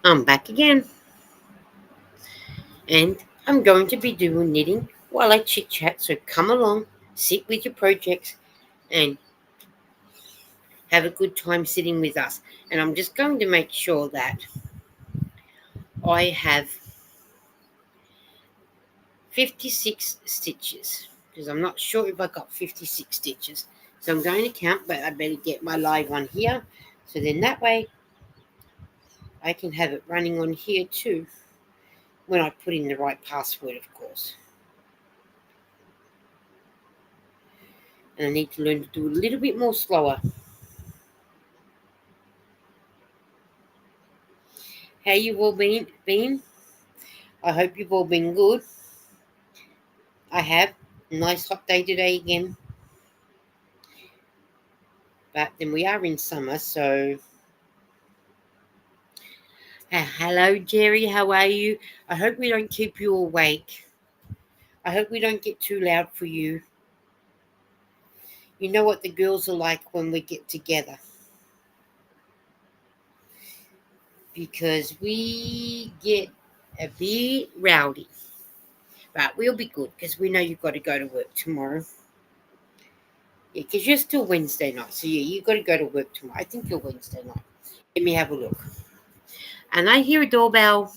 I'm back again, and I'm going to be doing knitting while I chit chat. So come along, sit with your projects, and have a good time sitting with us. And I'm just going to make sure that I have 56 stitches because I'm not sure if I got 56 stitches. So I'm going to count, but I better get my live one here. So then that way I can have it running on here too when I put in the right password, of course. And I need to learn to do a little bit more slower. How you all been? I hope you've all been good. I have. A nice hot day today again. But then we are in summer, so hello Jerry, how are you? I hope we don't keep you awake. I hope we don't get too loud for you. You know what the girls are like when we get together. Because we get a bit rowdy. But we'll be good because we know you've got to go to work tomorrow. Yeah, because you're still Wednesday night. So, yeah, you've got to go to work tomorrow. I think you're Wednesday night. Let me have a look. And I hear a doorbell.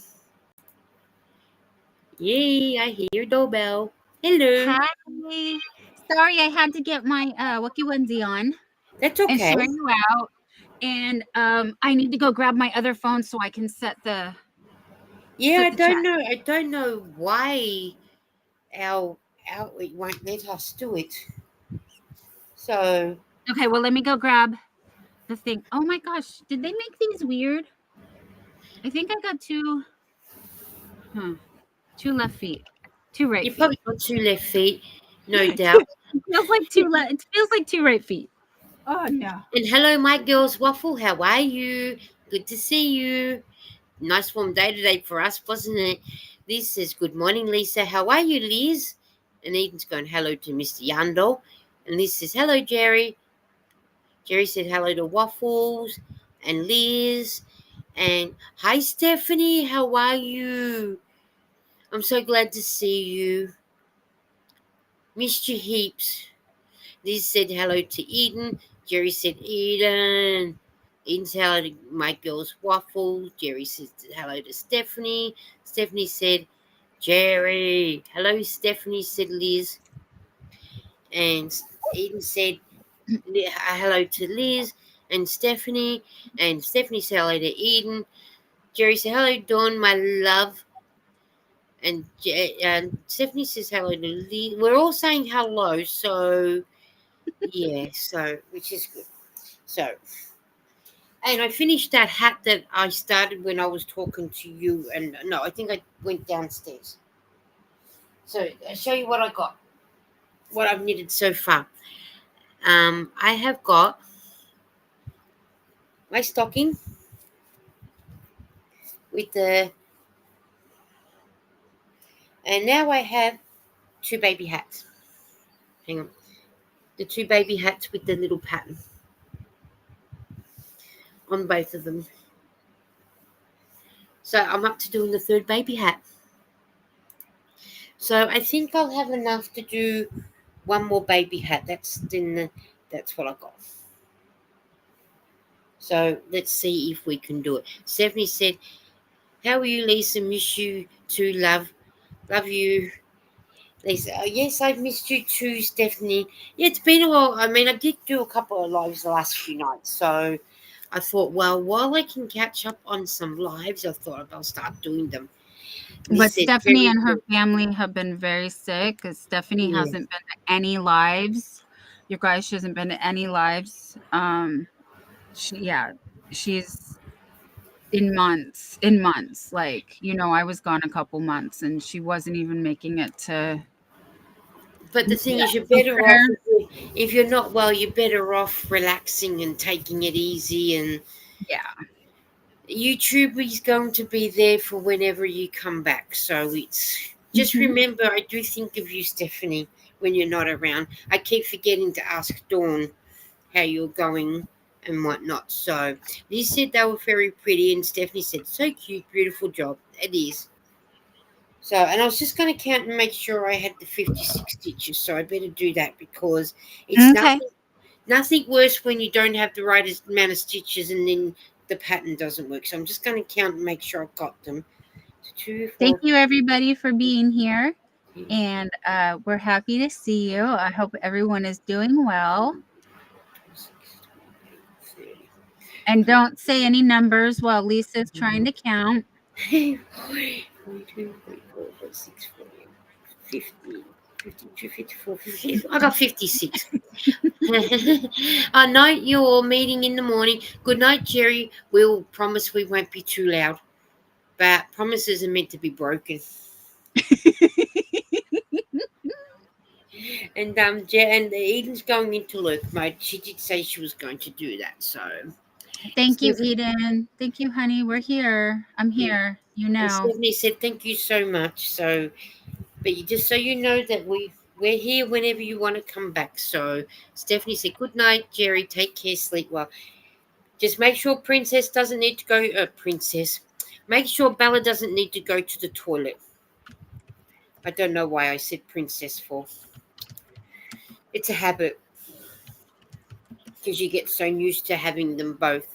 Yay, I hear a doorbell. Hello. Hi. Sorry, I had to get my Wookie onesie on That's and okay. share you out. And I need to go grab my other phone so I can Yeah, set the chat. I don't know why our it won't let us do it. So Okay, well let me go grab the thing. Oh my gosh, did they make these weird? I think I got two left feet, two right you feet. probably got two left feet, no doubt. It feels like two left. It feels like two right feet. Oh no. And hello, my girls waffle. How are you? Good to see you. Nice warm day today for us, wasn't it? Liz says, "Good morning, Lisa. How are you, Liz?" And Eden's going hello to Mr. Yandel. And Liz says, "Hello, Jerry." Jerry said hello to Waffles and Liz. And hi, Stephanie. How are you? I'm so glad to see you. Missed you heaps. Liz said hello to Eden. Jerry said Eden. Eden said hello to my girls Waffles. Jerry said hello to Stephanie. Stephanie said Jerry. Hello, Stephanie, said Liz. And Eden said hello to Liz and Stephanie. And Stephanie said hello to Eden. Jerry said hello, Dawn, my love. And Stephanie says hello to Liz. We're all saying hello, so yeah, so which is good. So, and I finished that hat that I started when I was talking to you. And no, I think I went downstairs. So I'll show you what I got, what I've knitted so far. I have got my stocking with the, and now I have two baby hats. Hang on, the two baby hats with the little pattern on both of them. So I'm up to doing the third baby hat. So I think I'll have enough to do one more baby hat. That's what I got. So let's see if we can do it. Stephanie said, "How are you, Lisa? Miss you too, love. Love you." Lisa, oh, yes, I've missed you too, Stephanie. Yeah, it's been a while. I mean, I did do a couple of lives the last few nights, so I thought, well, while I can catch up on some lives, I thought I'll start doing them. But Liz said, Stephanie very and her good. family have been very sick because Stephanie Yeah. hasn't been to any lives. You guys, she hasn't been to any lives. Yeah, she's in months. Like, I was gone a couple months and she wasn't even making it to, But the thing yeah. is, you're So better off prayer, if you're not well. You're better off relaxing and taking it easy. And yeah. YouTube is going to be there for whenever you come back. So it's just Hmm. remember, I do think of you, Stephanie, when you're not around. I keep forgetting to ask Dawn how you're going, and whatnot. So Liz said they were very pretty, and Stephanie said, so cute, beautiful job. It is. So, and I was just going to count and make sure I had the 56 stitches. So I better do that because it's Okay. nothing worse when you don't have the right amount of stitches and then the pattern doesn't work. So I'm just going to count and make sure I've got them. Two, Thank four, you, everybody, for being here. And we're happy to see you. I hope everyone is doing well. 30. And don't say any numbers while Lisa's trying to count. 42, 44, 46, 48, 50, 52, 54, 56. I got 56. I know you're meeting in the morning. Good night, Jerry. We'll promise we won't be too loud. But promises are meant to be broken. And and Eden's going into lurk mode. She did say she was going to do that. So Thank you, Stephanie, Eden. Thank you, honey. We're here. I'm here. You and know. Stephanie said thank you so much. So, but you just so you know that we're here whenever you want to come back. So Stephanie said good night, Jerry. Take care, sleep well. Just make sure Princess doesn't need to go. Princess, make sure Bella doesn't need to go to the toilet. I don't know why I said princess for. It's a habit because you get so used to having them both.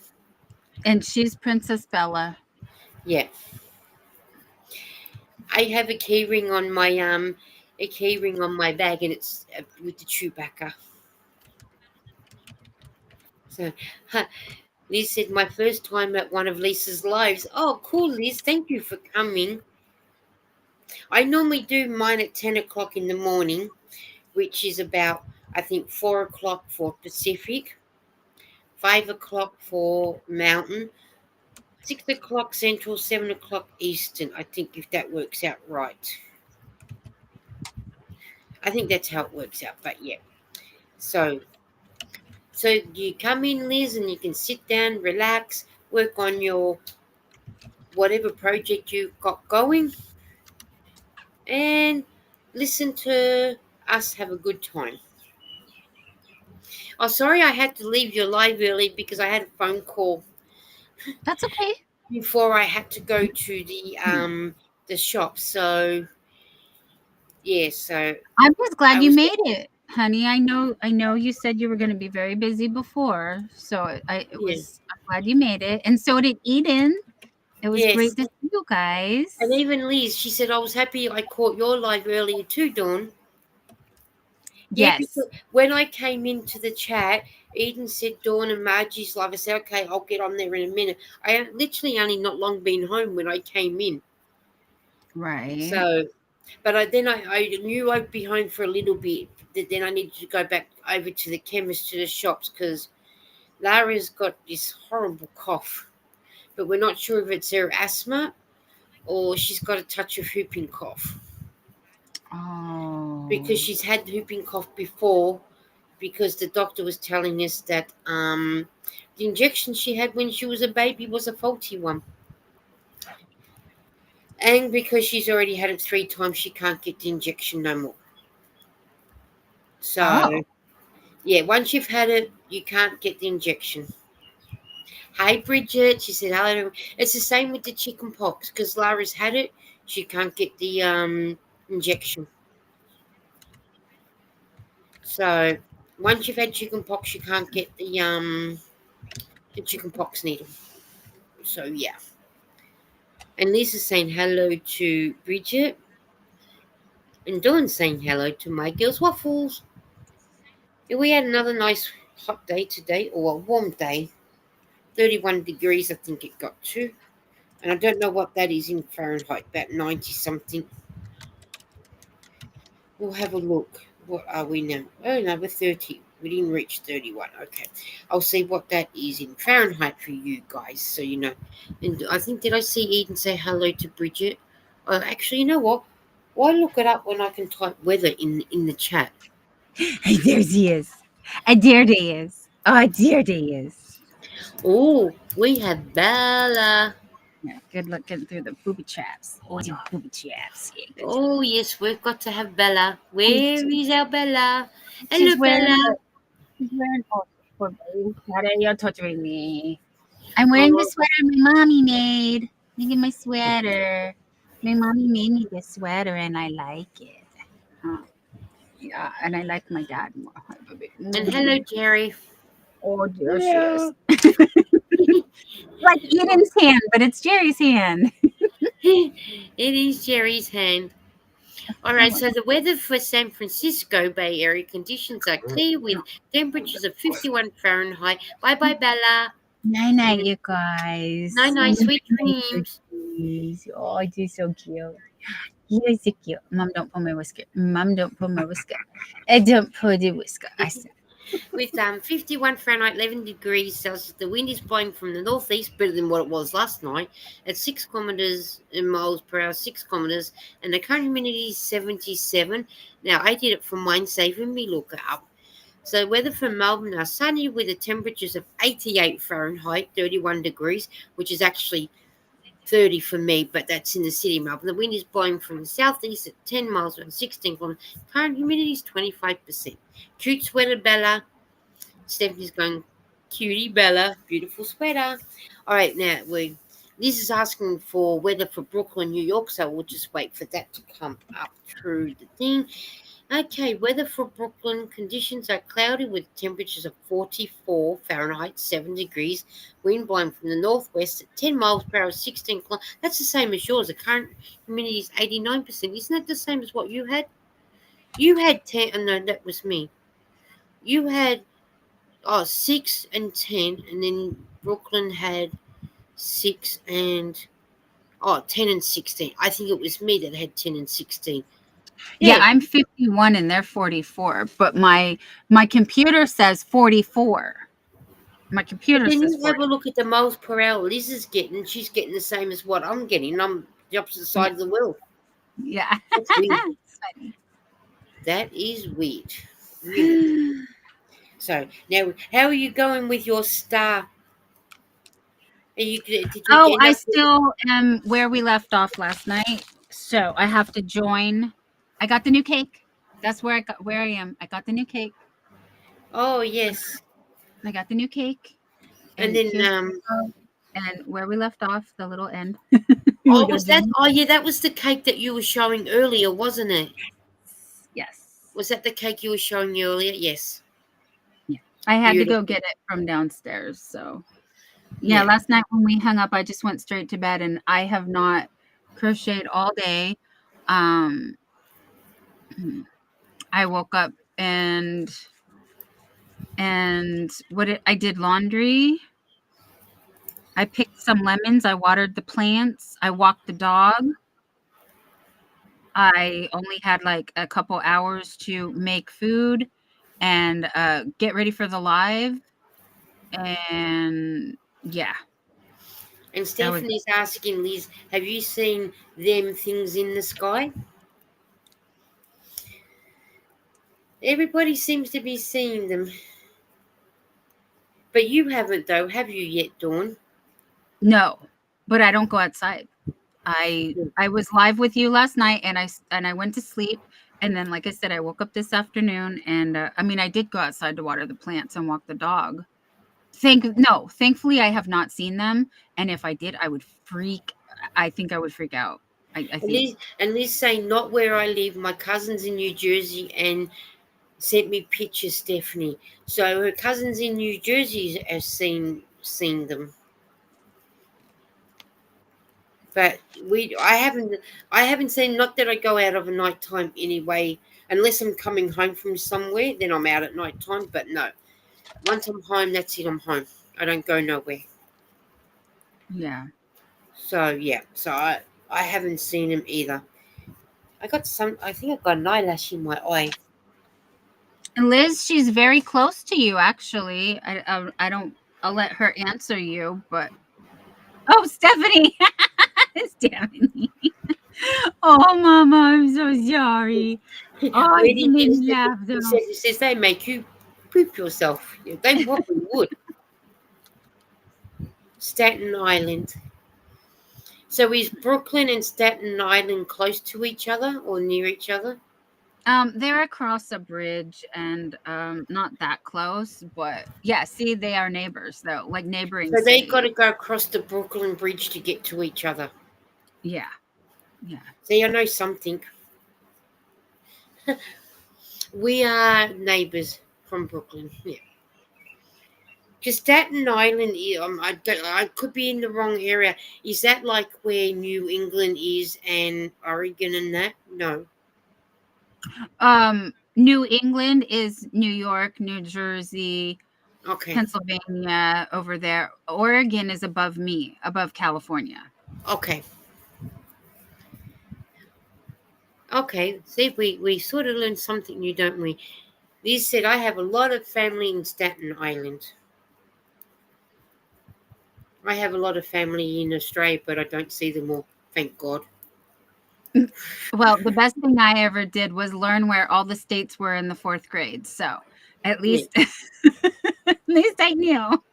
And she's Princess Bella. Yeah. I have a key ring on my bag, and it's with the chewbucca. So, Liz said my first time at one of Lisa's lives. Oh, cool, Liz. Thank you for coming. I normally do mine at 10 o'clock in the morning, which is about I think 4 o'clock for Pacific, 5 o'clock for Mountain, 6 o'clock Central, 7 o'clock Eastern. I think if that works out right. I think that's how it works out. But yeah. So you come in, Liz, and you can sit down, relax, work on your whatever project you've got going, and listen to us have a good time. Oh, sorry, I had to leave your live early because I had a phone call That's okay. before I had to go to the shop. So yeah, so I'm just I glad you was made it, honey. I know you said you were going to be very busy before, so yeah, I'm glad you made it. And so did Eden. It was great yes, to see you and guys. even Liz, she said I was happy I caught your live earlier too, Dawn. Yeah, Yes. because when I came into the chat, Eden said Dawn and Margie's live. I said, okay, I'll get on there in a minute. I had literally only not long been home when I came in. Right. So, but I knew I'd be home for a little bit. Then I needed to go back over to the chemist, to the shops, because Lara's got this horrible cough. But we're not sure if it's her asthma or she's got a touch of whooping cough. Oh. Because she's had whooping cough before, because the doctor was telling us that the injection she had when she was a baby was a faulty one. And because she's already had it 3 times, she can't get the injection no more. So, Oh. yeah, once you've had it, you can't get the injection. Hi, Bridget. She said, hello. It's the same with the chicken pox because Lara's had it. She can't get the injection. So, once you've had chicken pox, you can't get the chicken pox needle. So, yeah. And Lisa's saying hello to Bridget. And Dawn's saying hello to my girls waffles. And we had another nice hot day today, or a warm day. 31 degrees, I think it got to. And I don't know what that is in Fahrenheit, about 90 something. We'll have a look. What are we now? Oh, no, we're 30. We didn't reach 31. Okay. I'll see what that is in Fahrenheit for you guys, so you know. And I think, did I see Eden say hello to Bridget? Oh, actually, you know what? Why look it up when I can type weather in the chat? There she is. There she is. Oh, there she is. Oh, we have Bella. Yeah, good looking through the booby traps. Oh, the booby traps. Yeah, good job. Oh, yes, we've got to have Bella. Oh, Where is our Bella? she's Hello, wearing Bella. she's wearing. Oh. poor baby. Sweater, you're torturing me. I'm wearing the Oh, sweater my mommy made. Look at my sweater. My mommy made me this sweater and I like it. Huh. Yeah, and I like my dad more. Hi, baby. and hello, Jerry. Oh, there she is. Like Eden's hand, but it's Jerry's hand. It is Jerry's hand. All right, Oh, so the weather for San Francisco Bay Area conditions are clear with temperatures of 51 Fahrenheit. Bye bye, Bella. night night, And you night guys. night, sweet Night, dreams. sweeties. Oh, you're so cute. You're so cute. Mom, don't pull my whisker. Mom, don't pull my whisker. I don't pull the whisker. I said. With 51 Fahrenheit, 11 degrees Celsius. The wind is blowing from the northeast, better than what it was last night, at 6 kilometers in miles per hour, 6 kilometers, and the current humidity is 77. Now, I did it from mine, saving me look it up. So, weather for Melbourne are sunny with the temperatures of 88 Fahrenheit, 31 degrees, which is actually 30 for me, but that's in the city of Melbourne. The wind is blowing from the southeast at 10 miles per hour, 16 kilometers. Current humidity is 25%. Cute sweater, Bella. Stephanie's going, cutie Bella, beautiful sweater. All right, now Liz is asking for weather for Brooklyn, New York, so we'll just wait for that to come up through the thing. Okay, weather for Brooklyn conditions are cloudy with temperatures of 44 Fahrenheit, 7 degrees, wind blowing from the northwest at 10 miles per hour, 16 kilometers. That's the same as yours. The current humidity is 89%. Isn't that the same as what you had? You had 10, oh, no, that was me. You had 6 and 10, and then Brooklyn had 6 and 10 and 16. I think it was me that had 10 and 16. Yeah, Yeah, I'm 51 and they're 44, but my computer says 44. My but computer then says you have 40. a look at the miles per hour Liz is getting. She's getting the same as what I'm getting. I'm the opposite Yeah. side of the world. Yeah. That's weird. It's funny. That is weird. Really. So now, how are you going with your star? Did you Oh, end I up still am where we left off last night. So I have to join. I got the new cake. That's where I am. I got the new cake. Oh yes. I got the new cake. And And then here's and where we left off, the little end. We oh, gotta was that? join. Oh, yeah, that was the cake that you were showing earlier, wasn't it? Yes. Was that the cake you were showing me earlier? Yes. Yeah. I had to go Beautiful. get it from downstairs. So yeah, Yeah. last night when we hung up, I just went straight to bed and I have not crocheted all day. Um I woke up and I did laundry. I picked some lemons, I watered the plants, I walked the dog. I only had like a couple hours to make food and get ready for the live. And yeah, And that was Stephanie's asking Liz, have you seen them things in the sky? Everybody seems to be seeing them. But you haven't, though, have you yet, Dawn? no, but I don't go outside. I was live with you last night and I went to sleep and then like I said I woke up this afternoon and I mean I did go outside to water the plants and walk the dog. Thankfully I have not seen them and if I did I think I would freak out. I think. And Liz saying, not where I live. My cousin's in New Jersey and sent me pictures, Stephanie. So her cousins in New Jersey have seen them. But I haven't seen, not that I go out of a night time anyway, unless I'm coming home from somewhere, then I'm out at night time. But no. Once I'm home, that's it, I'm home. I don't go nowhere. Yeah. So yeah. So I haven't seen him either. I think I've got an eyelash in my eye. And Liz, she's very close to you actually. I don't I'll let her answer you, but oh, Stephanie. Stephanie. Oh, Mama, I'm so sorry. Oh, Where you did made you me laugh though. he says they make you poop yourself. They probably would. Staten Island. So is Brooklyn and Staten Island close to each other or near each other? They're across a bridge and not that close, but yeah, see, they are neighbors though, like neighboring So they got cities. to go across the Brooklyn Bridge to get to each other. Yeah, yeah. See, I know something. We are neighbours from Brooklyn. Yeah. Because Staten Island, I could be in the wrong area. Is that like where New England is and Oregon and that? No. New England is New York, New Jersey, Okay. Pennsylvania over there. Oregon is above me, above California. Okay. Okay. See, we sort of learned something new, don't we? Liz said, I have a lot of family in Staten Island. I have a lot of family in Australia, but I don't see them all. Thank God. Well, the best thing I ever did was learn where all the states were in the 4th grade. So, at Yeah. least at least I knew.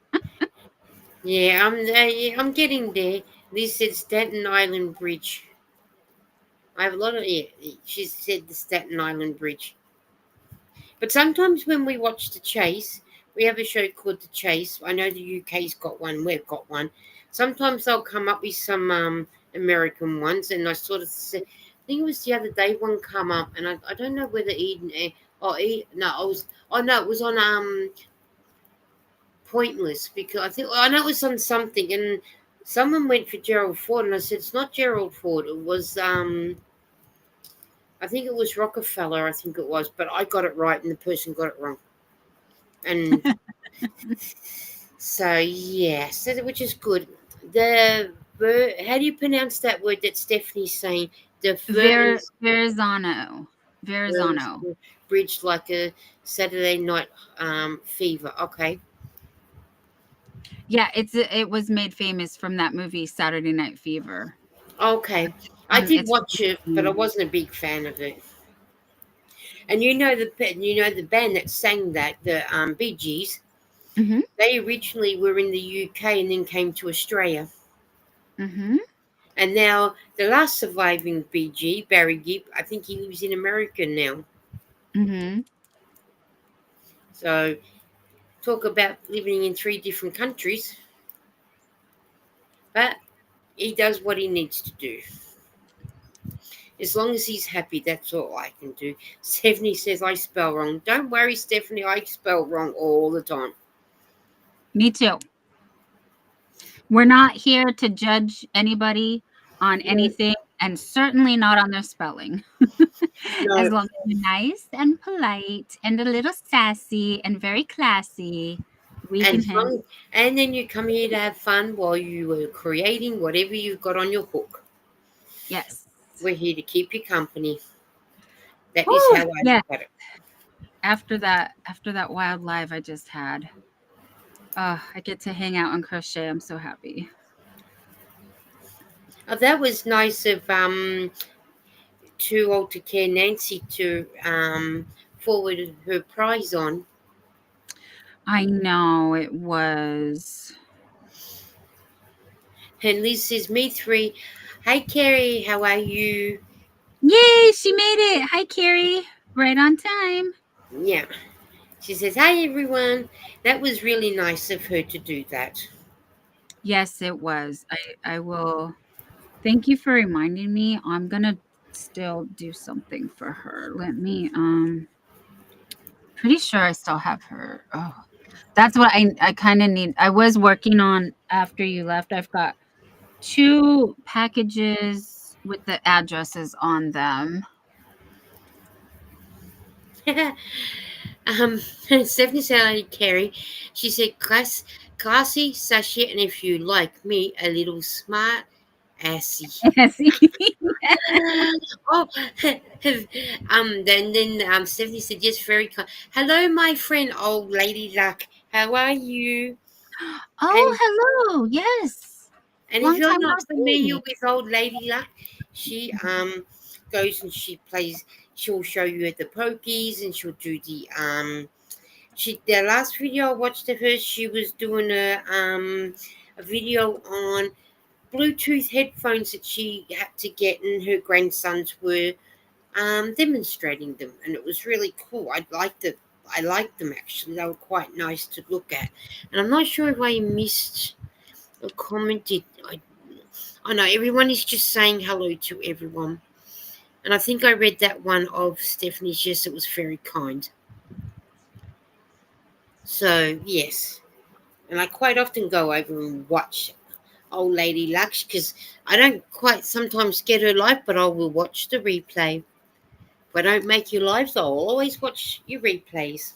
Yeah, I'm getting there. Liz said Staten Island Bridge. I have a lot of, yeah, she said the Staten Island Bridge. But sometimes when we watch The Chase, we have a show called The Chase. I know the UK's got one, we've got one. Sometimes they'll come up with some American ones, and I sort of I think it was the other day one come up, and I don't know whether Eden or no, it was on Pointless because I know it was on something, and someone went for Gerald Ford, and I said it's not Gerald Ford, it was I think it was Rockefeller, I think it was, but I got it right, and the person got it wrong. And so yeah, so which is good. How do you pronounce that word that Stephanie's saying? The Verrazano. Ferns Verrazano. bridge like a Saturday night fever. Okay, Yeah, it was made famous from that movie Saturday Night Fever. okay. I did It's watch it, but I wasn't a big fan of it. And you know the band that sang that, the Bee Gees. Mhm. They originally were in the UK and then came to Australia. Mhm. And now the last surviving BG, Barry Gibb, I think he lives in America now. Mhm. So talk about living in three different countries, but he does what he needs to do. As long as he's happy, that's all I can do. Stephanie says I spell wrong. Don't worry, Stephanie, I spell wrong all the time. Me too. We're not here to judge anybody on No, anything and certainly not on their spelling. As no. long as you're nice and polite and a little sassy and very classy, we And can as handle. long, and then you come here to have fun while you are creating whatever you've got on your hook. Yes. We're here to keep you company. That is Woo, how I yeah. look at it. After that wild live I just had, I get to hang out and crochet. I'm so happy. Oh, that was nice of Too Old to Care Nancy to forward her prize on. I know it was. And Liz says, Me three. Hi, Carrie. How are you? Yay, she made it. Hi, Carrie. Right on time. Yeah. She says, Hi, everyone. That was really nice of her to do that. Yes, it was. I will. Thank you for reminding me. I'm gonna still do something for her. Let me. Pretty sure I still have her. Oh, that's what I kind of need. I was working on after you left. I've got 2 packages with the addresses on them. Stephanie said, Hi, Carrie. She said, Classy, sassy, and if you like me, a little smart assy. See? Oh, then Stephanie said, yes, very kind. Hello, my friend, old lady luck. How are you? Oh, And hello. Yes. if Long you're time no not familiar see. with old lady luck, she goes and she plays. She'll show you at the pokies, and she'll do the last video I watched of her, she was doing a video on Bluetooth headphones that she had to get, and her grandsons were demonstrating them, and it was really cool. I liked them actually. They were quite nice to look at, and I'm not sure if I missed a comment. I know everyone is just saying hello to everyone, and I think I read that one of Stephanie's. Yes, it was very kind. So yes, and I quite often go over and watch old lady Lux because I don't quite sometimes get her live, but I will watch the replay. If I don't make you live, I'll always watch your replays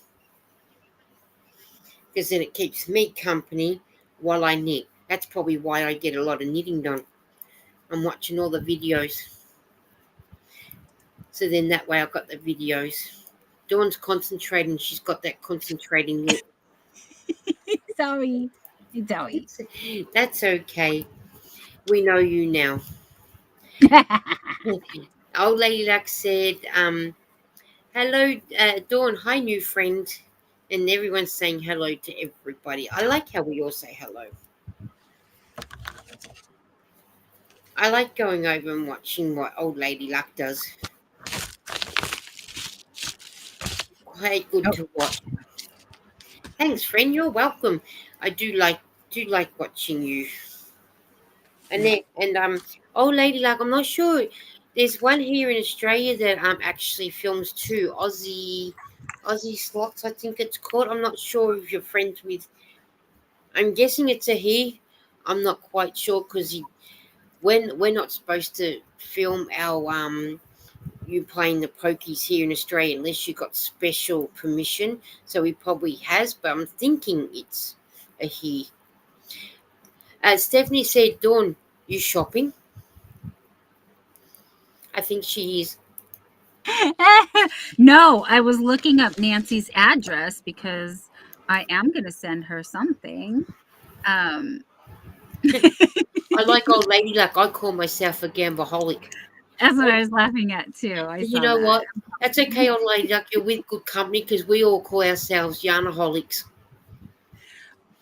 because then it keeps me company while I knit. That's probably why I get a lot of knitting done. I'm watching all the videos. So then that way I've got the videos. Dawn's concentrating. She's got that concentrating look. Sorry. Sorry. That's okay. We know you now. Old Lady Luck said, hello, Dawn. Hi, new friend. And everyone's saying hello to everybody. I like how we all say hello. I like going over and watching what Old Lady Luck does. Quite good Oh, to watch. Thanks, friend. You're welcome. I do like watching you. And then Old Lady Luck. I'm not sure. There's one here in Australia that actually films two Aussie slots. I think it's called. I'm not sure if you're friends with. I'm guessing it's a he. I'm not quite sure because when we're not supposed to film our you playing the pokies here in Australia unless you got special permission. So he probably has, but I'm thinking it's a he. Stephanie said, Dawn, you shopping? I think she is. no, I was looking up Nancy's address because I am going to send her something. Um, I like old lady like I call myself a gambaholic. that's what I was laughing at too. I But you saw know that. what? That's okay, old lady luck. You're with good company because we all call ourselves yarnaholics.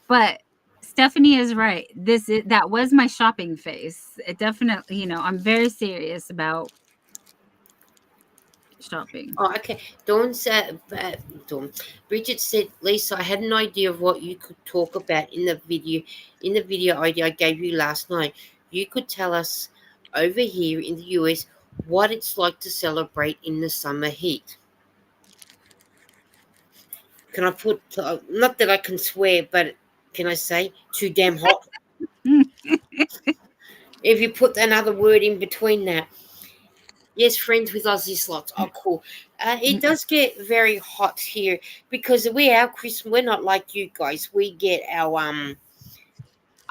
But Stephanie is right. That was my shopping face. It definitely, I'm very serious about shopping. Oh, okay. Dawn said, Dawn. Bridget said, Lisa, I had an idea of what you could talk about in the video. In the video idea I gave you last night, you could tell us over here in the US what it's like to celebrate in the summer heat. Can I put? Not that I can swear, but can I say too damn hot? If you put another word in between that. Yes, friends with Aussie slots. Oh, cool. It does get very hot here because our Christmas. We're not like you guys. We get our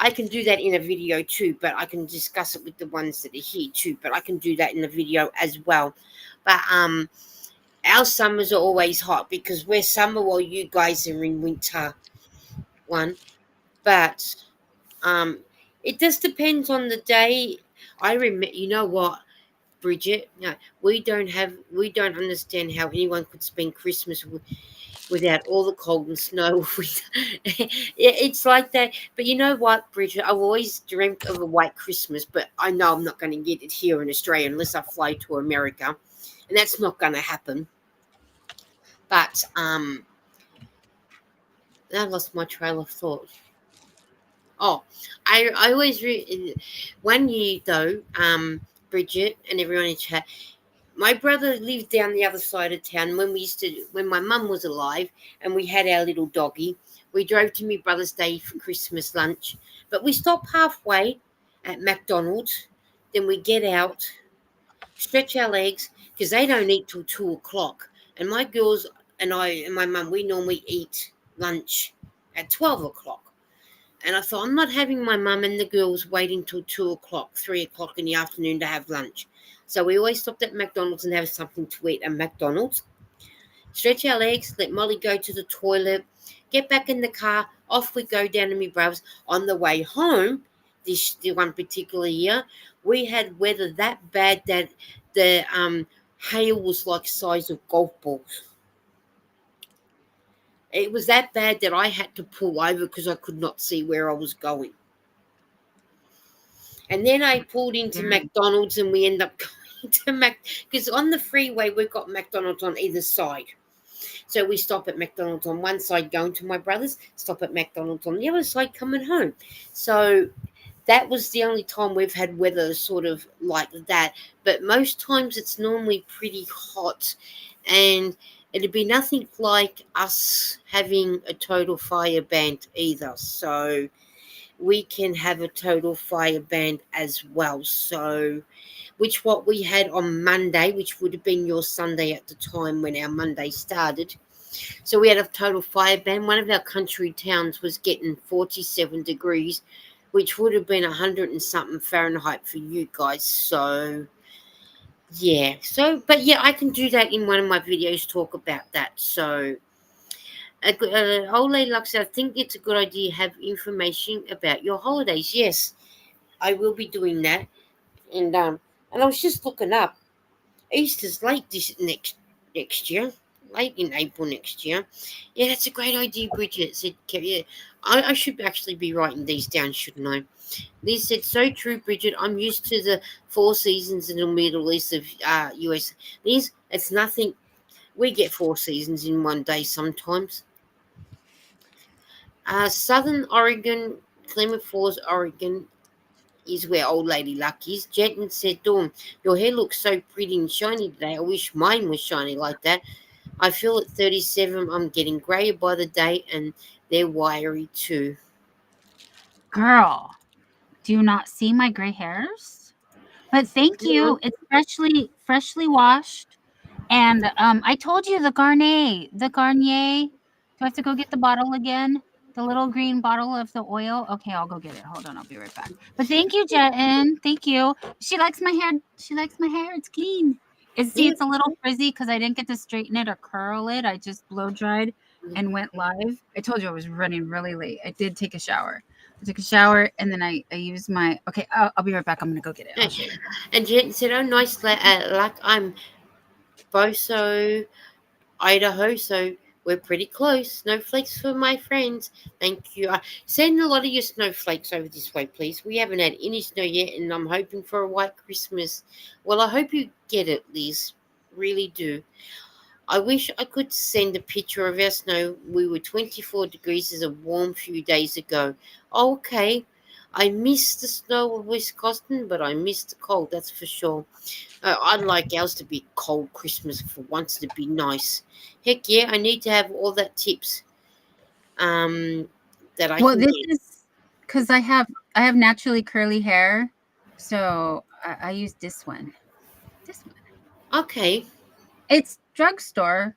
I can do that in a video too, but I can discuss it with the ones that are here too. But I can do that in the video as well. But our summers are always hot because we're summer while you guys are in winter. One, but it just depends on the day. I remember. You know what? Bridget, no, we don't understand how anyone could spend Christmas without all the cold and snow. It's like that. But you know what, Bridget? I've always dreamt of a white Christmas, but I know I'm not going to get it here in Australia unless I fly to America, and that's not going to happen. But I lost my trail of thought. Oh, I always one year though, Bridget and everyone in chat. My brother lived down the other side of town when my mum was alive and we had our little doggy. We drove to my brother's day for Christmas lunch, but we stopped halfway at McDonald's. Then we get out, stretch our legs because they don't eat till 2 o'clock. And my girls and I and my mum, we normally eat lunch at 12 o'clock. And I thought, I'm not having my mum and the girls waiting till 2 o'clock, 3 o'clock in the afternoon to have lunch. So we always stopped at McDonald's and have something to eat at McDonald's. Stretch our legs, let Molly go to the toilet, get back in the car, off we go down to my brother's. On the way home, the one particular year, we had weather that bad that the hail was like size of golf balls. It was that bad that I had to pull over because I could not see where I was going. And then I pulled into Mm. McDonald's and we end up to Mac because on the freeway we've got McDonald's on either side. So we stop at McDonald's on one side going to my brother's, stop at McDonald's on the other side coming home. So that was the only time we've had weather sort of like that. But most times it's normally pretty hot, and it'd be nothing like us having a total fire ban either. So we can have a total fire ban as well. So which what we had on Monday, which would have been your Sunday at the time when our Monday started. So we had a total fire ban. One of our country towns was getting 47 degrees, which would have been 100 and something Fahrenheit for you guys. So yeah. So but yeah, I can do that in one of my videos. Talk about that. So. Old lady Lux, I think it's a good idea to have information about your holidays. Yes, I will be doing that. And I was just looking up. Easter's late this next year, late in April next year. Yeah, that's a great idea, Bridget. Said, yeah, I should actually be writing these down, shouldn't I? Liz said, so true, Bridget. I'm used to the 4 seasons in the Middle East of US. Liz, it's nothing. We get 4 seasons in one day sometimes. Southern Oregon, Clement Falls, Oregon, is where old lady Luck is. Jenton said, Dawn, your hair looks so pretty and shiny today. I wish mine was shiny like that. I feel at 37 I'm getting grayer by the day, and they're wiry too. Girl, do you not see my gray hairs? But thank you. No, It's freshly washed. And I told you the Garnier. Do I have to go get the bottle again? The little green bottle of the oil. Okay, I'll go get it. Hold on, I'll be right back. But thank you, Jetten. Thank you. She likes my hair. She likes my hair. It's clean. yeah. It's a little frizzy because I didn't get to straighten it or curl it. I just blow dried and went live. I told you I was running really late. I did take a shower. I took a shower and then I used my. Okay, I'll be right back. I'm gonna go get it. I'll show you. And Jenton said, oh, nice luck. I'm Boso, Idaho, so we're pretty close. Snowflakes for my friends. Thank you. Send a lot of your snowflakes over this way, please. We haven't had any snow yet, and I'm hoping for a white Christmas. Well, I hope you get it, Liz. Really do. I wish I could send a picture of our snow. We were 24 degrees as a warm few days ago. Okay. I miss the snow of Wisconsin, but I miss the cold, that's for sure. I'd like ours to be cold Christmas for once to be nice. Heck yeah, I need to have all that tips um, that I Well, can this get. is because I have naturally curly hair, so I use this one. This one. Okay. It's drugstore,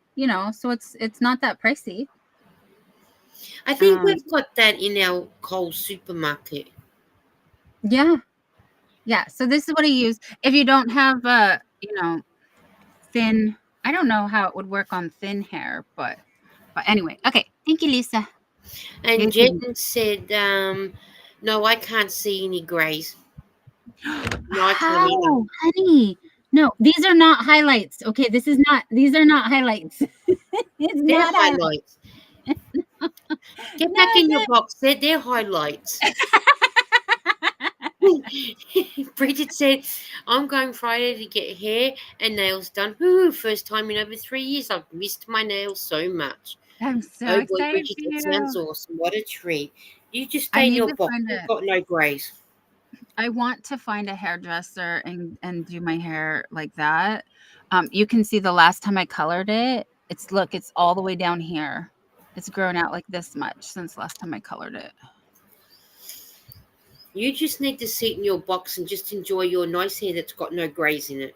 so it's not that pricey. I think Um, we've got that in our Coles supermarket. yeah, yeah. So this is what I use. If you don't have thin, I don't know how it would work on thin hair, but anyway. Okay, thank you, Lisa. And You're kidding. Jen said, no, I can't see any greys. No, I can't either. How, honey? No, these are not highlights. Okay, these are not highlights. It's They're not highlights. highlights. Get No, back in your it's box. They're highlights. Bridget said, I'm going Friday to get hair and nails done. Ooh, first time in over 3 years. I've missed my nails so much. I'm so Oh boy, excited Bridget, for that sounds you. awesome. What a treat. You just I stay in need your to box. find You've a got no grays. I want to find a hairdresser and do my hair like that. You can see the last time I colored it, it's all the way down here. It's grown out like this much since last time I colored it. You just need to sit in your box and just enjoy your nice hair that's got no grays in it.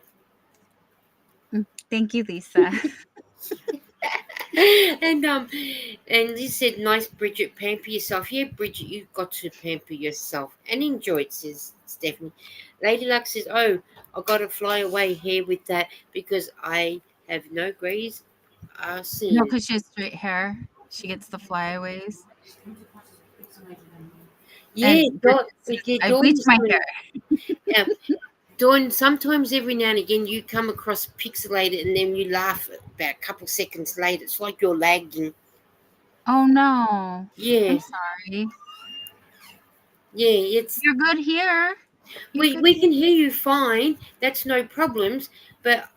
Thank you, Lisa. and um and Liz said, nice Bridget, pamper yourself. Yeah, Bridget, you've got to pamper yourself and enjoy it, says Stephanie. Lady Luck says, oh, I gotta fly away here with that because I have no grays No, seen. because she has straight hair. She gets the flyaways. Yeah, And Dawn, Bridget says, yeah, I Dawn bleach is my doing hair. yeah. Dawn, sometimes every now and again you come across pixelated and then you laugh about a couple seconds later. It's like you're lagging. Oh no. Yeah, I'm sorry. yeah, it's You're good here. You We could we hear can hear me. you fine. That's no problems. But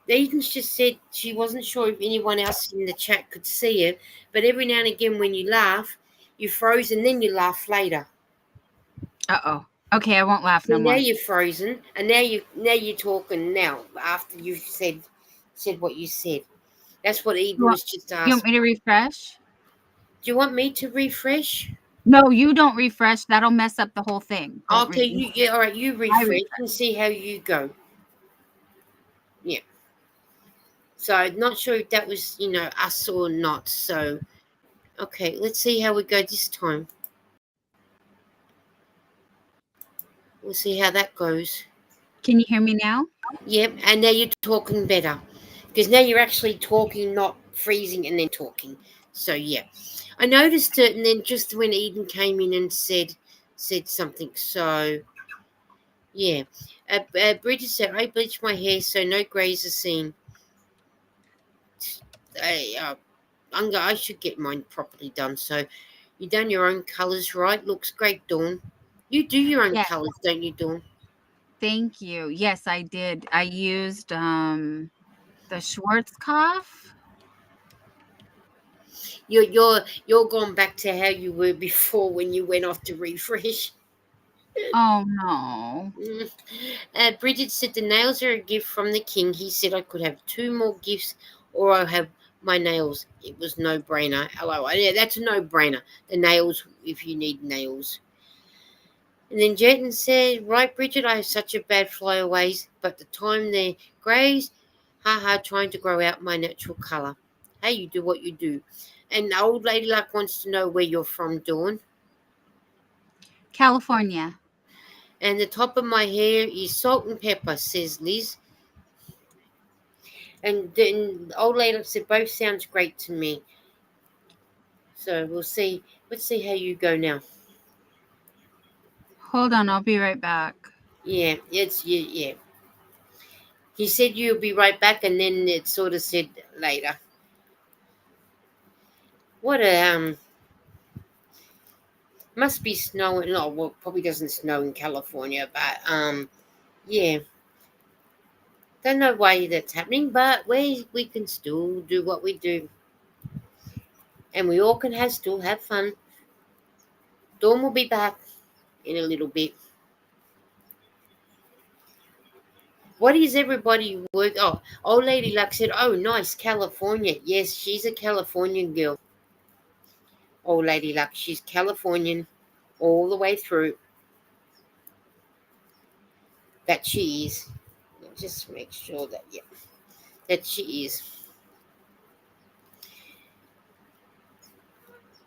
Eden's just said she wasn't sure if anyone else in the chat could see it. But every now and again, when you laugh, you froze and then you laugh later. Uh-oh. Okay, I won't laugh no See, now more. you're frozen, and now you're talking now after you've said what you said. That's what You Eden want was just you want me to asking. refresh? Do you want me to refresh? No, you don't refresh. That'll mess up the whole thing. Don't Okay, re you yeah, all right. You I refresh refresh. and see how you go. Yeah. So I'm not sure if that was us or not. So okay, let's see how we go this time. We'll see how that goes. Can you hear me now? Yep, and now you're talking better because now you're actually talking, not freezing and then talking. So yeah, I noticed it, and then just when Eden came in and said something. So yeah, Bridget said I bleached my hair so no greys are seen. I should get mine properly done. So you done your own colours, right? Looks great, Dawn. You do your own Yeah. colours, don't you, Dawn? Thank you. Yes, I did. I used the Schwarzkopf. You're going back to how you were before when you went off to refresh. Oh no. Mm. Bridget said the nails are a gift from the king. He said I could have two more gifts, or I'll have my nails. It was no brainer. Hello, yeah, that's a no brainer. The nails, if you need nails. And then Jeton said, right, Bridget, I have such a bad flyaways, but the time they're greys, haha, trying to grow out my natural colour. Hey, you do what you do. And the old lady luck wants to know where you're from, Dawn. California. And the top of my hair is salt and pepper, says Liz. And then the old lady said both sounds great to me. So we'll see. Let's see how you go now. Hold on, I'll be right back. Yeah, it's yeah. He said you'll be right back, and then it sort of said later. What a must be snowing. No, well, probably doesn't snow in California, but yeah. Don't know why that's happening, but we can still do what we do, and we all can still have fun. Dawn will be back in a little bit. What is everybody work? Oh, old lady luck said, "Oh, nice California." Yes, she's a Californian girl. Old lady luck, she's Californian all the way through. That she is. Just make sure that yeah, that she is.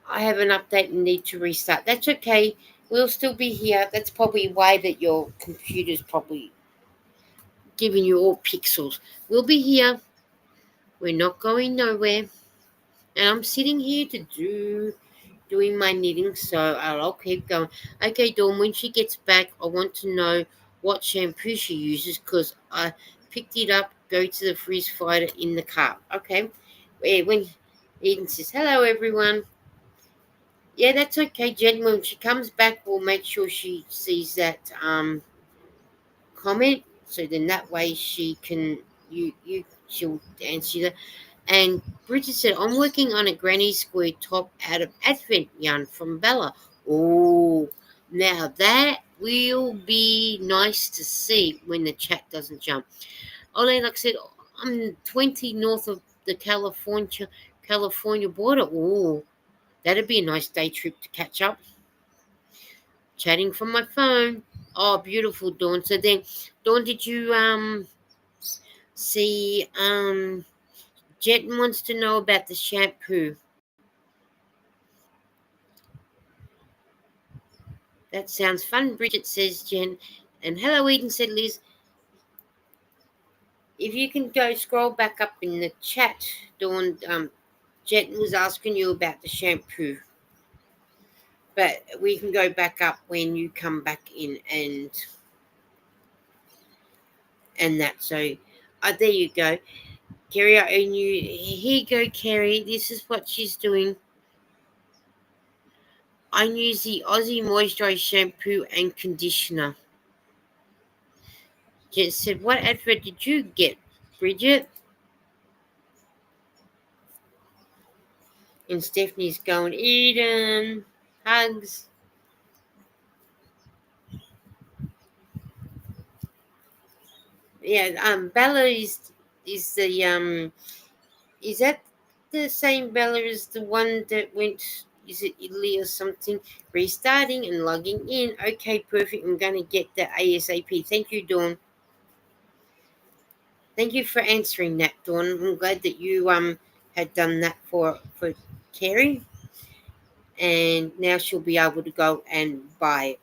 I have an update and need to restart. That's okay. We'll still be here. That's probably why that your computer's probably giving you all pixels. We'll be here. We're not going nowhere. And I'm sitting here to doing my knitting, so I'll keep going. Okay, Dawn, when she gets back, I want to know what shampoo she uses because I picked it up, go to the freeze fighter in the car. Okay, when Eden says, hello, everyone. Yeah, that's okay, Jen. When she comes back, we'll make sure she sees that comment, so then that way she can she'll answer that. And Bridget said, I'm working on a granny square top out of Advent yarn from Bella. Oh, now that will be nice to see when the chat doesn't jump. Ollie, like I said, I'm 20 north of the California border. Oh, that'd be a nice day trip to catch up. Chatting from my phone. Oh, beautiful, Dawn. So then, Dawn, did you see Jet wants to know about the shampoo. That sounds fun, Bridget says Jen. And hello, Eden, said Liz. If you can go scroll back up in the chat, Dawn, Jet was asking you about the shampoo. But we can go back up when you come back in and that. So there you go. Kerry, and you here you go, Kerry. This is what she's doing. I use the Aussie Moisturize shampoo and conditioner. Jen said, what advert did you get, Bridget? And Stephanie's going, Eden, hugs. Yeah, Bella is the is that the same Bella as the one that went, is it Italy or something? Restarting and logging in. Okay, perfect. I'm gonna get that ASAP. Thank you, Dawn. Thank you for answering that, Dawn. I'm glad that you had done that for Carrie, and now she'll be able to go and buy it,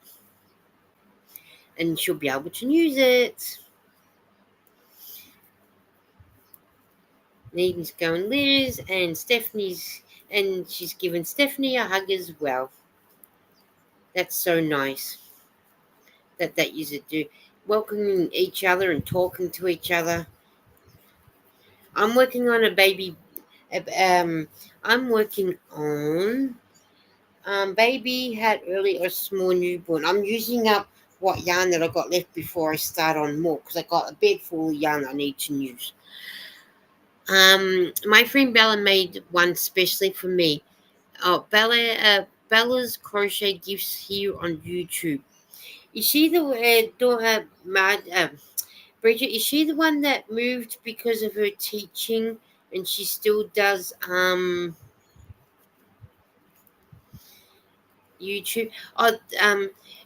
and she'll be able to use it. Needham's going Liz, and Stephanie's, and she's given Stephanie a hug as well. That's so nice that user do, welcoming each other and talking to each other. I'm working on a baby. I'm working on baby had early or small newborn. I'm using up what yarn that I got left before I start on more because I got a bed full of yarn I need to use. My friend Bella made one specially for me. Oh, Bella's crochet gifts here on YouTube. Is she the Bridget? Is she the one that moved because of her teaching, and she still does YouTube? Oh,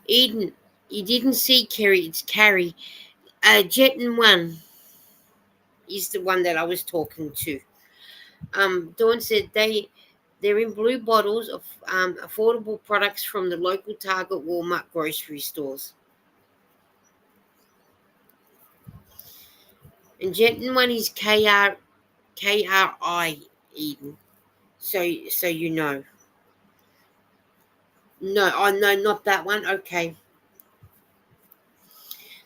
Eden, you didn't see Carrie. It's Carrie. Jet and One is the one that I was talking to. Dawn said they're in blue bottles of affordable products from the local Target, Walmart, grocery stores. And Jet and One is KRI, Eden. So you know. No, oh no, not that one. Okay.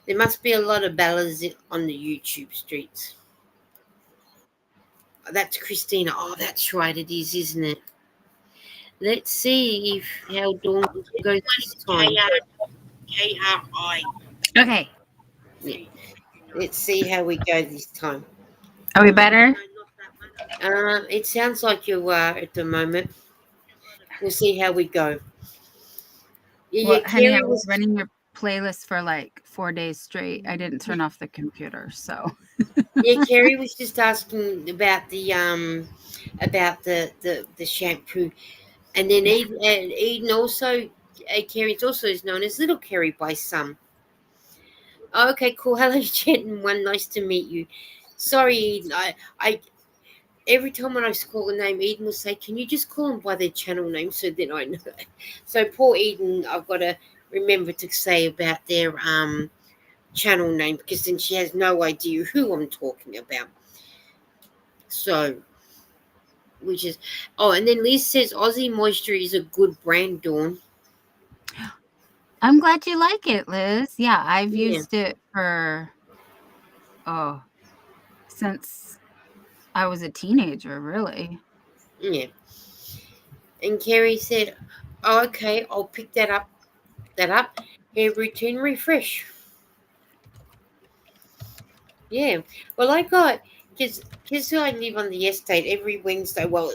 There must be a lot of Bellas on the YouTube streets. Oh, that's Christina. Oh, that's right. It is, isn't it? Let's see if how Dawn goes this time. KRI. Okay. Yeah. Let's see how we go this time. Are we better? It sounds like you are at the moment. We'll see how we go. Yeah, Well, honey, I Carrie was was. running your playlist for like 4 days straight. I didn't turn off the computer, so. Yeah, Carrie was just asking about the shampoo, and then Yeah. Eden also. Carrie's also is known as Little Carrie by some. Oh, okay, cool. Hello, Jen. One, nice to meet you. Sorry, Eden. I every time when I call a name, Eden will say, "Can you just call them by their channel name?" So then I know. So poor Eden, I've got to remember to say about their channel name because then she has no idea who I'm talking about. So, which is, oh, and then Liz says Aussie Moisture is a good brand, Dawn. I'm glad you like it, Liz. Yeah, I've Yeah, used it for, oh, since I was a teenager, really. yeah. And Carrie said, oh, okay, I'll pick that up. That up. Hair routine refresh. Yeah. Well, I got because I live on the estate every Wednesday. Well,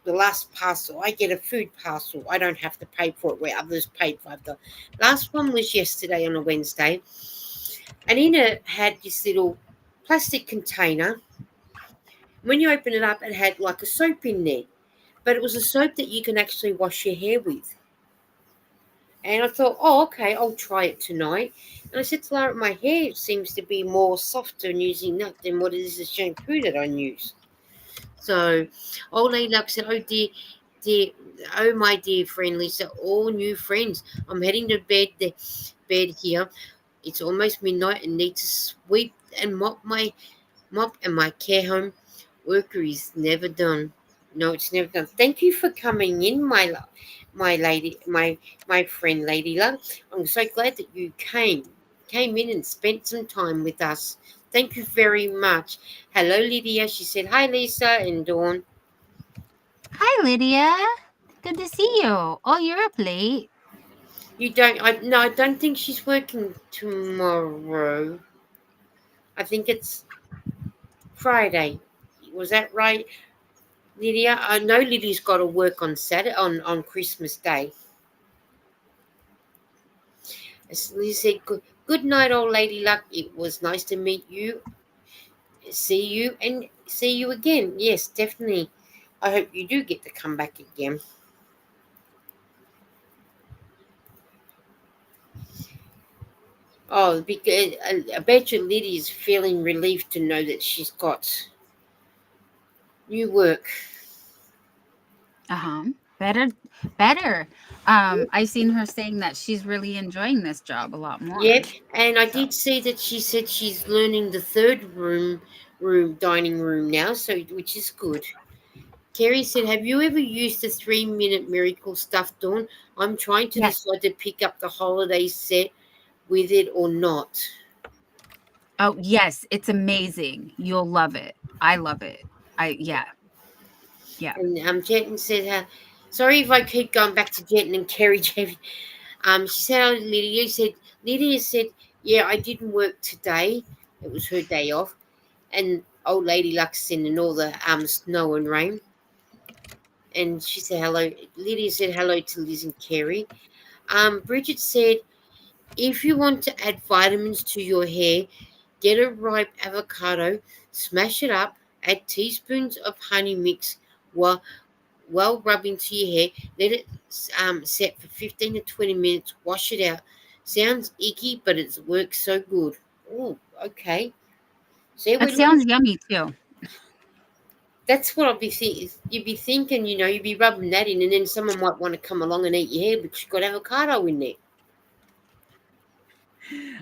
the last parcel I get a food parcel. I don't have to pay for it where others pay for it. The last one was yesterday on a Wednesday, and in it had this little plastic container. When you open it up, it had like a soap in there, but it was a soap that you can actually wash your hair with. And I thought, oh, okay, I'll try it tonight. And I said to Lara, my hair seems to be more softer in using that than what it is the shampoo that I use. So, old lilac said, oh, dear, oh, my dear friend Lisa, all new friends. I'm heading to bed here. It's almost midnight and need to sweep and mop and my care home worker is never done. No, it's never done. Thank you for coming in, my lady, my friend, Lady Luck. I'm so glad that you came in and spent some time with us. Thank you very much. Hello, Lydia. She said hi, Lisa and Dawn. Hi, Lydia. Good to see you. Oh, you're up late. You don't? No, I don't think she's working tomorrow. I think it's Friday. Was that right, Lydia? I know Lydia's got to work on Saturday on Christmas Day. As Lydia said, good night, old lady luck. It was nice to meet you. See you and see you again. Yes, definitely. I hope you do get to come back again. Oh, because I bet you Lydia's feeling relieved to know that she's got new work. Uh-huh. Better, better. I seen her saying that she's really enjoying this job a lot Yep, more. and I So, did see that she said she's learning the third room dining room now, so which is good. Kerry said, "Have you ever used the 3 minute miracle stuff, Dawn? I'm trying to yes. decide to pick up the holiday set with it or not." Oh, yes, it's amazing. You'll love it. I love it. Yeah, yeah. And Jeton said, "Sorry if I keep going back to Jeton and Kerry." She said, oh, Lydia said, yeah, I didn't work today. It was her day off. And old lady Luck's sending all the snow and rain. And she said hello. Lydia said hello to Liz and Kerry. Bridget said, if you want to add vitamins to your hair, get a ripe avocado, smash it up, add teaspoons of honey mix while rub into your hair. Let it set for 15 to 20 minutes. Wash it out. Sounds icky, but it works so good. Oh, okay. See, It we're learning. sounds yummy too. That's what I'd be thinking. You'd be thinking, you'd be rubbing that in, and then someone might want to come along and eat your hair because you've got avocado in there.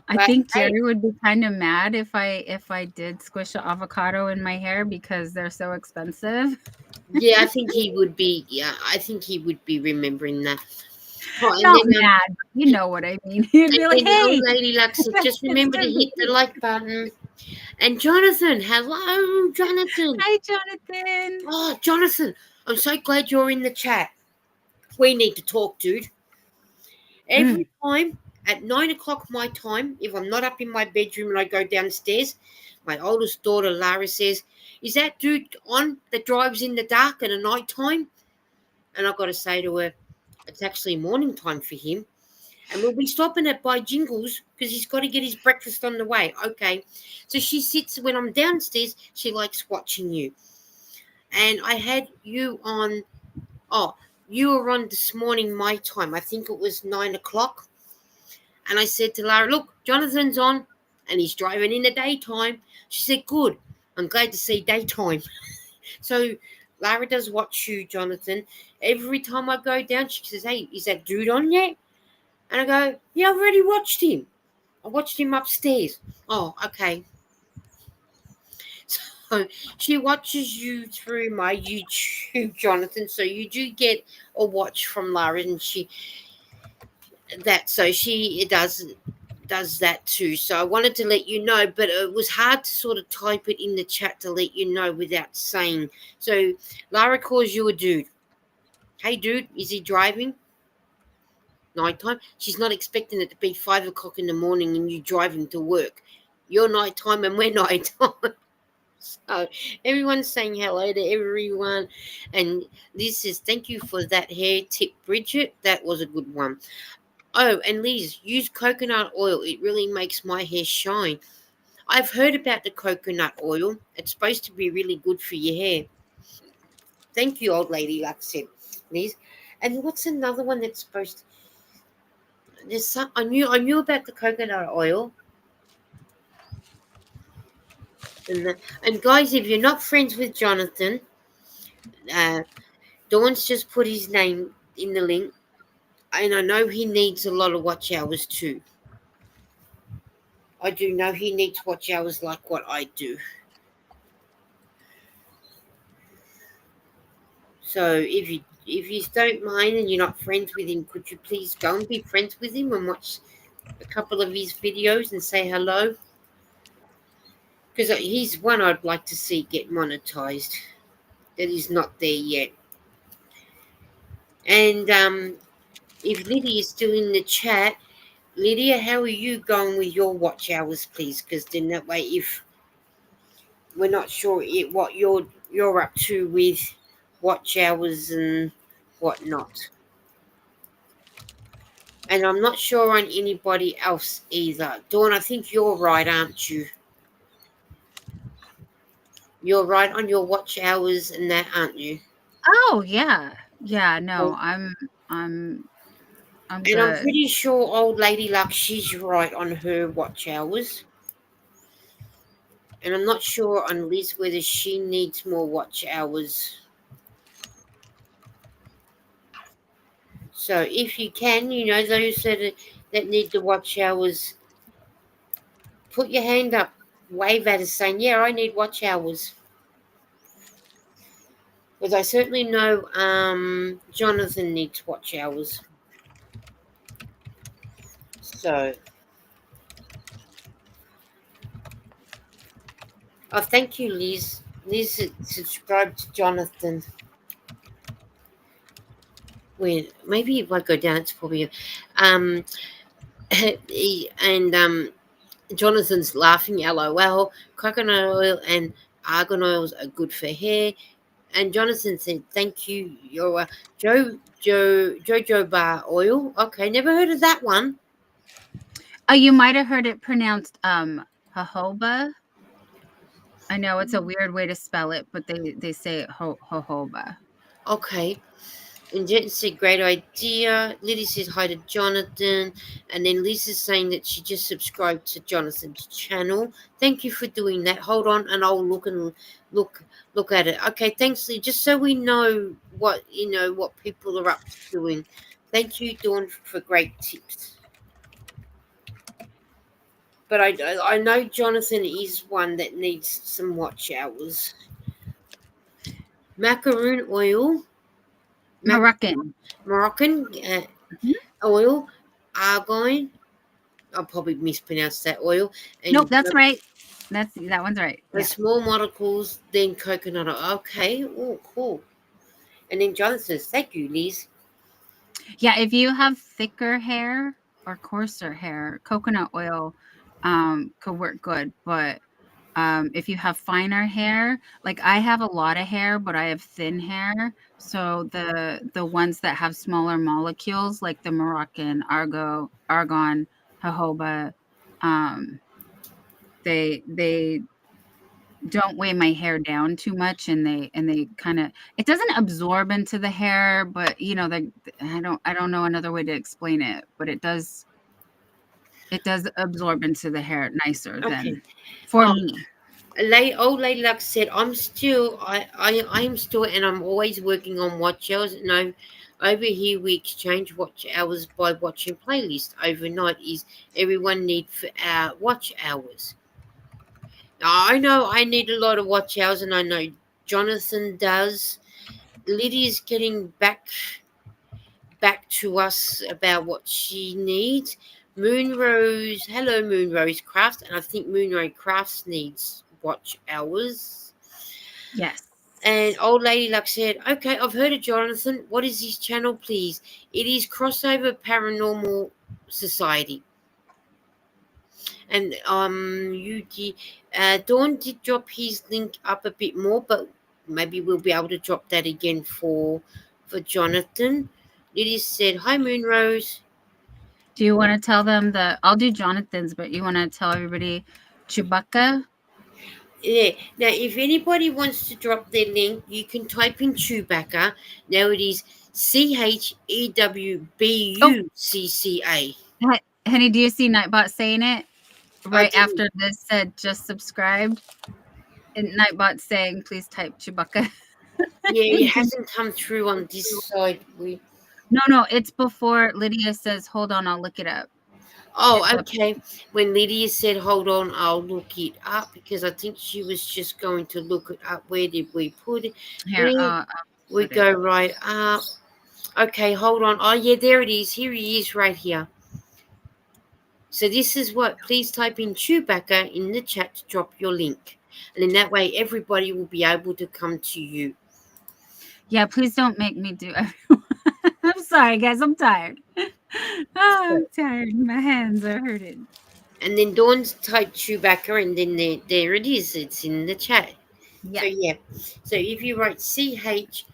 I But think hey, Jerry would be kind of mad if I did squish an avocado in my hair because they're so expensive. yeah, I think he would be. Yeah, I think he would be remembering that. Oh, Not mad, but you know what I mean. He'd be like, and then old "Hey, lady Luck said, just it's remember to to hit the like button. And Jonathan, hello, Jonathan. Hi, Jonathan." Oh, Jonathan, I'm so glad you're in the chat. We need to talk, dude. Mm. Every time at 9 o'clock my time, if I'm not up in my bedroom and I go downstairs, my oldest daughter Lara says, is that dude on that drives in the dark at a night time? And I've got to say to her, it's actually morning time for him. And we'll be stopping at by Jingles because he's got to get his breakfast on the way. Okay. So she sits when I'm downstairs, she likes watching you. And I had you on. Oh, you were on this morning, my time. I think it was 9 o'clock. And I said to Lara, look, Jonathan's on and he's driving in the daytime. She said, good. I'm glad to see daytime. So Lara does watch you, Jonathan. Every time I go down, she says, hey, is that dude on yet? And I go, yeah, I've already watched him. I watched him upstairs. Oh, okay. So she watches you through my YouTube, Jonathan. So you do get a watch from Lara, and she does that too. So I wanted to let you know, but it was hard to sort of type it in the chat to let you know without saying. So Lara calls you a dude. Hey, dude, is he driving? Nighttime. She's not expecting it to be 5 o'clock in the morning and you driving to work. You're nighttime and we're nighttime. So everyone's saying hello to everyone. And Liz says, thank you for that hair tip, Bridget. That was a good one. Oh, and Liz, use coconut oil. It really makes my hair shine. I've heard about the coconut oil. It's supposed to be really good for your hair. Thank you, old lady, like I said, Liz. And what's another one that's supposed to there's some I knew about the coconut oil. And guys, if you're not friends with Jonathan, uh, Dawn's just put his name in the link, and I know he needs a lot of watch hours too. I do know he needs watch hours like what I do. So if you don't mind and you're not friends with him, could you please go and be friends with him and watch a couple of his videos and say hello? Because he's one I'd like to see get monetized. That is not there yet. And if Liddy is still in the chat, Lydia, how are you going with your watch hours, please? Because then that way, if we're not sure what you're up to with watch hours and whatnot, and I'm not sure on anybody else either. Dawn, I think you're right, aren't you? You're right on your watch hours and that, aren't you? Oh, yeah. Yeah, no, Okay. I'm And I'm good. pretty sure old lady Luck, she's right on her watch hours. And I'm not sure on Liz whether she needs more watch hours. So if you can, those that need the watch hours, put your hand up, wave at us saying, yeah, I need watch hours. Because I certainly know Jonathan needs watch hours. So, oh, thank you, Liz. Liz subscribed to Jonathan. Wait, maybe if I go down, it's probably. Um, and Jonathan's laughing, LOL. Coconut oil and argan oils are good for hair. And Jonathan said, "Thank you, your Jojo Bar oil." Okay, never heard of that one. Oh, you might have heard it pronounced, jojoba. I know it's a weird way to spell it, but they say it jojoba. Okay. And Jen said, "Great idea." Liddy said hi to Jonathan, and then Lisa's saying that she just subscribed to Jonathan's channel. Thank you for doing that. Hold on, and I'll look look at it. Okay, thanks, Lee. Just so we know what people are up to doing. Thank you, Dawn, for great tips. But I know Jonathan is one that needs some watch hours. Macaroon oil, mac- Moroccan. Moroccan Mhm. oil, argan. I'll probably mispronounce that oil, Nope, and that's right. That one's right. the Yeah. small molecules, then coconut oil. Okay, oh, cool. And then Jonathan says, "Thank you, Liz." Yeah, if you have thicker hair or coarser hair, coconut oil could work good, but if you have finer hair, like I have a lot of hair, but I have thin hair, so the ones that have smaller molecules, like the Moroccan, argon, jojoba, um, they don't weigh my hair down too much, and they kind of it doesn't absorb into the hair, but I don't know another way to explain it, but it does absorb into the hair nicer Okay. than for Oh, me. old lady Luck said, I am still, and I'm always working on watch hours. And over here we exchange watch hours by watching playlist. Overnight is everyone need for watch hours. Now, I know I need a lot of watch hours, and I know Jonathan does. Lydia's getting back to us about what she needs. Moonrose, hello Moonrose Crafts, and I think Moonrose Crafts needs watch hours. Yes. And old lady Luck said, "Okay, I've heard of Jonathan. What is his channel, please?" It is Crossover Paranormal Society. And Dawn did drop his link up a bit more, but maybe we'll be able to drop that again for Jonathan. Lily said, "Hi Moonrose." Do you wanna tell them I'll do Jonathan's, but you wanna tell everybody Chewbacca? Yeah. Now, if anybody wants to drop their link, you can type in Chewbacca. Now it is Oh, CHEWBUCCA. Honey, do you see Nightbot saying it? I Right didn't. after this said, "Just subscribed," and Nightbot saying, "Please type Chewbacca." Yeah, it You can hasn't come through on this side. No, no, it's before Lydia says, "Hold on, I'll look it up." Oh, It's up okay. When Lydia said, "Hold on, I'll look it up," because I think she was just going to look it up. Where did we put it? here, There I'll we put it. go, right up. Okay, hold on. Oh, yeah, there it is. Here he is, right here. So this is what. Please type in Chewbacca in the chat to drop your link, and in that way, everybody will be able to come to you. Yeah, please don't make me do everyone. I'm sorry, guys, I'm tired. Oh, I'm tired. My hands are hurting. And then Dawn's typed Chewbacca, and then there it is. It's in the chat. So Yeah. yeah. So if you write CHEWBUCCA,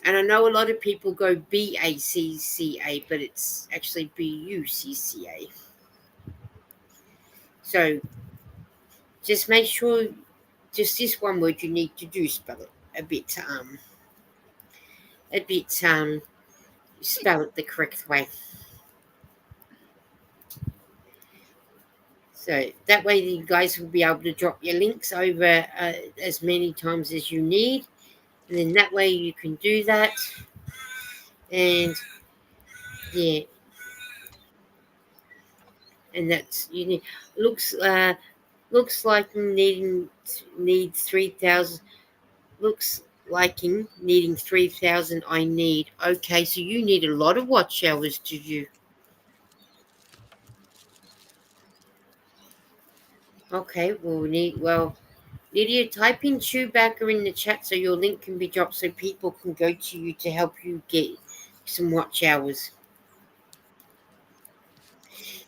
and I know a lot of people go BACCA, but it's actually BUCCA. So just make sure, just this one word you need to do spell it a bit spell it the correct way. So that way you guys will be able to drop your links over as many times as you need, and then that way you can do that. And yeah, and that's you need looks like need 3,000. Looks liking needing 3,000. I need. Okay, so you need a lot of watch hours, do you? Okay, well, Lydia, type in Chewbacca in the chat so your link can be dropped so people can go to you to help you get some watch hours.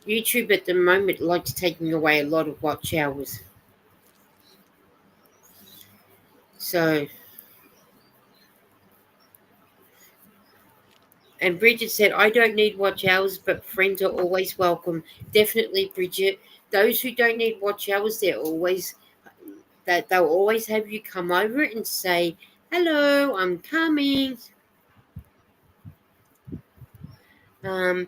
YouTube at the moment likes taking away a lot of watch hours. So, and Bridget said, I don't need watch hours, but friends are always welcome. Definitely, Bridget. Those who don't need watch hours, they'll always have you come over and say, hello, I'm coming. Um,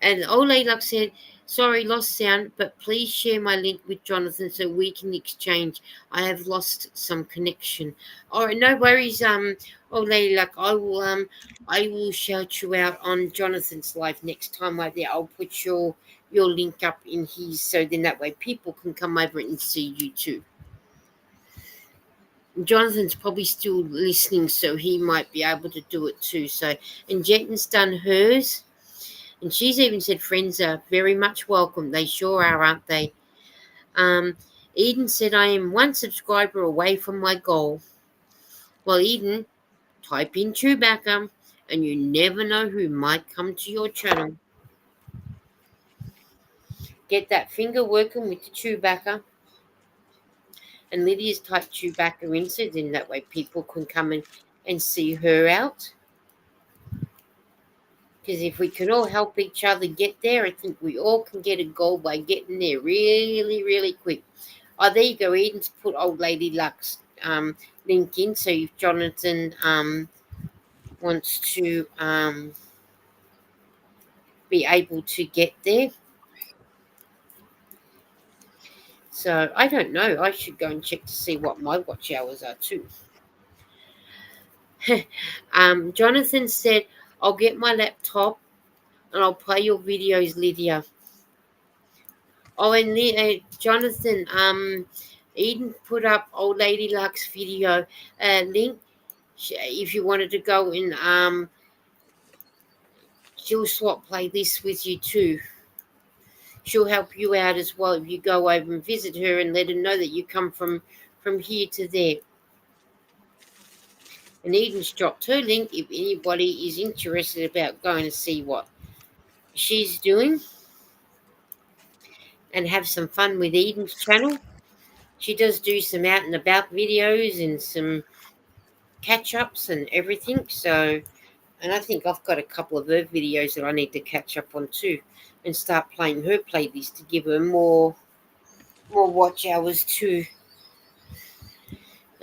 And old Laylock said, sorry, lost sound, but please share my link with Jonathan so we can exchange. I have lost some connection. All right, no worries, old Laylock. I will shout you out on Jonathan's live next time right there. I'll put your link up in his so then that way people can come over and see you too. Jonathan's probably still listening, so he might be able to do it too. So, and Jen's done hers. And she's even said friends are very much welcome. They sure are, aren't they? Um, Eden said, I am one subscriber away from my goal. Well, Eden, type in Chewbacca, and you never know who might come to your channel. Get that finger working with the Chewbacca. And Lydia's typed Chewbacca in, so then that way people can come in and see her out. Because if we can all help each other get there, I think we all can get a goal by getting there really, really quick. Oh, there you go. Eden's put Old Lady Luck's link in. So if Jonathan wants to be able to get there. So I don't know. I should go and check to see what my watch hours are too. Jonathan said, I'll get my laptop and I'll play your videos, Lydia. Oh, and Jonathan, Eden put up Old Lady Luck's video link. If you wanted to go and she'll swap play this with you too. She'll help you out as well if you go over and visit her and let her know that you come from here to there. And Eden's dropped her link if anybody is interested about going to see what she's doing and have some fun with Eden's channel. She does do some out and about videos and some catch ups and everything. So, and I think I've got a couple of her videos that I need to catch up on too and start playing her playlist to give her more watch hours too.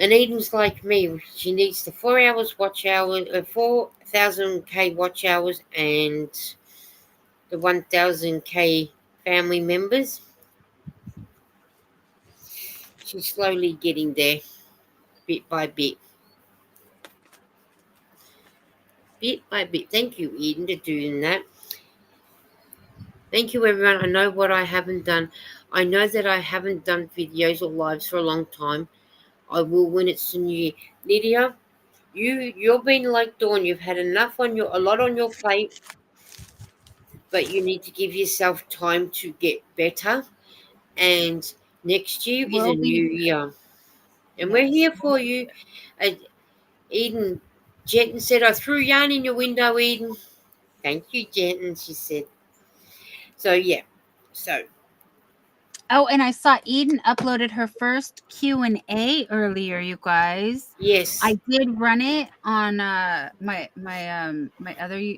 And Eden's like me; she needs the 4 hours watch hours, 4,000k watch hours, and the 1,000k family members. She's slowly getting there, bit by bit, bit by bit. Thank you, Eden, for doing that. Thank you, everyone. I know what I haven't done. I know that I haven't done videos or lives for a long time. I will when it's the new year. Lydia, you're being like Dawn. You've had a lot on your plate, but you need to give yourself time to get better. And next year is a We'll new be, year, and we're yes. here for you. Uh, Eden, Jenton said, I threw yarn in your window, Eden. Thank you, Jenton, she said. So, yeah. So, Oh, and I saw Eden uploaded her first Q&A earlier, you guys. yes. I did run it on my other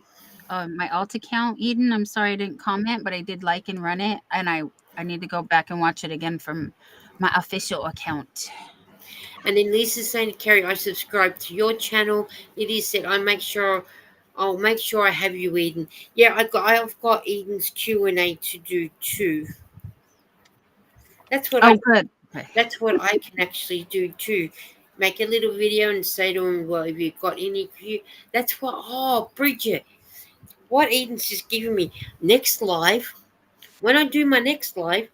my alt account, Eden. I'm sorry I didn't comment, but I did like and run it, and I need to go back and watch it again from my official account. And then Lisa's saying to Kerry, I subscribe to your channel. Lydia said, I'll make sure I have you, Eden. Yeah, I've got Eden's Q&A to do too. That's what I Oh, good. Okay. that's what I can actually do too. Make a little video and say to him, well, have you got any that's what Bridget, what Eden's just giving me. Next live, when I do my next live,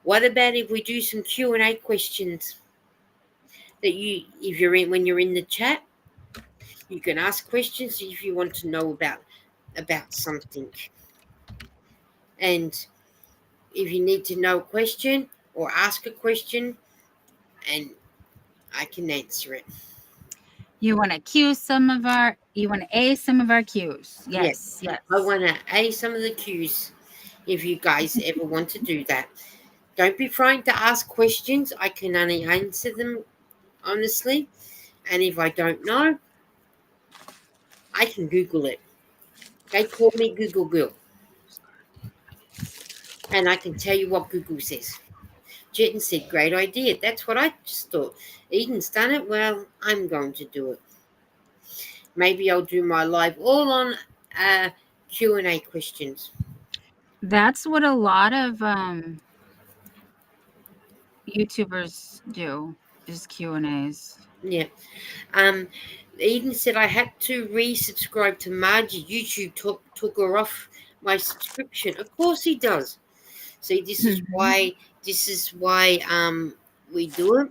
what about if we do some Q&A questions that you if you're in when you're in the chat? You can ask questions if you want to know about something. And if you need to know a question or ask a question, and I can answer it. You want to you want to A some of our cues. Yeah. Yes, I yes. want to A some of the cues if you guys ever want to do that. Don't be frightened to ask questions. I can only answer them honestly. And if I don't know, I can Google it. They call me Google Girl. And I can tell you what Google says. Jitten said, great idea. That's what I just thought. Eden's done it. Well, I'm going to do it. Maybe I'll do my live all on Q&A questions. That's what a lot of YouTubers do, is Q&As. Yeah. Um, Eden said I had to resubscribe to Margie. YouTube took her off my subscription. Of course he does. See, Mhm. this is why we do it.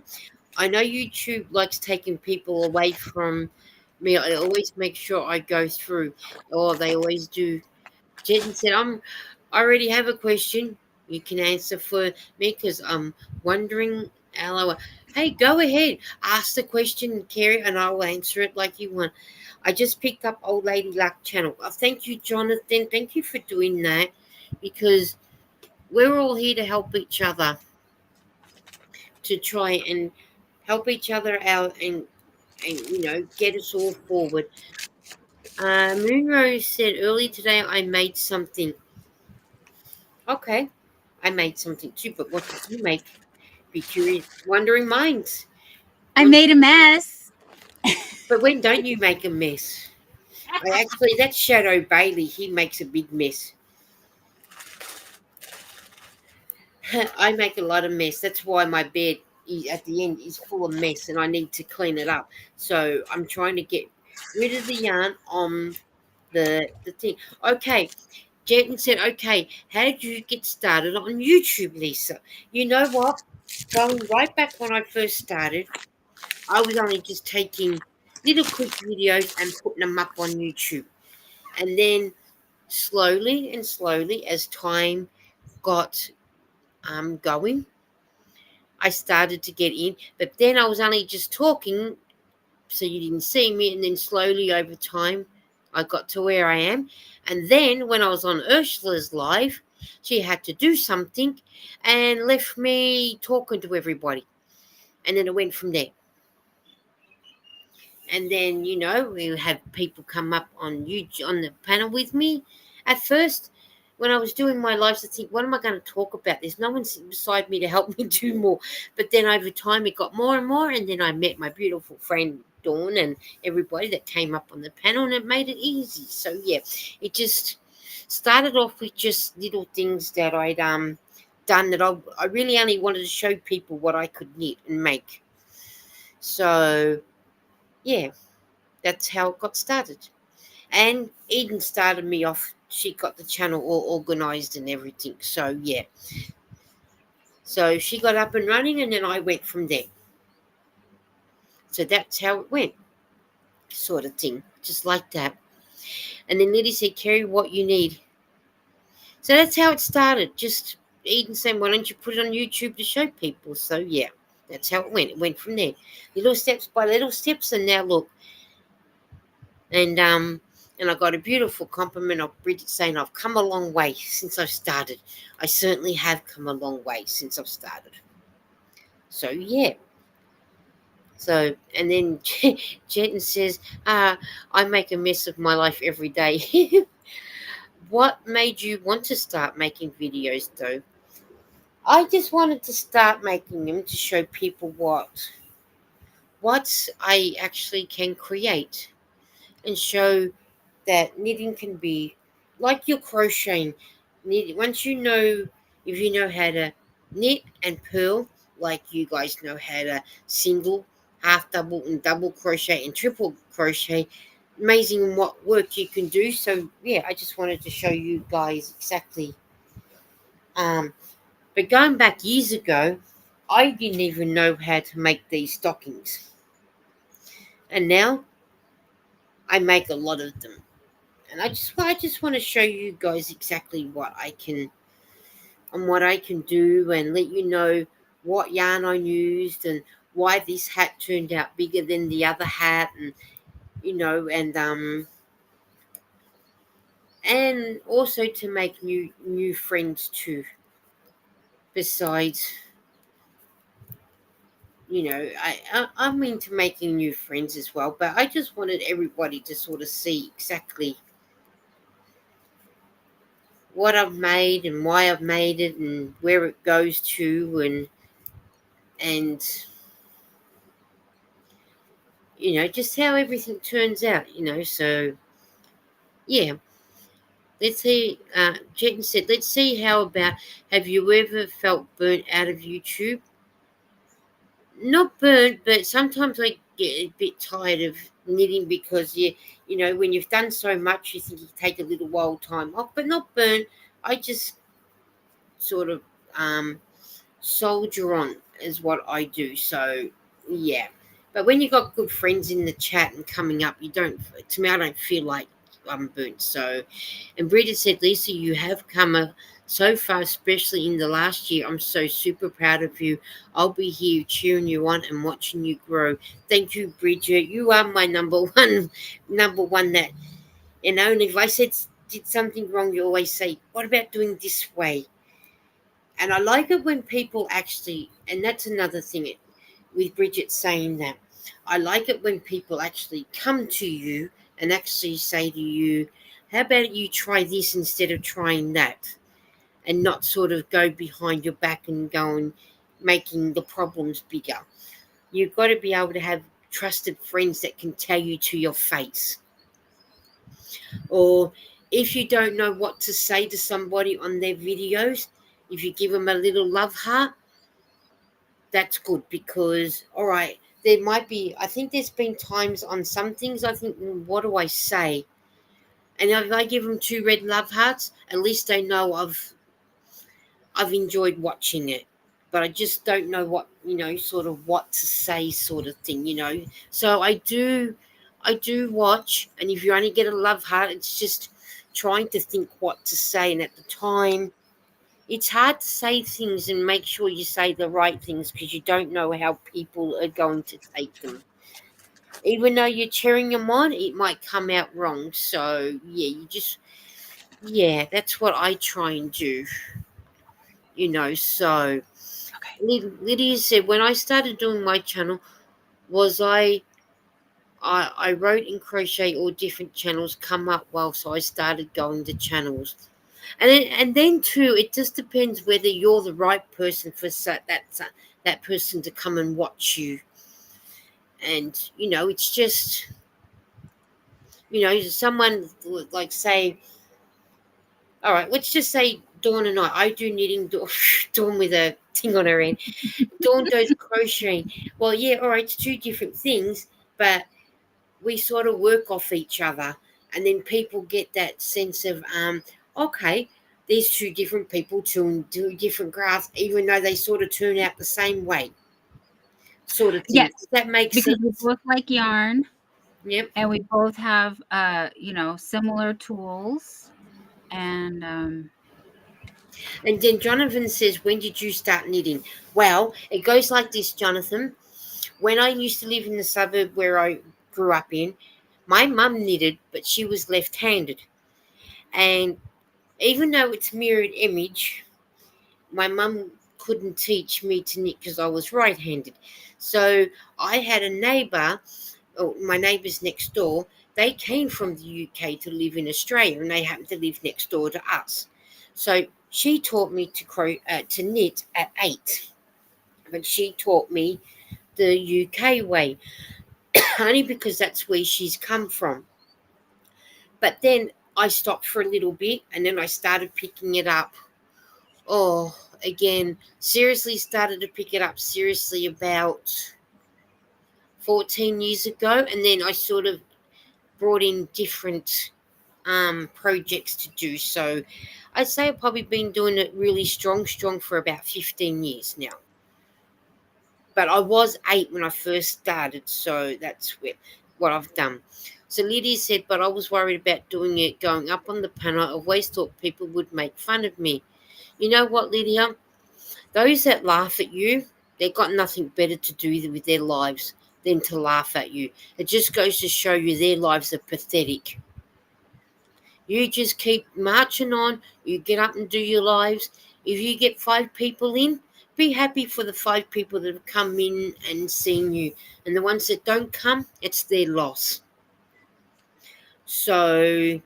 I know YouTube likes taking people away from me. I always make sure I go through, or they always do. Jen said, I already have a question you can answer for me because I'm wondering, Aloha. Hey, go ahead. Ask the question, Carrie, and I'll answer it like you want. I just picked up Old Lady Luck channel. Thank you, Jonathan. Thank you for doing that because we're all here to help each other, to try and help each other out and get us all forward. Moonrose said earlier today I made something. Okay, I made something too, but what did you make? Be curious, wondering minds. I Want- made a mess. But when don't you make a mess? Actually, that's Shadow Bailey. He makes a big mess. I make a lot of mess. That's why my bed at the end is full of mess, and I need to clean it up. So I'm trying to get rid of the yarn on the thing. Okay, Jenton said, okay, how did you get started on YouTube, Lisa? You know what? Going right back when I first started, I was only just taking little quick videos and putting them up on YouTube. And then slowly and slowly, as time got going, I started to get in. But then I was only just talking, so you didn't see me. And then slowly over time, I got to where I am. And then when I was on Ursula's live, she had to do something and left me talking to everybody. And then it went from there. And then we have people come up on YouTube on the panel with me. At first, when I was doing my lives, I think, what am I going to talk about? There's no one sitting beside me to help me do more. But then over time, it got more and more, and then I met my beautiful friend Dawn and everybody that came up on the panel, and it made it easy. So yeah, it just started off with just little things that I'd done that I really only wanted to show people what I could knit and make. So yeah, that's how it got started. And Eden started me off. She got the channel all organized and everything. So yeah. So she got up and running and then I went from there. So that's how it went. Sort of thing. Just like that. And then Liddy said, Kerry, what you need. So that's how it started. Just Eden saying, why don't you put it on YouTube to show people? So yeah. That's how it went. It went from there. Little steps by little steps, and now look, And I got a beautiful compliment of Bridget saying I've come a long way since I've started. I certainly have come a long way since I've started. So yeah. So and then Jenton says, I make a mess of my life every day. What made you want to start making videos though? I just wanted to start making them to show people what I actually can create and show that knitting can be like your crocheting. Once you know, if you know how to knit and purl, like you guys know how to single, half double, and double crochet and triple crochet, amazing what work you can do. So yeah, I just wanted to show you guys exactly. Um, but going back years ago, I didn't even know how to make these stockings, and now I make a lot of them. And I just want to show you guys exactly what I can and what I can do, and let you know what yarn I used and why this hat turned out bigger than the other hat, and and also to make new friends too. Besides, I'm into making new friends as well, but I just wanted everybody to sort of see exactly what I've made and why I've made it and where it goes to, and just how everything turns out. So yeah, let's see. Jeton said, let's see how about, have you ever felt burnt out of YouTube? Not burnt, but sometimes I get a bit tired of knitting because when you've done so much, you think you take a little while time off, but not burnt. I just sort of um soldier on is what I do. So yeah, but when you got good friends in the chat and coming up, you don't. To me, I don't feel like I'm burnt. So, and Bridget said, Lisa, you have come so far, especially in the last year. I'm so super proud of you. I'll be here cheering you on and watching you grow. Thank you, Bridget. You are my number one, number one. That and if I did something wrong, you always say, "What about doing this way?" And I like it when people actually, and that's another thing with Bridget saying that. I like it when people actually come to you and actually say to you, how about you try this instead of trying that? And not sort of go behind your back and go and making the problems bigger. You've got to be able to have trusted friends that can tell you to your face. Or if you don't know what to say to somebody on their videos, if you give them a little love heart, that's good, because all right, there might be, I think there's been times on some things I think, what do I say? And if I give them two red love hearts, at least they know I've enjoyed watching it. But I just don't know what, sort of what to say, sort of thing. So I do watch, and if you only get a love heart, it's just trying to think what to say. And at the time, it's hard to say things and make sure you say the right things because you don't know how people are going to take them. Even though you're cheering them on, it might come out wrong. So yeah, yeah, that's what I try and do. So Okay. Lydia said, when I started doing my channel, was I wrote in crochet, all different channels come up well, so I started going to channels. And then too, it just depends whether you're the right person for that person to come and watch you. And it's just someone like say, all right, let's just say Dawn and I do knitting. Dawn with a thing on her end. Dawn does crocheting. Well, yeah, all right, it's two different things, but we sort of work off each other, and then people get that sense of okay, there's two different people doing different crafts, even though they sort of turn out the same way, sort of thing. Yes, Does that make because we sense? both like yarn Yep. and we both have similar tools and And then Jonathan says, when did you start knitting? Well, it goes like this, Jonathan. When I used to live in the suburb where I grew up in, My mum knitted, but she was left-handed, and even though it's mirrored image, my mum couldn't teach me to knit because I was right-handed. So I had a neighbour, or my neighbours next door. They came from the UK to live in Australia, and they happened to live next door to us. So she taught me to knit at 8, but she taught me the UK way, only because that's where she's come from. But then I stopped for a little bit, and then I started picking it up. Oh, again, seriously started to pick it up seriously about 14 years ago, and then I sort of brought in different projects to do. So I'd say I've probably been doing it really strong for about 15 years now. But I was 8 when I first started, so that's what I've done. So Lydia said, but I was worried about doing it going up on the panel. I always thought people would make fun of me. You know what, Lydia? Those that laugh at you, they've got nothing better to do with their lives than to laugh at you. It just goes to show you their lives are pathetic. You just keep marching on. You get up and do your lives. If you get 5 people in, be happy for the 5 people that have come in and seen you. And the ones that don't come, it's their loss. So, you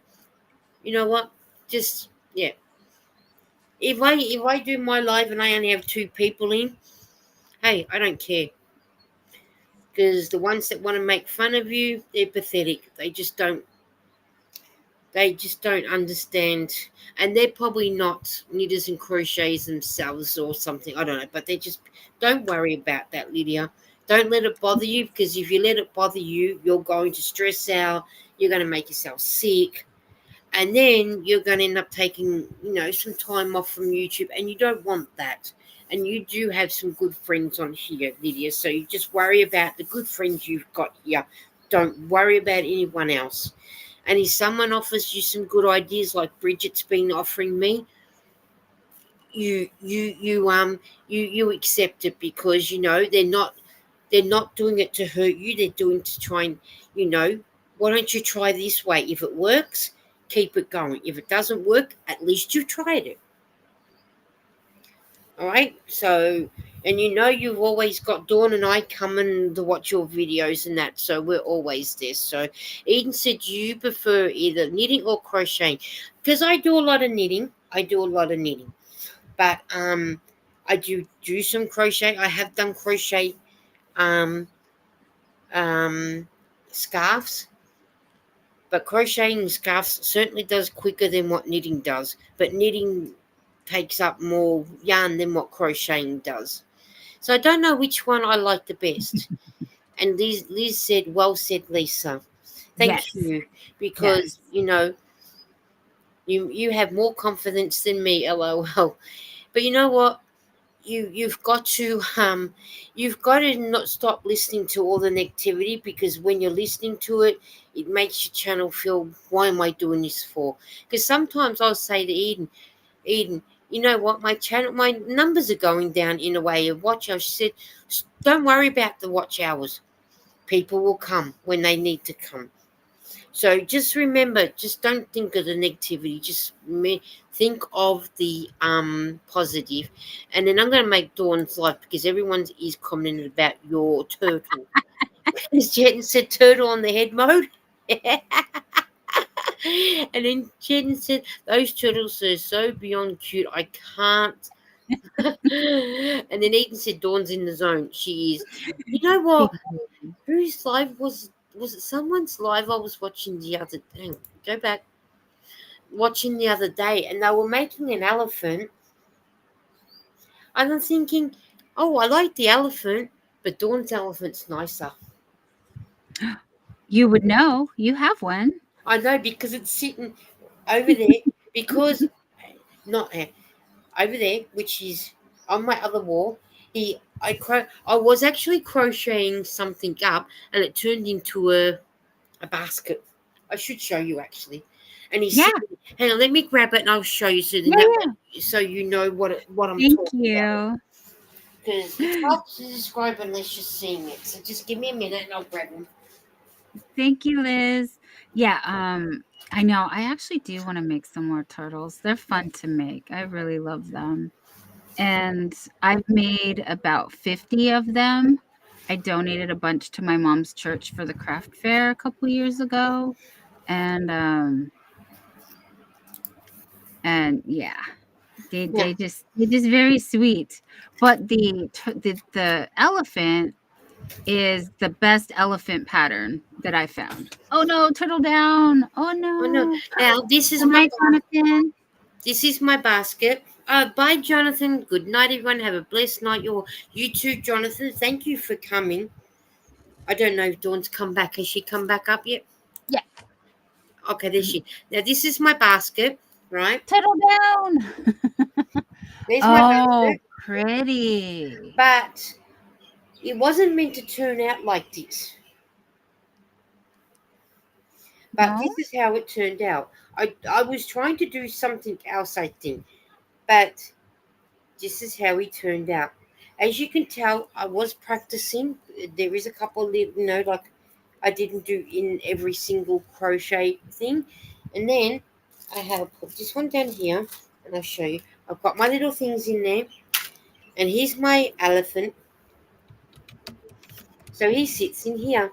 know what? Just, yeah. If I do my live and I only have 2 people in, hey, I don't care. Because the ones that want to make fun of you, they're pathetic. They just don't understand, and they're probably not knitters and crocheters themselves or something. I don't know, but they just don't worry about that, Lydia. Don't let it bother you, because if you let it bother you, you're going to stress out. You're going to make yourself sick, and then you're going to end up taking, some time off from YouTube, and you don't want that. And you do have some good friends on here, Lydia. So you just worry about the good friends you've got here. Don't worry about anyone else. And if someone offers you some good ideas, like Bridget's been offering me, you accept it, because they're not doing it to hurt you. They're doing to try and, why don't you try this way? If it works, keep it going. If it doesn't work, at least you tried it. All right. So, and you've always got Dawn and I coming to watch your videos and that. So we're always there. So Eden said you prefer either knitting or crocheting, because I do a lot of knitting. But I do some crochet. I have done crochet um um scarves, but crocheting scarves certainly does quicker than what knitting does. But knitting takes up more yarn than what crocheting does. So I don't know which one I like the best. And Liz said, well said, Lisa. Thank Yes. you. Because, Yes. you have more confidence than me, LOL. But you know what? You've got to not stop listening to all the negativity, because when you're listening to it, it makes your channel feel, why am I doing this for? Because sometimes I'll say to Eden, you know what, my numbers are going down in a way of watch hours. She said, don't worry about the watch hours. People will come when they need to come. So just remember, just don't think of the negativity. Just think of the positive. And then I'm going to make Dawn's life, because everyone is commenting about your turtle. As Jen said, turtle on the head mode. And then Jen said, those turtles are so beyond cute. I can't. And then Eden said, Dawn's in the zone. She is. You know what? Whose live was it? Someone's live I was watching the other day. Go back. Watching the other day, and they were making an elephant. And I'm thinking, oh, I like the elephant, but Dawn's elephant's nicer. You would know. You have one. I know, because it's sitting over there. Because not over there, which is on my other wall. I was actually crocheting something up, and it turned into a basket. I should show you, actually. And he's Yeah. sitting. Hang on, let me grab it and I'll show you, so then Yeah, that yeah. way, so you know what I'm Thank talking about. you. Because it's hard to describe unless you're seeing it. So just give me a minute and I'll grab him. Thank you, Liz. Yeah, I know. I actually do wanna make some more turtles. They're fun to make. I really love them. And I've made about 50 of them. I donated a bunch to my mom's church for the craft fair a couple years ago, and, yeah, Yeah. they're just very sweet. But the elephant is the best elephant pattern that I found. Oh, no, turtle down. Oh, Oh no. no. Now this is Good my night, Jonathan. this is my basket. Bye, Jonathan. Good night, everyone. Have a blessed night. You too, Jonathan. Thank you for coming. I don't know if Dawn's come back. Has she come back up yet? Yeah. Okay, there she. Now this is my basket, right? Turtle down. There's my Oh, basket, pretty. but it wasn't meant to turn out like this. But No? this is how it turned out. I was trying to do something else, I think, but this is how it turned out. As you can tell, I was practicing. There is a couple, like I didn't do in every single crochet thing. And then I have put this one down here, and I'll show you. I've got my little things in there, and here's my elephant. So he sits in here,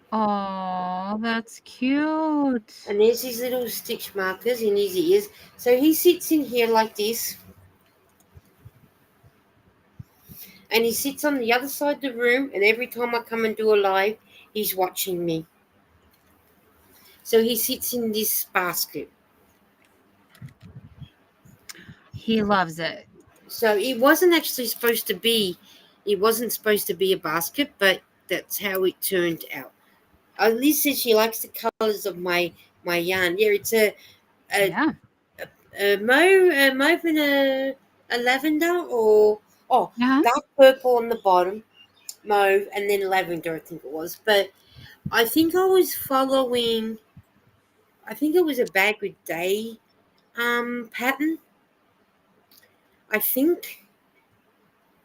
Oh, that's cute. and there's his little stitch markers in his ears. So he sits in here like this, and he sits on the other side of the room. And every time I come and do a live, he's watching me. So he sits in this basket. He loves it. So it wasn't supposed to be a basket, but that's how it turned out. Liz says she likes the colours of my yarn. Yeah, it's a, Yeah. a mauve and a lavender, or Yeah. dark purple on the bottom, mauve, and then lavender, I think it was. But I think I was following. I think it was a bag with day pattern. I think.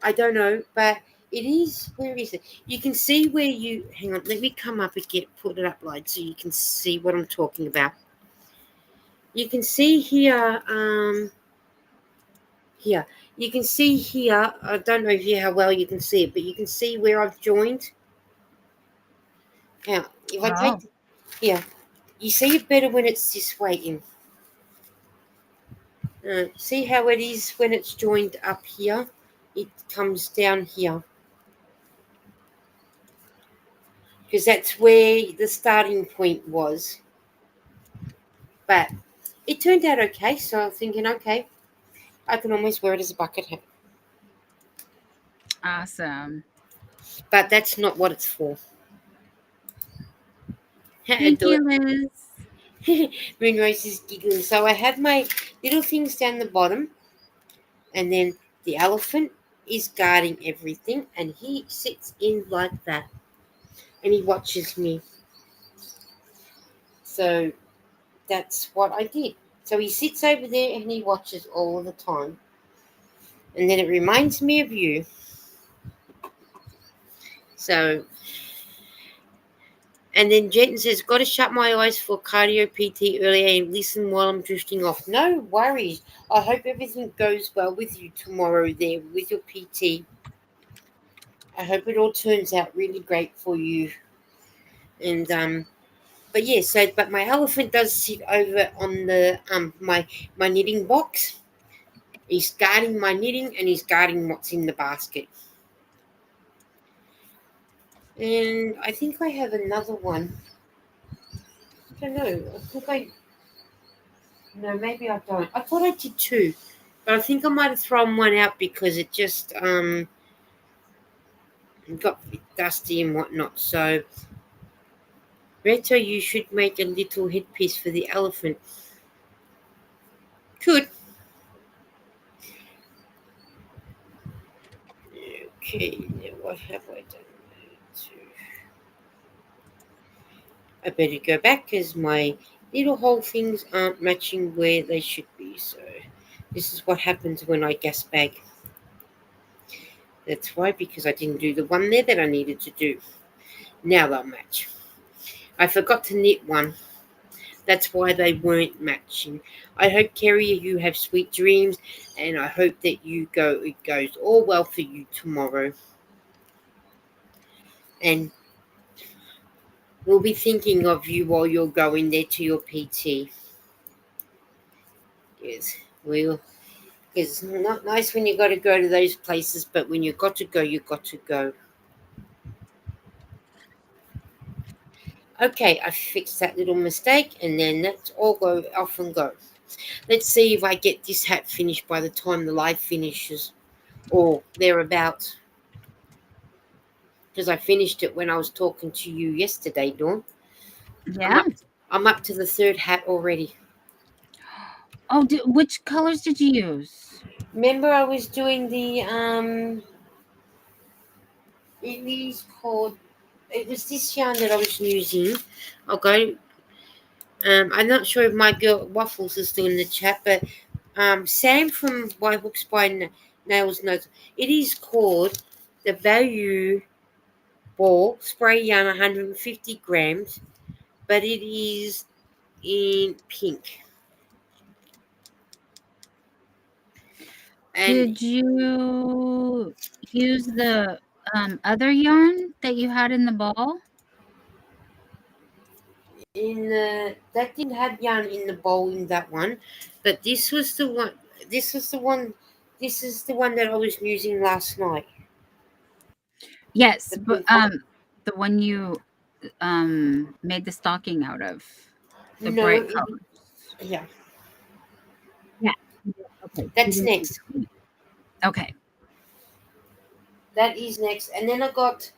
I don't know, but it is. Where is it? You can see where you. Hang on, let me come up and put it up, light, so you can see what I'm talking about. You can see here. Here. You can see here. I don't know if you how well you can see it, but you can see where I've joined. Now, if I take Oh, here, you see it better when it's this way in. See how it is when it's joined up here? It comes down here because that's where the starting point was. But it turned out okay, so I'm thinking, okay, I can almost wear it as a bucket hat. awesome. But that's not what it's for. Thank Do you, Liz. it. Moonrose is giggling. So I have my little things down the bottom, and then the elephant is guarding everything, and he sits in like that, and he watches me. So that's what I did. So he sits over there and he watches all the time. And then it reminds me of you. So, and then Jenton says, got to shut my eyes for cardio PT earlier and listen while I'm drifting off. No worries. I hope everything goes well with you tomorrow there with your PT. I hope it all turns out really great for you. And but yeah, but my elephant does sit over on the my knitting box. He's guarding my knitting and he's guarding what's in the basket. And I think I have another one. I don't know. I think I no, maybe I don't. I thought I did two, but I think I might have thrown one out because it just got a bit dusty and whatnot. So, Reto, you should make a little headpiece for the elephant. Could. Okay, now what have I done? I better go back because my little hole things aren't matching where they should be. So, this is what happens when I gas bag. That's why, because I didn't do the one there that I needed to do. Now they'll match. I forgot to knit one. That's why they weren't matching. I hope, Kerry, you have sweet dreams, and I hope that it goes all well for you tomorrow. And we'll be thinking of you while you're going there to your PT. Yes, we'll. It's not nice when you got to go to those places, but when you got to go, you got to go. Okay, I fixed that little mistake, and then let's all go off and go. Let's see if I get this hat finished by the time the live finishes, or thereabouts. Because I finished it when I was talking to you yesterday, Dawn. I'm Yeah. up. I'm up to the third hat already. Oh, which colors did you use? Remember, I was doing the It is called. It was this yarn that I was using. I'll go. I'm not sure if my girl Waffles is still in the chat, but Sam from By Hooks by Nails knows. It is called the Value Ball Spray Yarn, 150 grams, but it is in pink. And Did you use the other yarn that you had in the ball? in that didn't have yarn in the bowl in that one, but this was the one. This was the one. This is the one that I was using last night. Yes, The but pink one. the one you made the stocking out of, the No, bright colors. yeah, Yeah. Okay. You that's didn't next. Okay. That is next, and then I got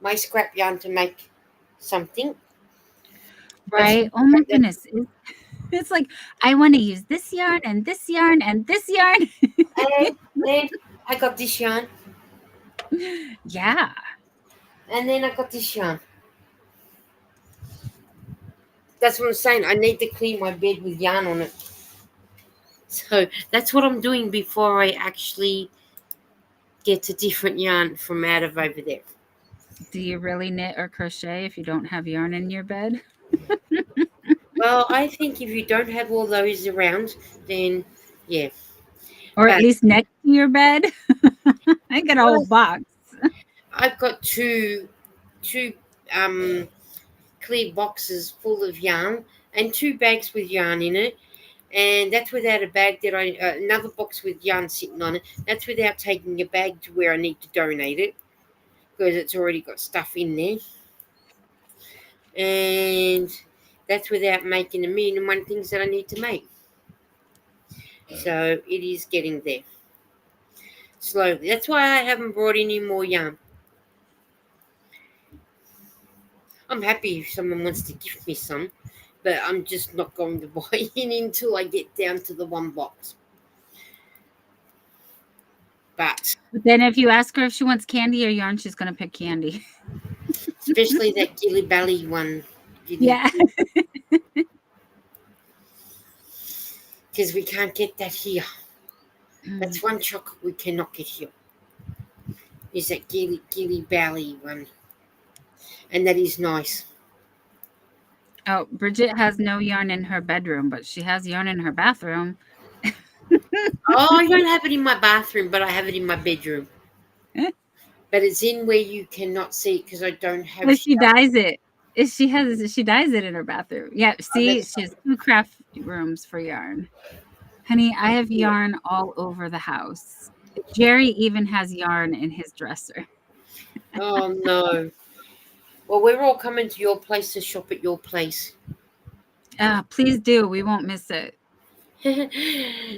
my scrap yarn to make something. My Right. Oh my goodness. It's like I want to use this yarn and this yarn and this yarn. and then I got this yarn, Yeah. and then I got this yarn. That's what I'm saying. I need to clean my bed with yarn on it. So that's what I'm doing before I actually get a different yarn from out of over there. Do you really knit or crochet if you don't have yarn in your bed? Well, I think if you don't have all those around, then yeah. Or at But least next to your bed? I got a whole well, box. I've got two clear boxes full of yarn and two bags with yarn in it, and that's without a bag that I another box with yarn sitting on it. That's without taking a bag to where I need to donate it because it's already got stuff in there, and that's without making a million and one things that I need to make. So it is getting there slowly. That's why I haven't brought any more yarn. I'm happy if someone wants to give me some, but I'm just not going to buy any until I get down to the one box. But But then if you ask her if she wants candy or yarn, she's going to pick candy. especially that Gilly Bally one, Yeah. because we can't get that here. That's one chocolate we cannot get here. Is that Gilly Bally one, and that is nice. Oh, Bridget has no yarn in her bedroom, but she has yarn in her bathroom. Oh, I don't have it in my bathroom, but I have it in my bedroom. But it's in where you cannot see it because I don't have. But she dyes it. She dyes it in her bathroom. Yeah, Oh, see, she has 2 craft rooms for yarn. Honey, I have yarn all over the house. Jerry even has yarn in his dresser. oh no. Well, we're all coming to your place to shop at your place. Please do. We won't miss it.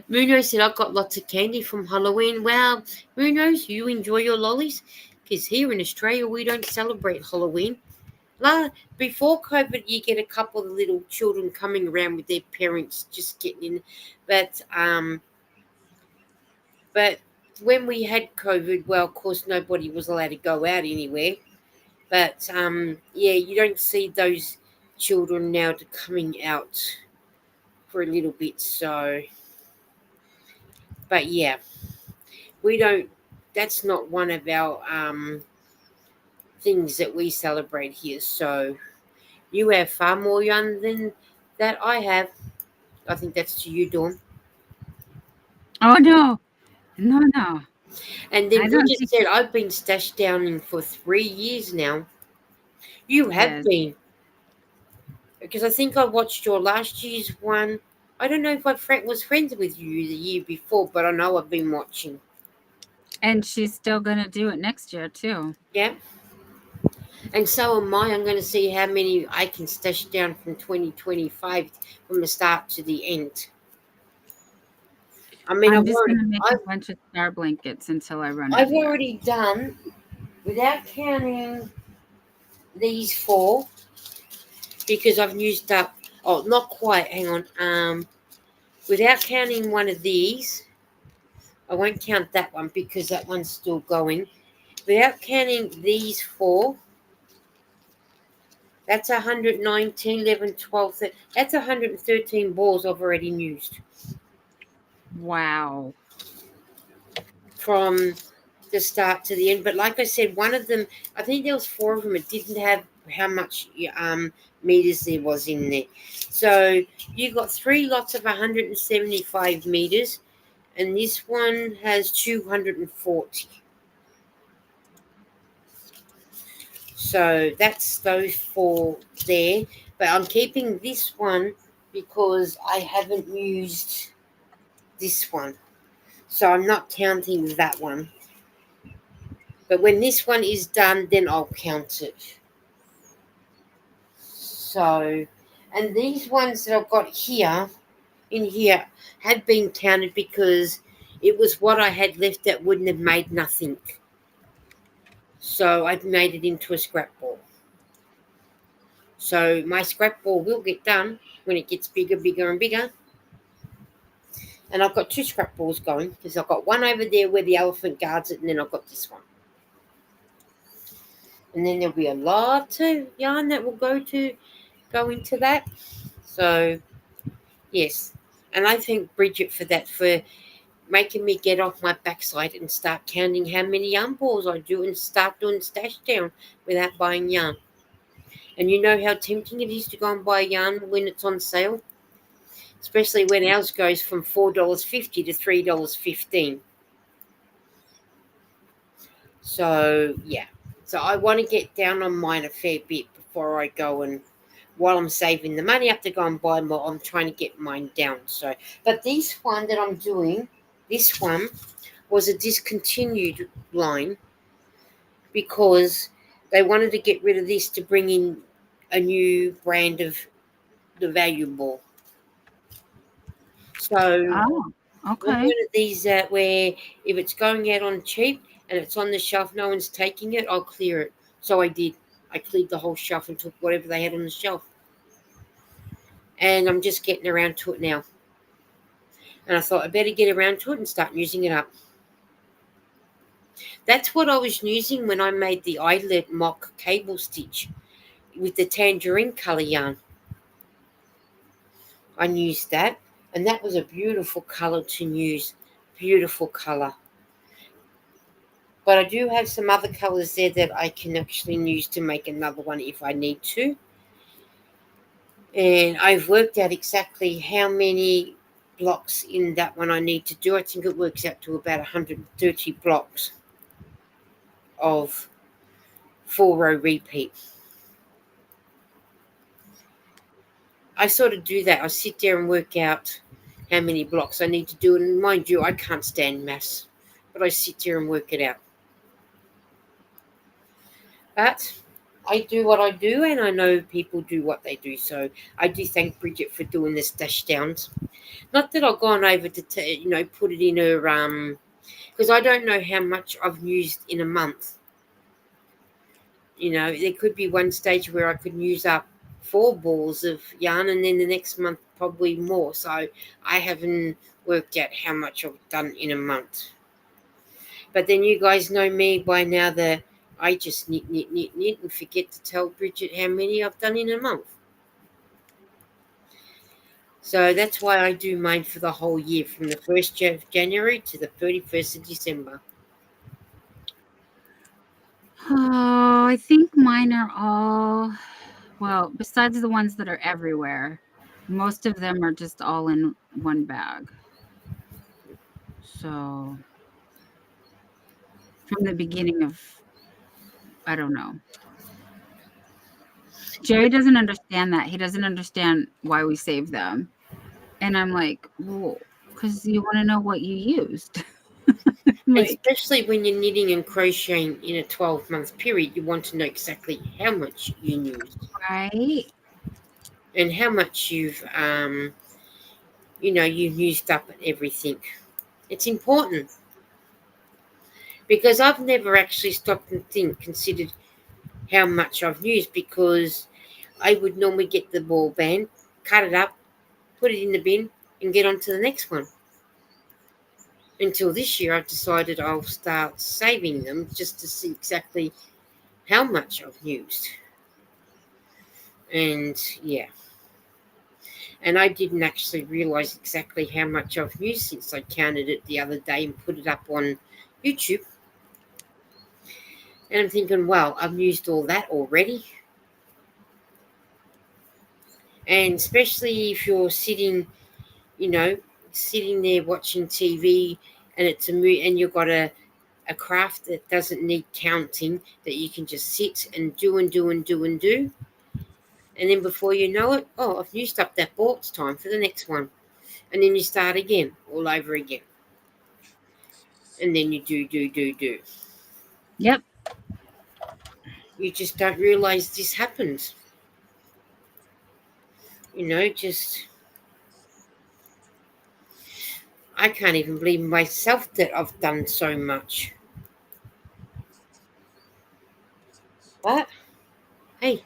Muno said I got lots of candy from Halloween. Well, Munoz, you enjoy your lollies? Because here in Australia we don't celebrate Halloween. Before COVID, you get a couple of little children coming around with their parents just getting in, but when we had COVID, well, of course, nobody was allowed to go out anywhere. But yeah, you don't see those children now coming out for a little bit. So, but yeah, we don't. That's not one of our things that we celebrate here. So you have far more yarn than that I have. I think that's to you, Dawn. Oh, no. No, no. And then I don't Bridget think said, I've been stashed down in for 3 years now. You have yes. been. Because I think I watched your last year's one. I don't know if was friends with you the year before, but I know I've been watching. And she's still gonna do it next year too. Yeah. And so am I. I'm going to see how many I can stash down from 2025 from the start to the end. I mean, I'm just gonna make a I've, bunch of star blankets until I run out I've of yarn. already done, without counting these four, because I've used up, oh, not quite, hang on. Without counting one of these, I won't count that one because that one's still going. Without counting these four, that's 119, 11, 12, that's 113 balls I've already used Wow. from the start to the end. But like I said, one of them, I think there was four of them. It didn't have how much meters there was in there. So you got three lots of 175 meters, and this one has 240. So that's those four there. But I'm keeping this one because I haven't used this one. So I'm not counting that one. But when this one is done, then I'll count it. So, and these ones that I've got here, in here, had been counted because it was what I had left that wouldn't have made nothing. So I've made it into a scrap ball. So my scrap ball will get done when it gets bigger, bigger, and bigger. And I've got two scrap balls going because I've got one over there where the elephant guards it, and then I've got this one. And then there'll be a lot of yarn that will go into that. So yes, and I thank Bridget for that, for making me get off my backside and start counting how many yarn balls I do and start doing stash down without buying yarn. And you know how tempting it is to go and buy yarn when it's on sale, especially when ours goes from $4.50 to $3.15. So yeah, so I want to get down on mine a fair bit before I go, and while I'm saving the money up to go and buy more, I'm trying to get mine down. So, but this one that I'm doing, this one was a discontinued line because they wanted to get rid of this to bring in a new brand of the valuable. So Oh, I'm okay. one of these that where if it's going out on cheap and it's on the shelf, no one's taking it, I'll clear it. So I did. I cleared the whole shelf and took whatever they had on the shelf. And I'm just getting around to it now. And I thought I better get around to it and start using it up. That's what I was using when I made the eyelet mock cable stitch with the tangerine colour yarn. I used that, and that was a beautiful colour to use. Beautiful colour. But I do have some other colours there that I can actually use to make another one if I need to. And I've worked out exactly how many blocks in that one I need to do. I think it works out to about 130 blocks of 4-row repeat. I sort of do that. I sit there and work out how many blocks I need to do. And mind you, I can't stand maths, but I sit there and work it out. But I do what I do, and I know people do what they do. So I do thank Bridget for doing the stash downs. Not that I've gone over to put it in her because I don't know how much I've used in a month. There could be one stage where I could use up 4 balls of yarn, and then the next month probably more. So I haven't worked out how much I've done in a month. But then you guys know me by now that I just knit, knit, knit, knit, and forget to tell Bridget how many I've done in a month. So that's why I do mine for the whole year, from the 1st of January to the 31st of December. Oh, I think mine are all, well, besides the ones that are everywhere, most of them are just all in one bag. So from the beginning of, I don't know. Jerry doesn't understand that. He doesn't understand why we save them. And I'm like, well, because you want to know what you used. And Like, especially when you're knitting and crocheting in a 12-month period, you want to know exactly how much you used right? and how much you've used up and everything. It's important because I've never actually stopped and considered how much I've used because I would normally get the ball band, cut it up, put it in the bin, and get on to the next one. Until this year, I've decided I'll start saving them just to see exactly how much I've used. And yeah, and I didn't actually realize exactly how much I've used since I counted it the other day and put it up on YouTube. And I'm thinking, wow, I've used all that already. And especially if you're sitting, you know, sitting there watching TV and it's and you've got a craft that doesn't need counting, that you can just sit and do and do and do and do. And then before you know it, oh, I've used up that ball, it's time for the next one. And then you start again, all over again. And then you do. Yep. You just don't realize this happens. Just I can't even believe myself that I've done so much. But hey,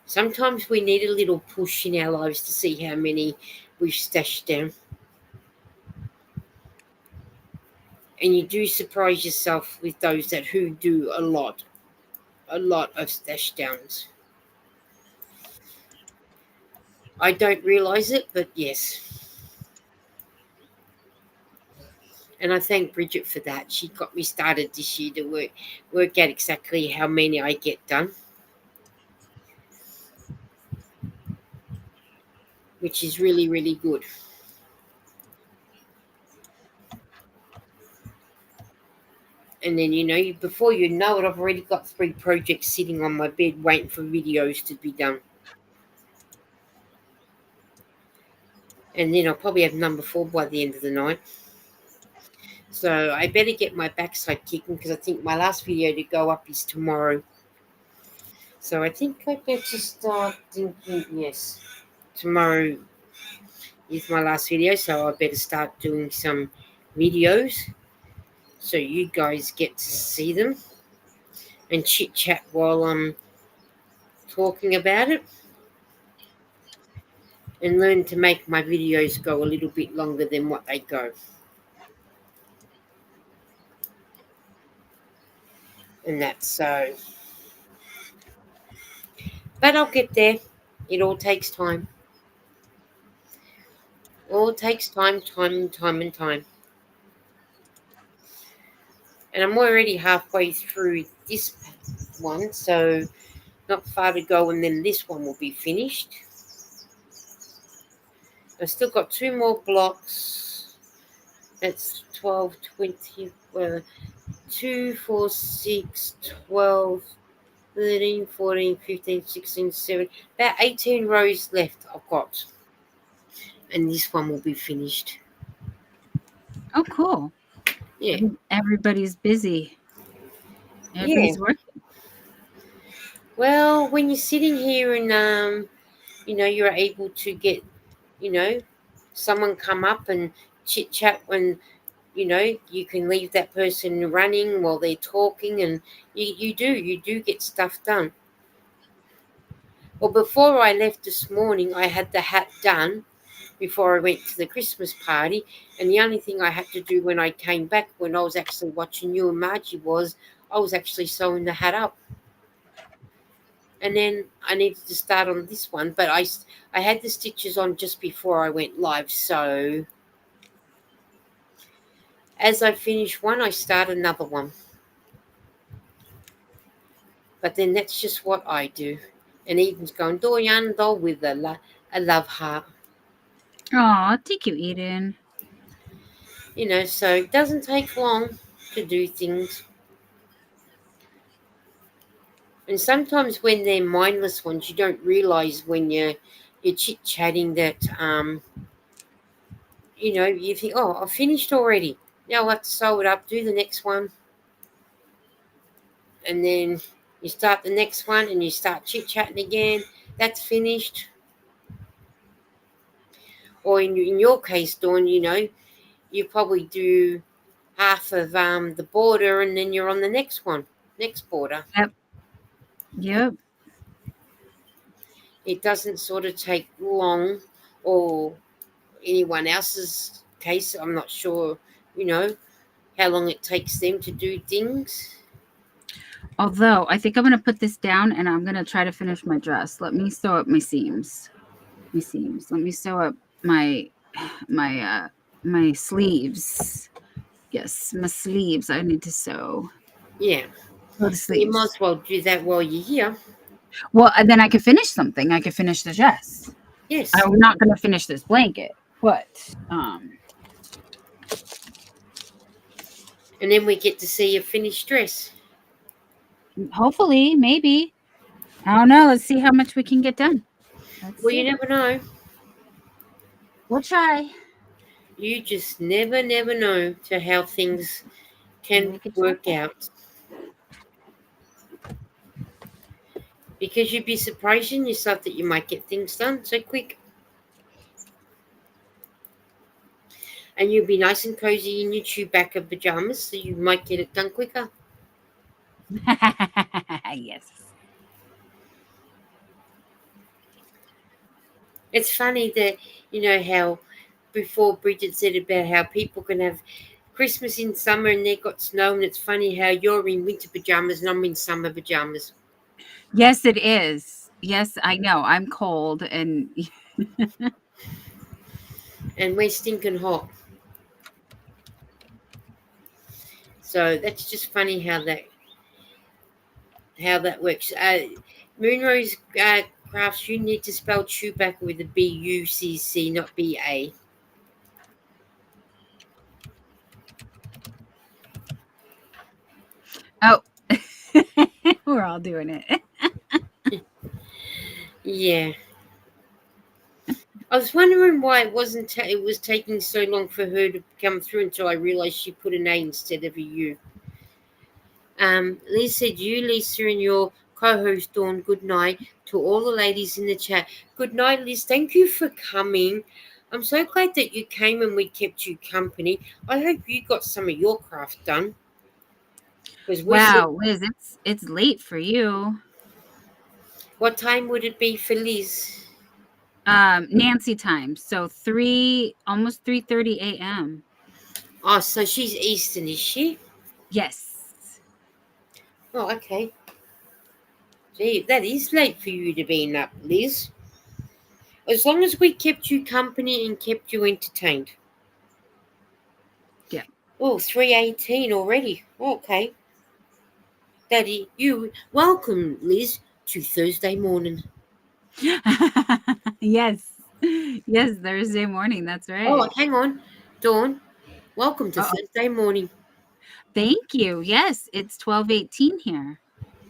sometimes we need a little push in our lives to see how many we've stashed down. And you do surprise yourself with those that who do a lot of stash downs. I don't realize it, but yes. And I thank Bridget for that. She got me started this year to work out exactly how many I get done, which is really, really good. And then, before you know it, I've already got 3 projects sitting on my bed waiting for videos to be done. And then I'll probably have number 4 by the end of the night. So I better get my backside kicking because I think my last video to go up is tomorrow. So I think I better start thinking, yes, tomorrow is my last video, so I better start doing some videos so you guys get to see them and chit chat while I'm talking about it and learn to make my videos go a little bit longer than what they go. And that's so. But I'll get there. It all takes time. All takes time, time, and time, and time. And I'm already halfway through this one, so not far to go, and then this one will be finished. I've still got 2 more blocks. That's 12, 20, 2, 4, 6, 12, 13, 14, 15, 16, 17. About 18 rows left I've got. And this one will be finished. Oh, cool. Yeah. Everybody's busy. Yeah. Everybody's working. Well, when you're sitting here and you're able to get, you know, someone come up and chit chat when you can leave that person running while they're talking, and you do get stuff done. Well, before I left this morning, I had the hat done before I went to the Christmas party, and the only thing I had to do when I came back, when I was actually watching you and Margie, was I was actually sewing the hat up. And then I needed to start on this one, but I had the stitches on just before I went live, so as I finish one, I start another one. But then that's just what I do. And Eden's going, Dorian, doll with a love heart. Oh, thank you, Eden. So it doesn't take long to do things. And sometimes when they're mindless ones, you don't realize when you're chit chatting that you think, oh, I've finished already. Now let's sew it up, do the next one, and then you start the next one, and you start chit chatting again. That's finished. Or in your case, Dawn, you probably do half of the border, and then you're on the next border. Yep. Yep. It doesn't sort of take long, or anyone else's case. I'm not sure, you know, how long it takes them to do things. Although I think I'm gonna put this down and I'm gonna try to finish my dress. Let me sew up my seams. My seams. Let me sew up my my sleeves. Yes, my sleeves. I need to sew. Yeah, Oh, the you might sleeves. as well do that while you're here. Well, and then I could finish something. I could finish the dress. Yes, I'm not gonna finish this blanket, but and then we get to see your finished dress. hopefully, maybe. I don't know. Let's see how much we can get done. Let's Well, you see. never know. We'll try. You just never know to how things can We could work try. out. Because you'd be surprised in yourself that you might get things done so quick. And you'll be nice and cozy in your chewbucca pajamas, so you might get it done quicker. Yes. It's funny that, how before Bridget said about how people can have Christmas in summer and they got snow, and it's funny how you're in winter pajamas and I'm in summer pajamas. Yes, it is. Yes, I know. I'm cold and And we're stinking hot. So that's just funny how that works. Moonrose Crafts, you need to spell Chewbacca with a Bucc, not BA. oh, we're all doing it. Yeah. I was wondering why it was taking so long for her to come through until I realised she put an A instead of a U. Liz said, you, Lisa, and your co-host Dawn, good night to all the ladies in the chat. Good night, Liz. Thank you for coming. I'm so glad that you came and we kept you company. I hope you got some of your craft done because we said, Wow, Liz, it's late for you. what time would it be for Liz? Nancy time. So 3 almost 3:30 a.m. Oh, so she's Eastern, is she? Yes. Oh, okay. Gee, that is late for you to be up, Liz. As long as we kept you company and kept you entertained. Yeah. Oh, 3:18 already. Okay. Daddy, you welcome, Liz, to Thursday morning. Yes. Yes, Thursday morning. That's Oh, right. hang on. Dawn, welcome to Oh, Thursday morning. thank you. Yes, it's 12:18 here.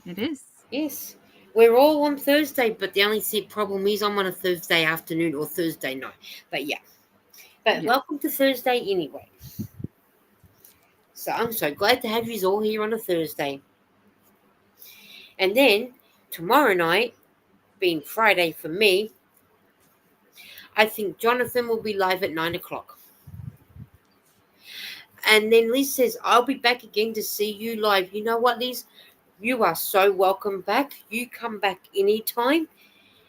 It is. Yes. We're all on Thursday, but the only problem is I'm on a Thursday afternoon or Thursday night. But yeah. But Yeah. welcome to Thursday anyway. So I'm so glad to have you all here on a Thursday. And then tomorrow night, being Friday for me, I think Jonathan will be live at 9 o'clock. And then Liz says, I'll be back again to see you live. You know what, Liz? You are so welcome back. You come back anytime.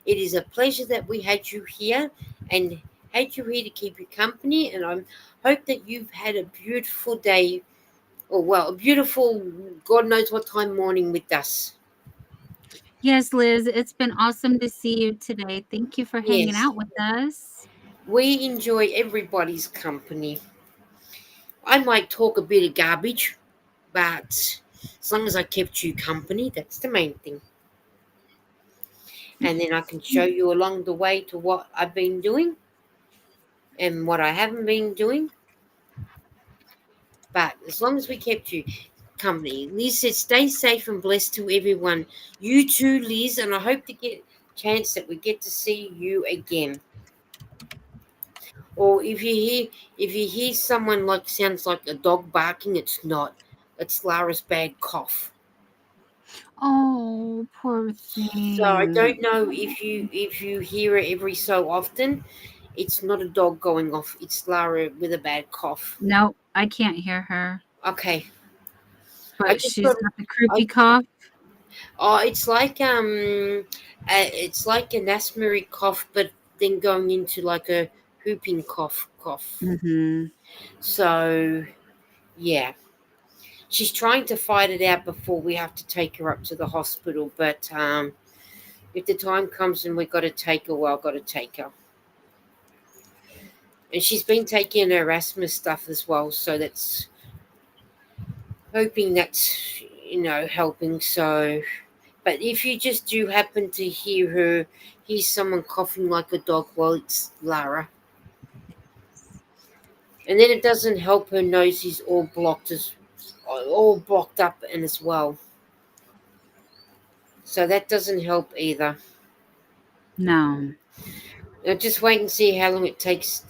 It is a pleasure that we had you here and had you here to keep you company. And I hope that you've had a beautiful day, or well, a beautiful God knows what time morning with us. Yes, Liz, it's been awesome to see you today. Thank you for hanging Yes, out with us. we enjoy everybody's company. I might talk a bit of garbage, but As long as I kept you company, that's the main thing. And then I can show you along the way to what I've been doing and what I haven't been doing. But as long as we kept you company, Liz said, stay safe and blessed to everyone. You too, Liz, and I hope to get chance that we get to see you again. Or if you hear someone like sounds like a dog barking, it's not. It's Lara's bad cough. Oh, poor So I thing. don't know if you hear it every so often. It's not a dog going off. It's Lara with a bad cough. No, I can't hear her, Okay. I but just she's thought got the I croupy cough. oh it's like an asthmatic cough, but then going into like a whooping cough. Mm-hmm. So yeah. She's trying to fight it out before we have to take her up to the hospital, but if the time comes and we got to take her, well, I've got to take her. And she's been taking her asthma stuff as well, so that's hoping that's helping. So, but if you just do happen to hear someone coughing like a dog, well, it's Lara. And then it doesn't help her nose is all blocked up and as well. So that doesn't help either. No. Now just wait and see how long it takes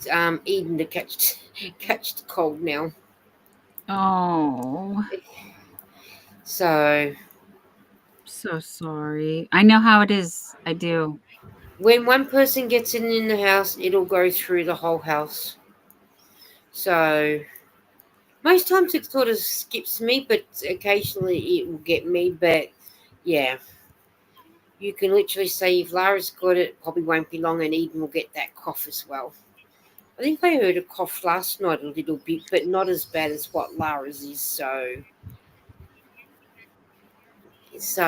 Eden to catch catch the cold now. Oh, So so sorry. I know how it is. I do. when one person gets it in the house, it'll go through the whole house. So most times it sort of skips me, but occasionally it will get me. But yeah, you can literally say if Lara's got it, probably won't be long, and Eden will get that cough as well. I think I heard a cough last night a little bit, but not as bad as what Lara's is. So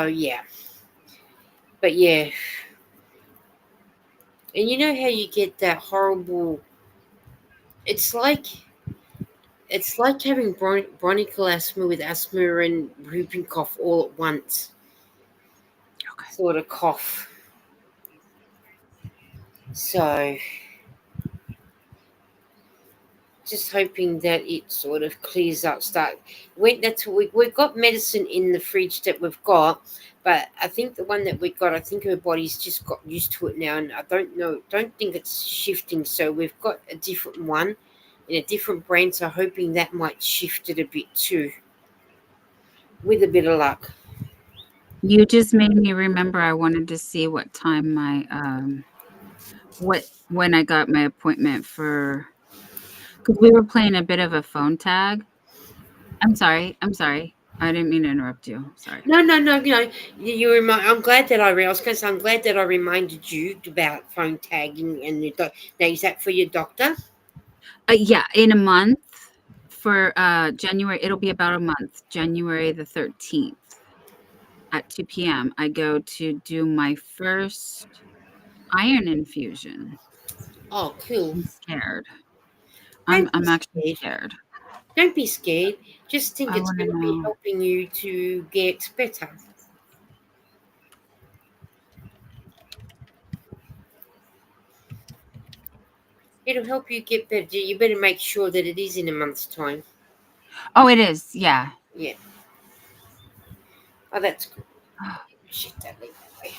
yeah, but yeah, and you know how you get that horrible. It's like it's like having bronchial asthma with asthma and whooping cough all at once. Okay. Sort of cough. So just hoping that it sort of clears up. That's we've got medicine in the fridge that we've got, but I think the one that we got, I think her body's just got used to it now, and I don't think it's shifting. So we've got a different one in a different brand. So hoping that might shift it a bit too, with a bit of luck. You just made me remember I wanted to see what time my what when I got my appointment for because we were playing a bit of a phone tag. I'm sorry. I'm sorry. I didn't mean to interrupt you. Sorry. No, no, no. You remind. I'm glad that I was going to say. I'm glad that I reminded you about phone tagging and your now is that for your doctor? Yeah, in a month for January, it'll be about a month, January the 13th at 2 p.m. I go to do my first iron infusion. Oh, cool. I'm scared. I'm Don't be I'm actually scared. scared. Don't be scared. Just think I it's want to going to be know. helping you to get better. It'll help you get better. You better make sure that it is in a month's time. Oh, it is. Yeah. Yeah. Oh, that's good. Shit, that leave that way.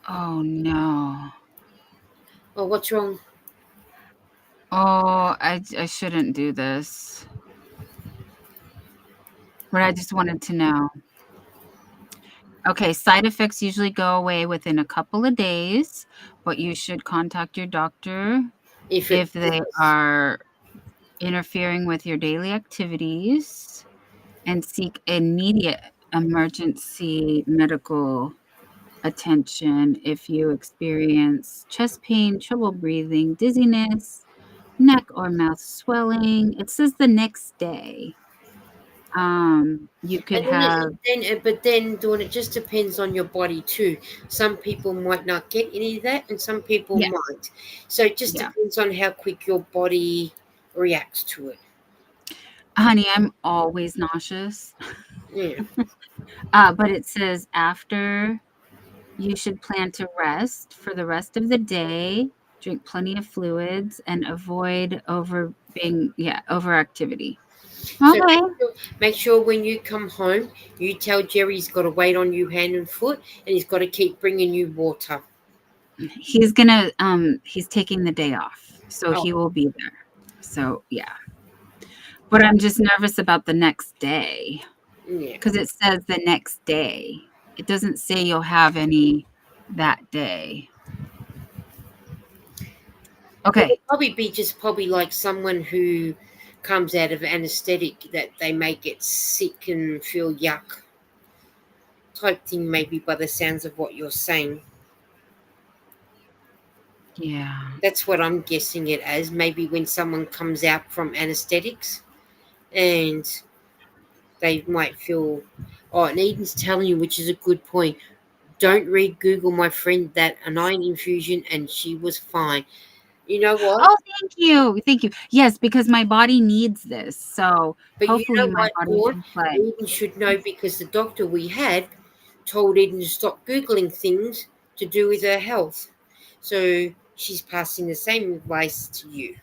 Oh no. Oh, what's wrong? Oh, I shouldn't do this. But I just wanted to know. Okay, side effects usually go away within a couple of days, but you should contact your doctor If it if they does. are interfering with your daily activities and seek immediate emergency medical attention if you experience chest pain, trouble breathing, dizziness, neck or mouth swelling. It says the next day. You could And then, have but then, Dawn, it just depends on your body too. Some people might not get any of that, and some people yeah, might. So it just yeah. depends on how quick your body reacts to it. Honey, I'm always nauseous. Yeah. But it says after you should plan to rest for the rest of the day, drink plenty of fluids, and avoid overactivity. So Okay. make sure when you come home, you tell Jerry he's got to wait on you hand and foot, and he's got to keep bringing you water. He's taking the day off, so Oh, he will be there. So yeah. But I'm just nervous about the next day yeah. because it says the next day. It doesn't say you'll have any that day. It'll Okay. probably be just probably like someone who comes out of anesthetic that they may get sick and feel yuck type thing, maybe by the sounds of what you're saying. Yeah. That's what I'm guessing it as. Maybe when someone comes out from anesthetics and they might feel. Oh, and Eden's telling you, which is a good point. Don't read Google, my friend, that an iron infusion and she was fine. You know what? Oh, thank you. Thank you. Yes, because my body needs this. So But you hopefully know my what, body Dawn? can play. Eden should know because the doctor we had told Eden to stop Googling things to do with her health. So she's passing the same advice to you.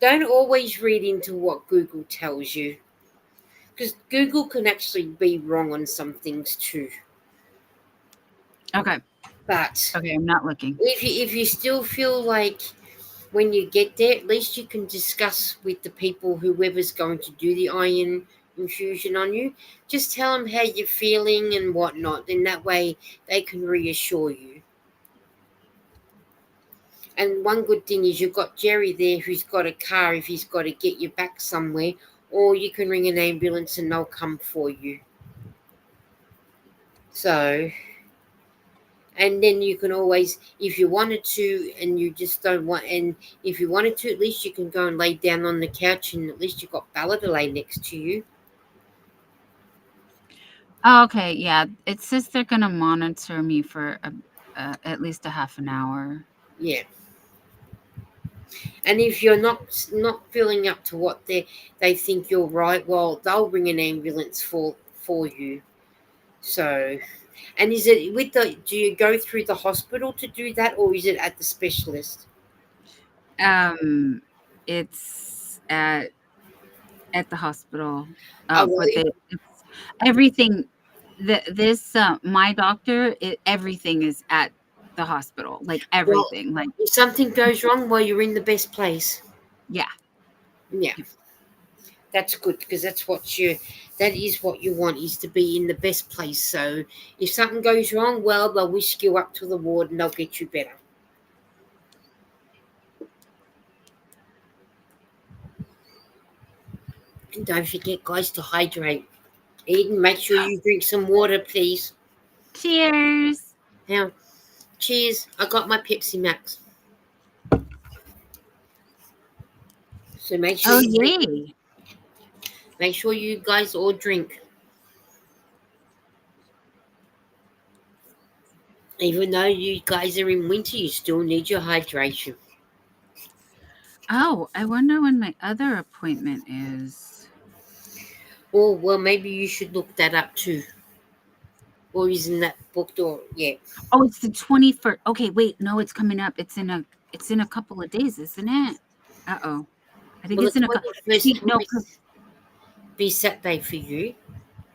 Don't always read into what Google tells you because Google can actually be wrong on some things too. Okay. But Okay, I'm not looking. if you still feel like when you get there, at least you can discuss with the people, whoever's going to do the iron infusion on you. Just tell them how you're feeling and whatnot. Then that way they can reassure you. And one good thing is you've got Jerry there who's got a car if he's got to get you back somewhere, or you can ring an ambulance and they'll come for you. So, and then you can always, if you wanted to and you just don't want, and if you wanted to, at least you can go and lay down on the couch and at least you've got Bella to lay next to you. Oh, okay, yeah. It says they're gonna monitor me for at least a half an hour. Yeah. And if you're not feeling up to what they think you're right, well, they'll bring an ambulance for you. So, and is it with the? Do you go through the hospital to do that, or is it at the specialist? Um, it's at the hospital, Oh, well, but it's everything. This my doctor, everything is at the hospital, like well, everything, like if something goes wrong, well, you're in the best place. yeah. Yeah, that's good because that is what you want is to be in the best place. So if something goes wrong, well, they'll whisk you up to the ward and they'll get you better. And don't forget, guys, to hydrate. Eden, make sure you drink some water, please. Cheers. Now, cheers. I got my Pepsi Max. So make sure Oh you drink. yay. Make sure you guys all drink. Even though you guys are in winter, you still need your hydration. Oh, I wonder when my other appointment is. Or well, maybe you should look that up too. Or isn't that booked? Or yeah. Oh, it's the 21st. Okay, wait, no, it's coming up. It's in a couple of days, isn't it? Uh-oh. I think Well, the it's in a couple. 21st No, might be Saturday for you.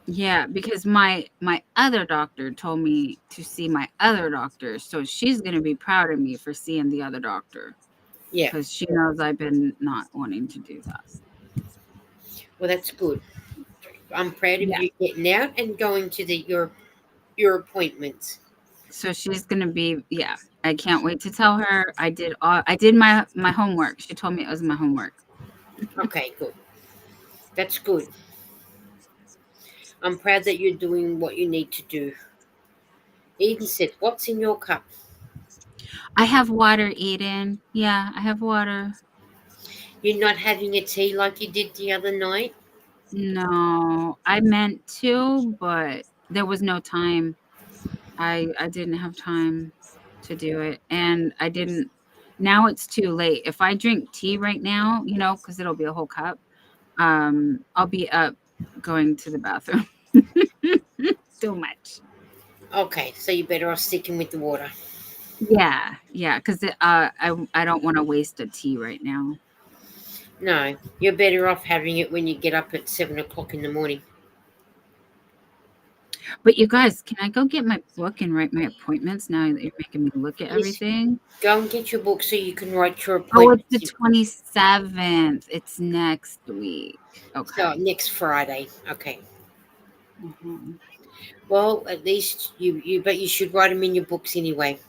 yeah, because my other doctor told me to see my other doctor, so she's gonna be proud of me for seeing the other doctor Yeah. because she knows I've been not wanting to do that. Well, that's good. I'm proud of Yeah, you getting out and going to your appointments. so she's gonna be yeah. I can't wait to tell her I did my homework. She told me it was my homework. Okay, good. That's good. I'm proud that you're doing what you need to do. Eden said, "What's in your cup?" I have water, Eden. Yeah, I have water. You're not having a tea like you did the other night? No, I meant to, but there was no time. I didn't have time to do it, and I didn't now it's too late. If I drink tea right now, because it'll be a whole cup, I'll be up going to the bathroom. Too much. Okay, so you're better off sticking with the water. Yeah, because I don't want to waste a tea right now. No, you're better off having it when you get up at 7 o'clock in the morning. But you guys, can I go get my book and write my appointments now that you're making me look at Yes, everything? go and get your book so you can write your Oh, it's appointments. the 27th. It's next week. So Okay. next Friday. Okay. Mhm. Well, at least but you should write them in your books anyway.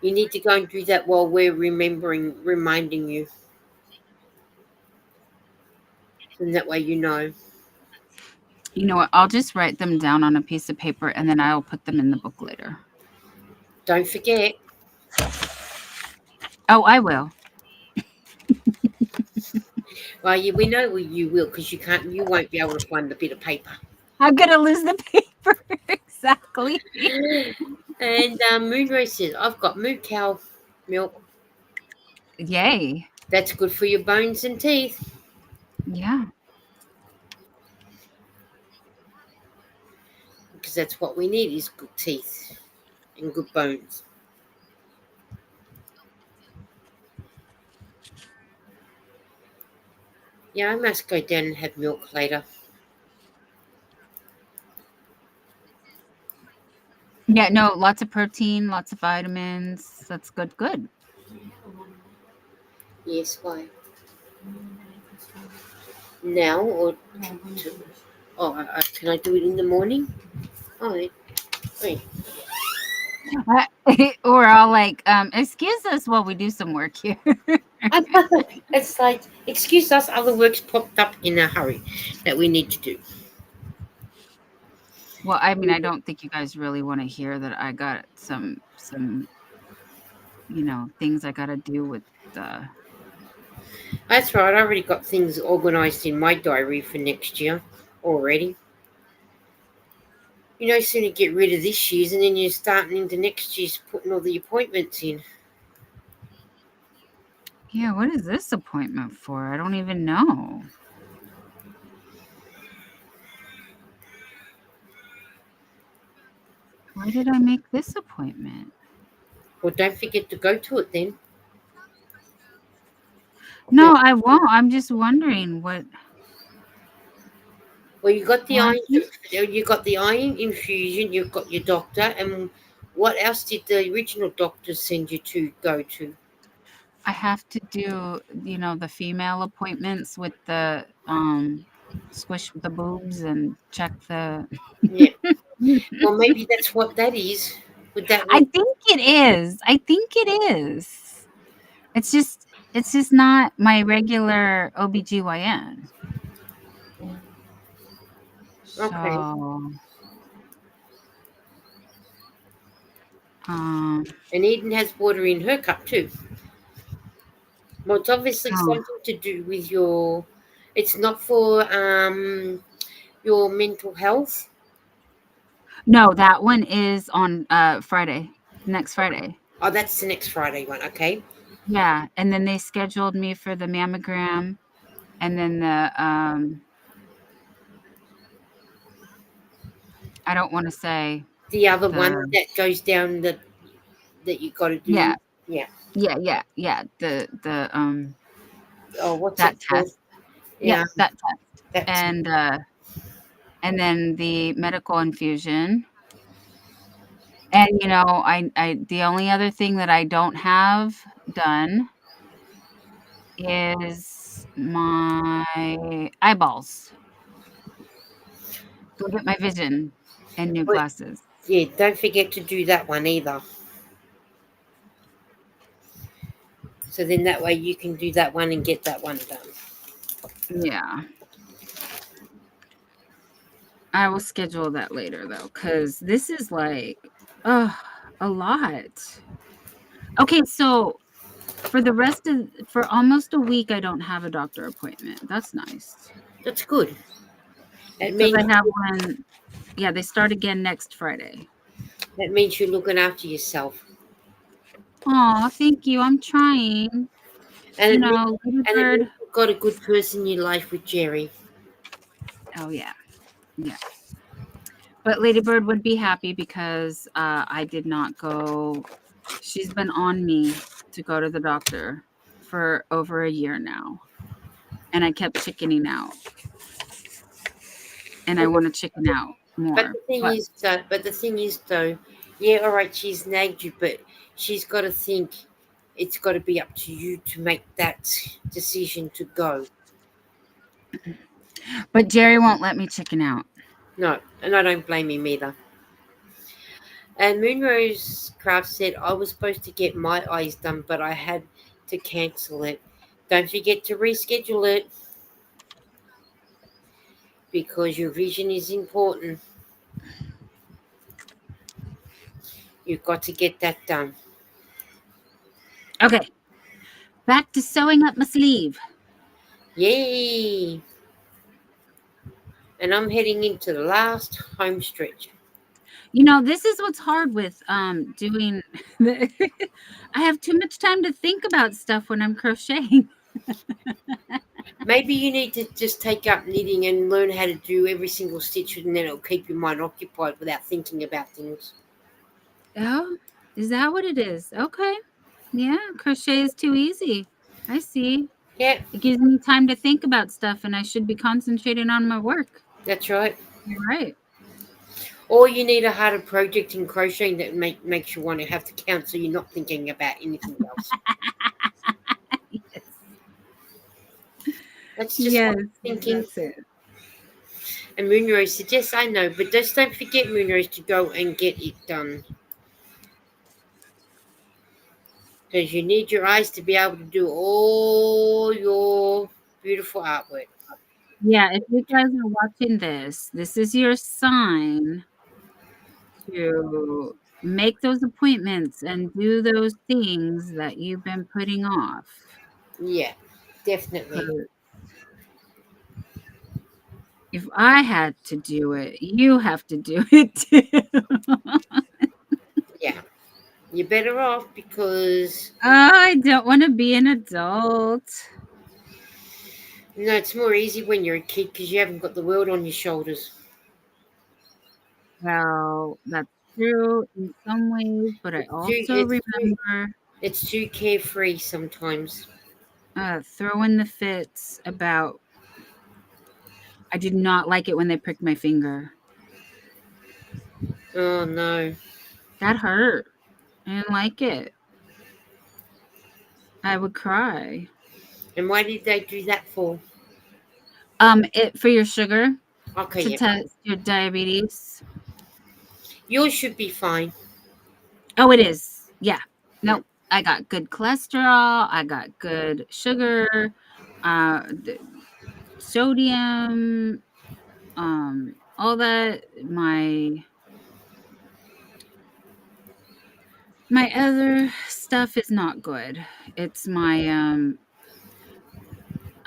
You need to go and do that while we're reminding you, and that way you know. You know what? I'll just write them down on a piece of paper and then I'll put them in the book later. Don't forget. Oh, I will. Well, we know you will because you won't be able to find the bit of paper. I'm gonna lose the paper. Exactly. And Moonrose says, I've got moo cow milk. Yay. That's good for your bones and teeth Yeah. because that's what we need is good teeth and good bones. Yeah, I must go down and have milk later. Yeah, no, lots of protein, lots of vitamins. That's good. Good. Yes, why? Now or oh, can I do it in the morning? Oh, wait. Or I'll like, excuse us while we do some work here. I know. It's like, excuse us, other work's popped up in a hurry that we need to do. Well, I mean, I don't think you guys really want to hear that I got some, things I gotta do with the That's right, I already got things organised in my diary for next year already. You no sooner get rid of this year's and then you're starting into next year's putting all the appointments in. Yeah, what is this appointment for? I don't even know. Why did I make this appointment? Well, don't forget to go to it then. Now, No, I won't. I'm just wondering what well, you got the why iron, you got the iron infusion. You've got your doctor, and what else did the original doctor send you to go to? I have to do, the female appointments with the squish the boobs and check the Yeah. Well, maybe that's what that is. Would that I what? think it is. I think it is. It's just not my regular OBGYN. Okay. So, um, And Eden has water in her cup too. Well, it's obviously oh, something to do with your. It's not for your mental health. no, that one is on Friday, next Friday. Oh, that's the next Friday one. Okay. Yeah, and then they scheduled me for the mammogram and then I don't want to say The other one the that goes down that you got to yeah, do. Yeah. yeah, Oh, what's it that called? test. Yep, Yeah, that test. that's And then the medical infusion. And I the only other thing that I don't have done is my eyeballs. Go get my vision and new but glasses. yeah. Don't forget to do that one either. So then that way you can do that one and get that one done. Yeah. I will schedule that later though, because this is like, a lot. Okay, so for almost a week, I don't have a doctor appointment. That's nice. That's good. That Because means I have one, yeah, they start again next Friday. that means you're looking after yourself. Oh, thank you. I'm trying. And You it means, know, and it Ladybird. means you've got a good person in your life with Jerry. Oh yeah, yeah. But Ladybird would be happy because I did not go. She's been on me to go to the doctor for over a year now, and I kept chickening out, and I But the, want to chicken out but more. the thing But is, though, yeah, all right, she's nagged you, but she's got to think it's got to be up to you to make that decision to go. Jerry won't let me chicken out. No, and I don't blame him either. And Moonrose Craft said I was supposed to get my eyes done, but I had to cancel it. Don't forget to reschedule it because your vision is important. You've got to get that done. Okay, back to sewing up my sleeve. Yay! And I'm heading into the last home stretch. You know, this is what's hard with doing. I have too much time to think about stuff when I'm crocheting. Maybe you need to just take up knitting and learn how to do every single stitch, and then it'll keep your mind occupied without thinking about things. Oh, is that what it is? Okay. Yeah, crochet is too easy. I see. Yeah, It gives me time to think about stuff and I should be concentrating on my work. that's right. You're right. Or you need a harder project in crocheting that makes you want to have to count so you're not thinking about anything else. That's just Yes, what I'm thinking. that's it. And Moonrose said, yes, I know, but just don't forget, Moonrose, to go and get it done. Because you need your eyes to be able to do all your beautiful artwork. Yeah, if you guys are watching this, this is your sign to make those appointments and do those things that you've been putting off. Yeah, definitely. 'Cause if I had to do it, you have to do it too. Yeah. You're better off because, I don't want to be an adult. no, it's more easy when you're a kid because you haven't got the world on your shoulders. Well, that's true in some ways, but I It's too, also it's too, remember it's too carefree sometimes. throwing the fits about I did not like it when they pricked my finger. Oh, no. That hurt. I didn't like it. I would cry. And why did they do that for? It for your sugar Okay, to yeah. test your diabetes. Yours should be fine. Oh, it is. Yeah. Mm. Nope. I got good cholesterol. I got good sugar, the sodium, all that. My other stuff is not good. It's my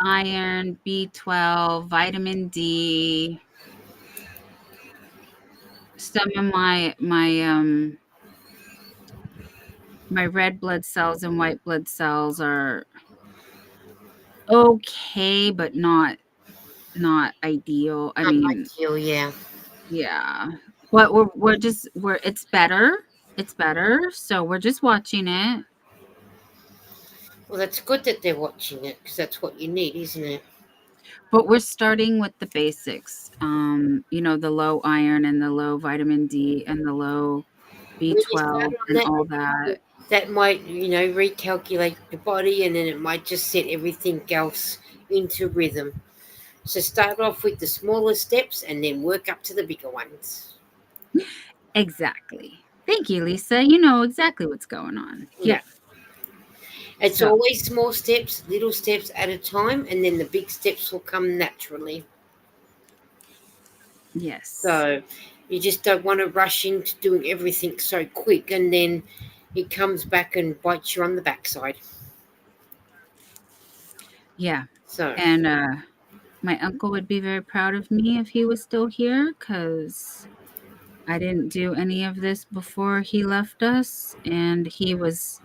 iron, B12, vitamin D. Some of my red blood cells and white blood cells are okay, but not ideal. I Not mean, ideal, yeah. yeah. But we're it's better. It's better. So we're just watching it. Well, that's good that they're watching it because that's what you need, isn't it? But we're starting with the basics. The low iron and the low vitamin D and the low When you start B12 on and that, all that. that might, recalculate the body and then it might just set everything else into rhythm. So start off with the smaller steps and then work up to the bigger ones. Exactly. Thank you, Lisa. You know exactly what's going on. Yeah. Yeah. It's So, always small steps, little steps at a time, and then the big steps will come naturally. yes. So you just don't want to rush into doing everything so quick and then it comes back and bites you on the backside. Yeah. So, And my uncle would be very proud of me if he was still here cuz I didn't do any of this before he left us and he was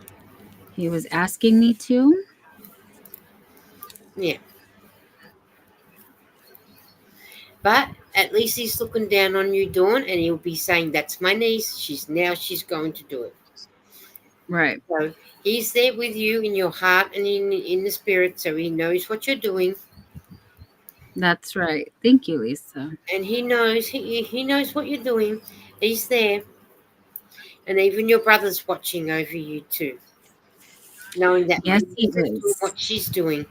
asking me to. Yeah. But at least he's looking down on you, Dawn, and he'll be saying, "That's my niece. She's going to do it." Right. So he's there with you in your heart and in the spirit, so he knows what you're doing, That's right. Thank you, Lisa. and he knows what you're doing. He's there, and even your brother's watching over you too, knowing that Yes, Mum he is doing is. what she's doing.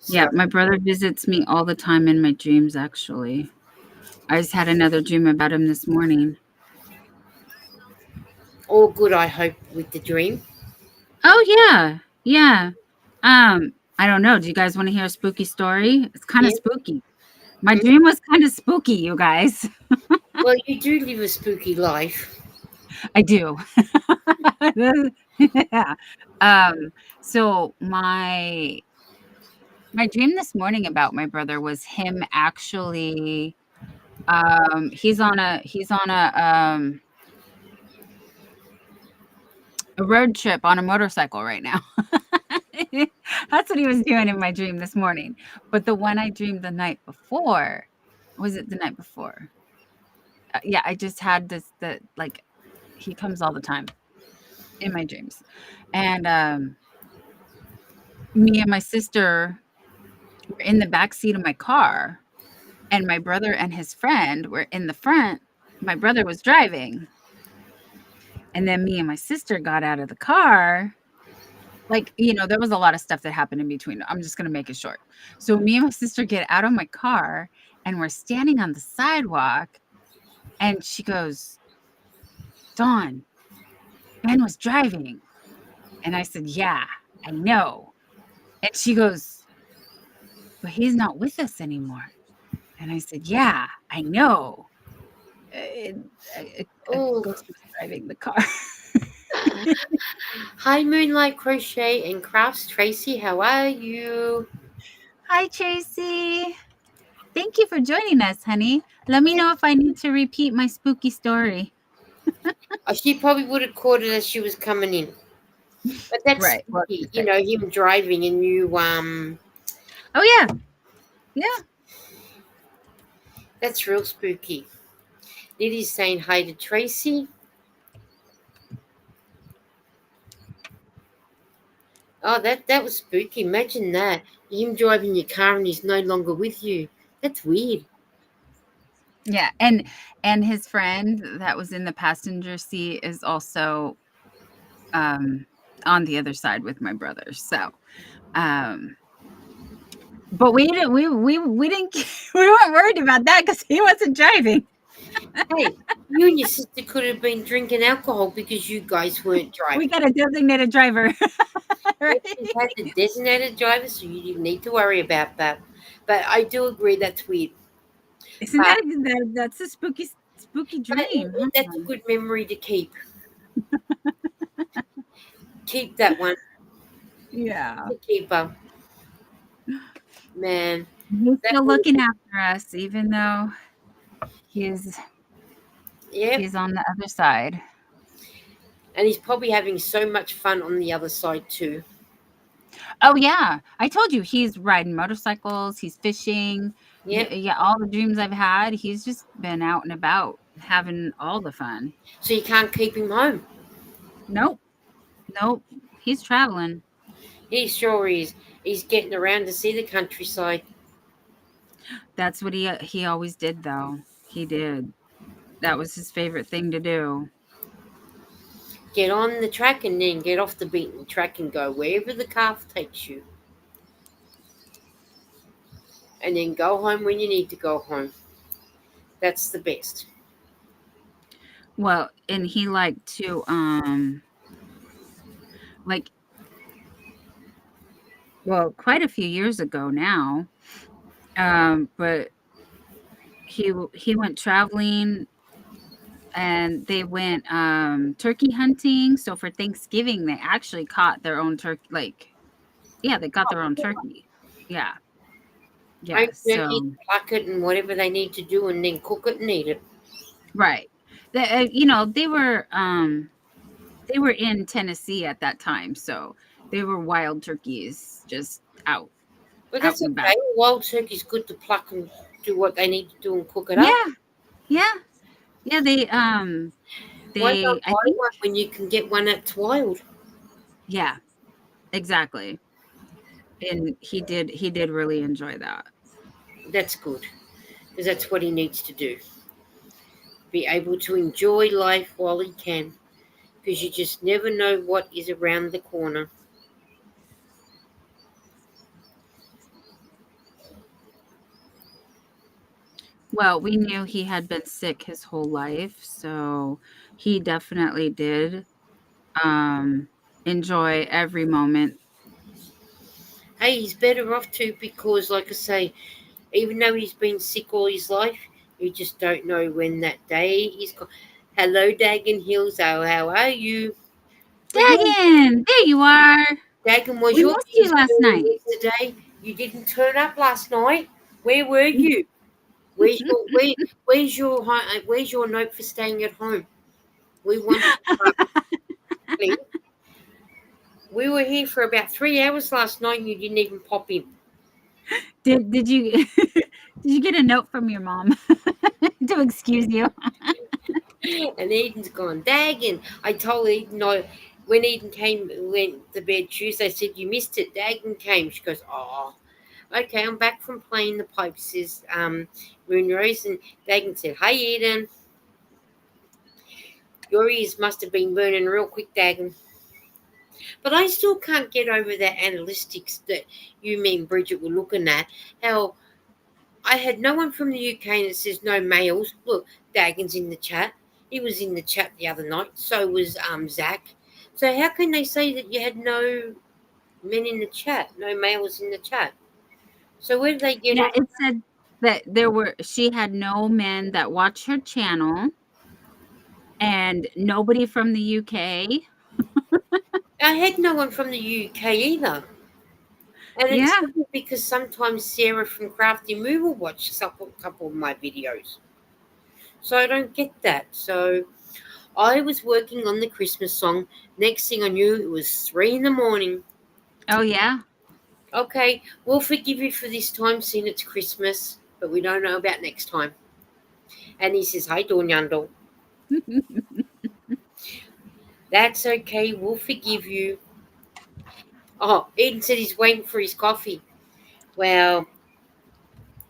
Yeah, So, my brother visits me all the time in my dreams, actually. I just had another dream about him this morning. all good, I hope, with the dream. Oh, yeah. Yeah. I don't know. Do you guys want to hear a spooky story? It's kind of Yeah. spooky. My Mm. dream was kind of spooky, you guys. Well, you do live a spooky life. I do. Yeah. So my dream this morning about my brother was him actually he's on a road trip on a motorcycle right now. That's what he was doing in my dream this morning. But the one I dreamed the night before, was it the night before? Yeah, I just had this that like he comes all the time in my dreams. And me and my sister were in the back seat of my car, and my brother and his friend were in the front. My brother was driving. And then me and my sister got out of the car. Like, there was a lot of stuff that happened in between. I'm just gonna make it short. So me and my sister get out of my car, and we're standing on the sidewalk, and she goes, "Dawn, Ben was driving." And I said, "Yeah, I know." And she goes, "But he's not with us anymore." And I said, "Yeah, I know." It, a Oh, ghost was driving the car. hi, Moonlight Crochet and Crafts. Tracy, how are you? Hi, Tracy. Thank you for joining us, honey. Let me Yeah. know if I need to repeat my spooky story. She probably would have caught it as she was coming in. But that's Right. What spooky, to say? him driving and you Oh yeah, yeah. that's real spooky. Lily's saying hi to Tracy. Oh, that was spooky. Imagine that. Him driving your car and he's no longer with you. That's weird. Yeah, and his friend that was in the passenger seat is also, um, on the other side with my brother, so, um but we didn't we weren't worried about that because he wasn't driving. Hey, you and your sister could have been drinking alcohol because you guys weren't We driving. got a designated driver, right? Yes, you had the designated driver, so you didn't need to worry about that. But I do agree that's weird. Isn't But that's a spooky dream, that's a huh? good memory to keep. Keep that one. Yeah. To keep man. He's That still would looking after us even though he's yep. he's on the other side. And he's probably having so much fun on the other side too. Oh, yeah. I told you he's riding motorcycles, he's fishing. Yep. Yeah, all the dreams I've had, he's just been out and about having all the fun. So you can't keep him home. Nope, nope. He's traveling. He sure is. He's getting around to see the countryside. That's what he always did, though. He did. That was his favorite thing to do. Get on the track and then get off the beaten track and go wherever the car takes you. And then go home when you need to go home. That's the best. Well, and he liked to, like, well, quite a few years ago now, but he went traveling and they went turkey hunting. So for Thanksgiving, they actually caught their own turkey. Like, yeah, they got their own turkey. Yeah, yeah. Home turkey, So pluck it and whatever they need to do and then cook it and eat it. right, they were in Tennessee at that time. So They were wild turkeys, just But out that's and about. okay. Wild turkey's good to pluck and do what they need to do and cook it up. Yeah, yeah, yeah. Why not I buy think, one when you can get one that's wild? yeah, exactly. And he did really enjoy that. That's good because that's what he needs to do. Be able to enjoy life while he can because you just never know what is around the corner. Well, we knew he had been sick his whole life, so he definitely did um enjoy every moment. Hey, he's better off too because, like I say, even though he's been sick all his life, you just don't know when that day is. Hello, Dagon Hills. Oh, how are you? Was your Dagon, there you are. Dagon? Was We your missed you beers last doing night. yesterday? You didn't turn up last night. Where were you? Where's your note for staying at home? We want please. We were here for about 3 hours last night, and you didn't even pop in. Did you did you get a note from your mom to excuse you? And Eden's gone, Dagon. I told Eden when Eden went to bed Tuesday, I said, you missed it. Dagon came. She goes, oh, okay, I'm back from playing the pipes, says Moonrose. And Dagon said, hey, Eden, your ears must have been burning real quick, Dagon. But I still can't get over that analytics that you, me, and Bridget were looking at. How I had no one from the UK and it says no males. Look, Dagon's in the chat. He was in the chat the other night. So was Zach. So how can they say that you had no men in the chat, no males in the chat? So where did they get Yeah, off? it said that she had no men that watch her channel and nobody from the UK. I had no one from the UK either. And it's Yeah. funny because sometimes Sarah from Crafty Move will watch a couple of my videos. So I don't get that. So I was working on the Christmas song. Next thing I knew, it was 3 in the morning. Oh yeah. Okay, we'll forgive you for this time, seeing it's Christmas, but we don't know about next time. And he says, hi, Dornyandel. That's okay, we'll forgive you. Oh, Eden said he's waiting for his coffee. Well,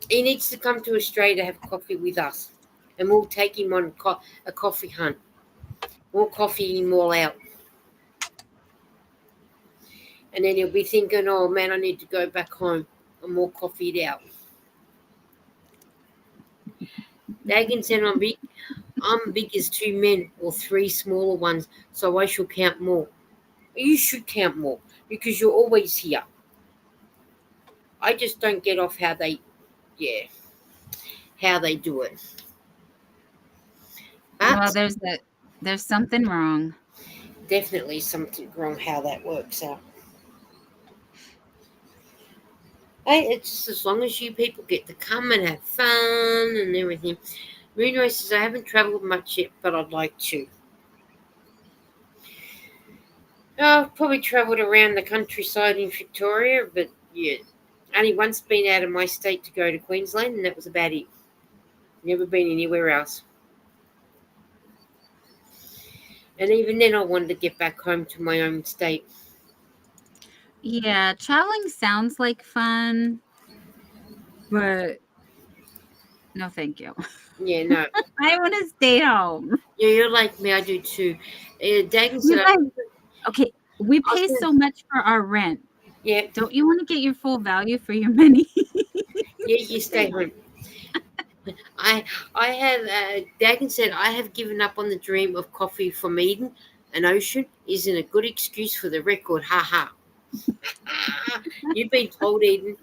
he needs to come to Australia to have coffee with us. And we'll take him on a coffee hunt. We'll coffee him all out. And then he'll be thinking, oh man, I need to go back home. I'm all coffeeed out. Dagan said I'm big as two men or three smaller ones, so I shall count more. You should count more because you're always here. I just don't get off yeah, how they do it. Well, But there's something wrong. definitely something wrong how that works out. Hey, it's just as long as you people get to come and have fun and everything. Moonray says, I haven't travelled much yet, but I'd like to. I've probably travelled around the countryside in Victoria, but yeah, only once been out of my state to go to Queensland, and that was about it. Never been anywhere else. And even then, I wanted to get back home to my own state. Yeah, traveling sounds like fun, but no thank you. Yeah, no. I want to stay home. Yeah, you're like me. I do too. Dagan You said, guys, okay, we I was pay gonna, so much for our rent. yeah, Don't you want to get your full value for your money? yeah, you stay home. I, I have. Dagan said, I have given up on the dream of coffee from Eden. An ocean isn't a good excuse for the record. Ha ha. You've been told, Eden.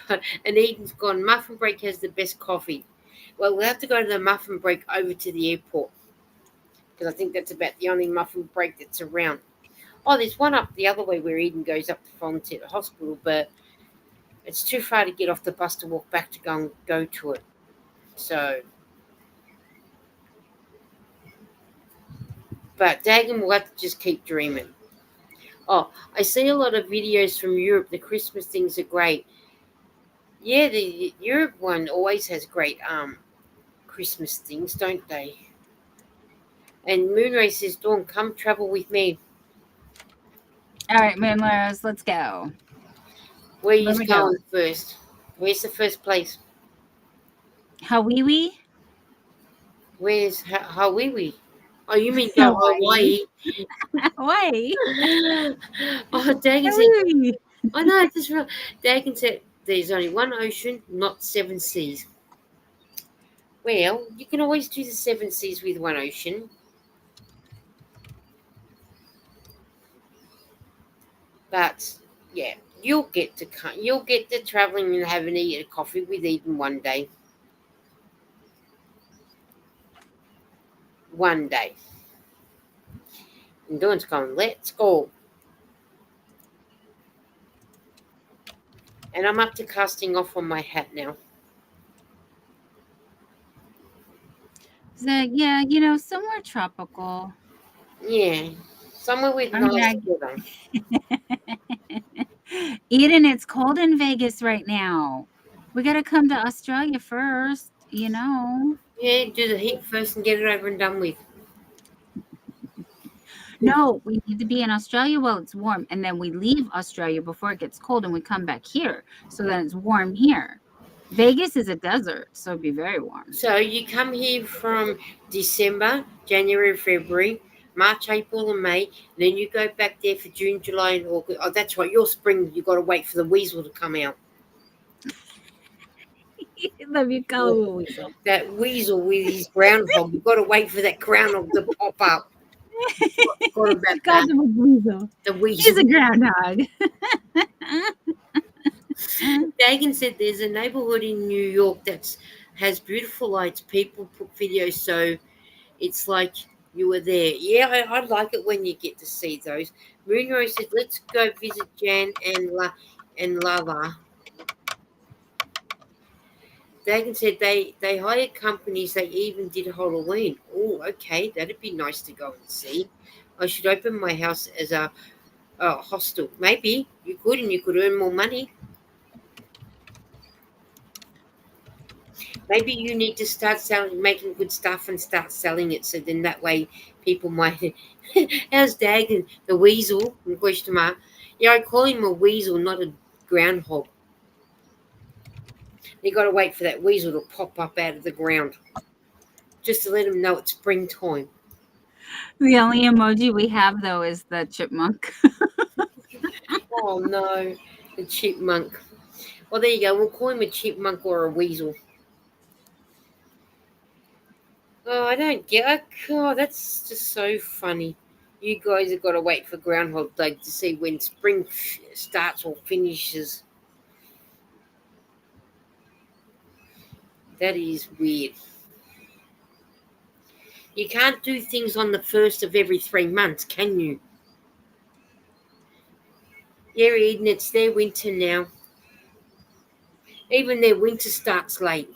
And Eden's gone. Muffin Break has the best coffee. Well, we'll have to go to the Muffin Break over to the airport because I think that's about the only Muffin Break that's around. Oh, there's one up the other way where Eden goes up to Volunteer Hospital, but it's too far to get off the bus to walk back to go to it. So, but Dagan will have to just keep dreaming. Oh, I see a lot of videos from Europe. The Christmas things are great. Yeah, the Europe one always has great Christmas things, don't they? And Moonray says, Dawn, come travel with me. All right, Moonlers, let's go. Where Where you we going going? first? Where's the first place? Hawaii? Where's Hawaii? Oh, you mean go Hawaii. Hawaii? Hawaii. Oh, Dagan said, Hawaii. oh no, I just real. Dagan said there's only one ocean, not seven seas. Well, you can always do the seven seas with one ocean, but yeah, you'll get to traveling and having a coffee with Eden one day. One day. And Dawn's going, let's go. And I'm up to casting off on my hat now. So, yeah, somewhere tropical. Yeah, somewhere with I mean, nice weather. Eden, it's cold in Vegas right now. We got to come to Australia first. Yeah, do the heat first and get it over and done with. No, we need to be in Australia while it's warm, and then we leave Australia before it gets cold and we come back here. So then it's warm here. Vegas is a desert, so it'd be very warm. So you come here from December, January, February, March, April, and May. And then you go back there for June, July, and August. Oh, that's right. Your spring, you got to wait for the weasel to come out. Love you, color weasel. That weasel with his groundhog. You got to wait for that groundhog to pop up. Forgot about She called that. him a weasel. The He's weasel. a groundhog. Dagan said there's a neighborhood in New York that has beautiful lights. People put videos, so it's like you were there. Yeah, I like it when you get to see those. Moonrose said, let's go visit Jan and Lava. Dagan said they hired companies. They even did Halloween. Oh, okay, that'd be nice to go and see. I should open my house as a hostel. Maybe you could, and you could earn more money. Maybe you need to start selling, making good stuff and start selling it. So then that way people might. How's Dagan the weasel? Question mark. Yeah, I call him a weasel, not a groundhog. You got to wait for that weasel to pop up out of the ground, just to let him know it's springtime. The only emoji we have, though, is the chipmunk. Oh no, the chipmunk. Well, there you go. We'll call him a chipmunk or a weasel. Oh, I don't get. Oh, that's just so funny. You guys have got to wait for Groundhog Day to see when spring starts or finishes. That is weird. You can't do things on the first of every 3 months, can you? Yeah, Eden, it's their winter now. Even their winter starts late.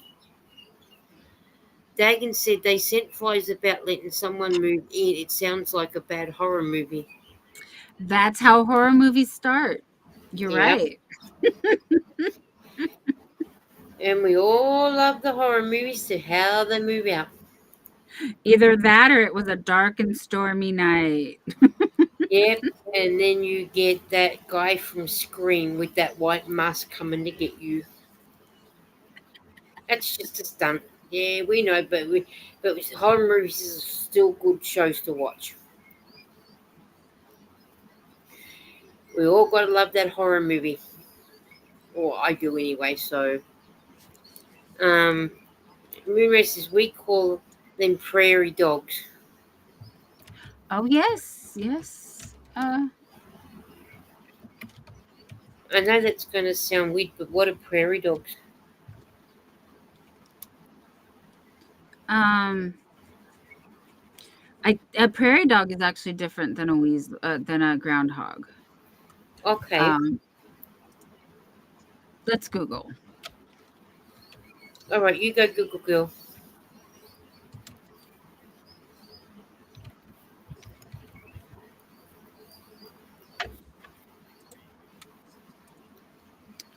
Dagan said they sent flies about letting someone move in. It sounds like a bad horror movie. That's how horror movies start. You're Yeah. right. And we all love the horror movies to how they move out. Either that or it was a dark and stormy night. Yep. And then you get that guy from Scream with that white mask coming to get you. That's just a stunt. Yeah, we know, but horror movies is still good shows to watch. We all gotta love that horror movie, or I do anyway. So, Moonray says we call them prairie dogs. Oh, yes. Yes. I know that's gonna sound weird, but what are prairie dogs? Um, a prairie dog is actually different than a weasel, than a groundhog. Okay, Um, let's Google. all right, you go, Google girl.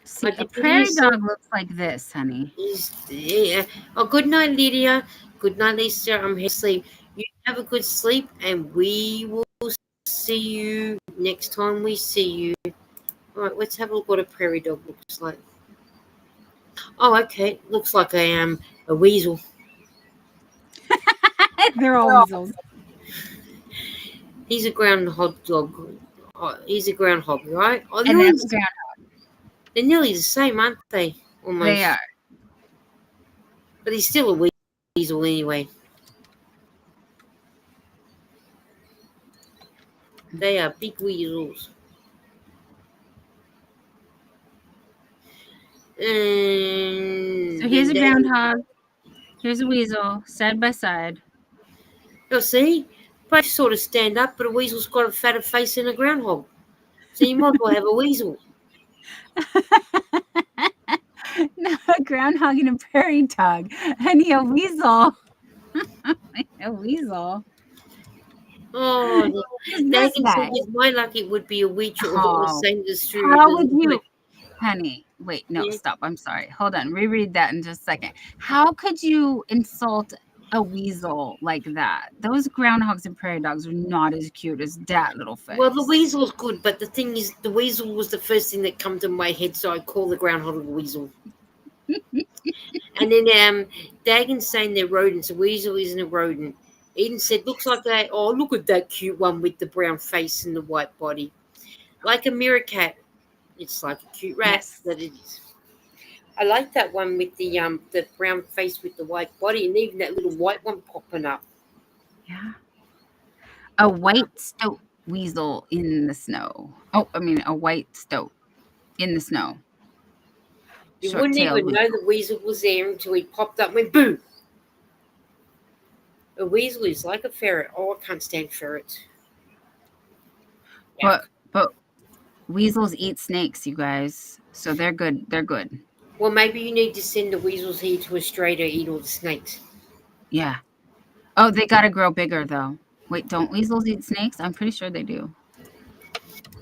See, I a did prairie Lisa. dog looks like this, honey. Yeah. Oh, good night, Lydia. Good night, Lisa. I'm here to sleep. You have a good sleep, and we will see you next time we see you. All right, let's have a look what a prairie dog looks like. Oh, okay. Looks like a weasel. They're all weasels. He's a groundhog dog. Oh, he's a groundhog, right? Oh, And that's a ground. they're nearly the same, aren't they? They Almost. are. But he's still a weasel anyway. They are big weasels. So And here's then a groundhog. Here's a weasel, side by side. you'll see, both sort of stand up, but a weasel's got a fatter face than a groundhog. So you might as well have a weasel. No, a groundhog and a prairie dog. Honey, a weasel. A weasel. Oh, What is this Dagan said guy? with my luck it would be a witch or the Oh, same as through how would the wood. you, honey? Wait, no, Yeah. stop. I'm sorry. Hold on. Reread that in just a second. How could you insult a weasel like that? Those groundhogs and prairie dogs are not as cute as that little Well, the face. weasel's good, but the thing is, the weasel was the first thing that come to my head, so I call the groundhog a weasel. And then Dagan's saying they're rodents. A weasel isn't a rodent. Eden said, looks like that. Oh, look at that cute one with the brown face and the white body. Like a mirror cat. It's like a cute rat Yes. that it is. I like that one with the brown face with the white body, and even that little white one popping up. Yeah. A white stoat weasel in the snow. Oh, I mean, a white stoat in the snow. You wouldn't Short-tailed even know weasel. the weasel was there until he popped up and went boo. A weasel is like a ferret. Oh, I can't stand ferrets. Yuck. But weasels eat snakes, you guys. So they're good. They're good. Well, maybe you need to send the weasels here to Australia to eat all the snakes. Yeah. Oh, they gotta grow bigger though. Wait, don't weasels eat snakes? I'm pretty sure they do.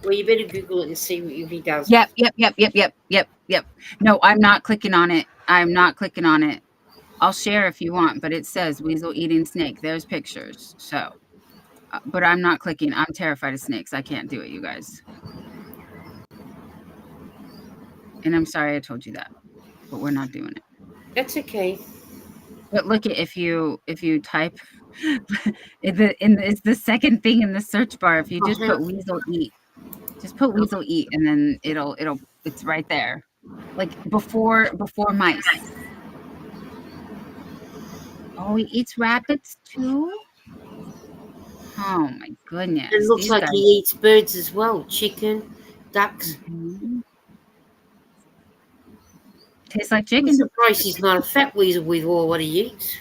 Well, you better Google it and see if he does. Yep. No, I'm not clicking on it. I'm not clicking on it. I'll share if you want, but it says weasel eating snake. There's pictures. So, but I'm not clicking. I'm terrified of snakes. I can't do it, you guys. And I'm sorry I told you that, but we're not doing it. That's okay. But look at if you type it's the second thing in the search bar. If you just Uh-huh. put weasel eat, just put weasel eat, and then it'll it's right there. Like before mice. Oh, he eats rabbits too? Oh my It goodness. looks These like guys. he eats birds as well. Chicken, ducks. Mhm. Tastes like I'm chicken. surprised he's not a fat weasel with all what he eats.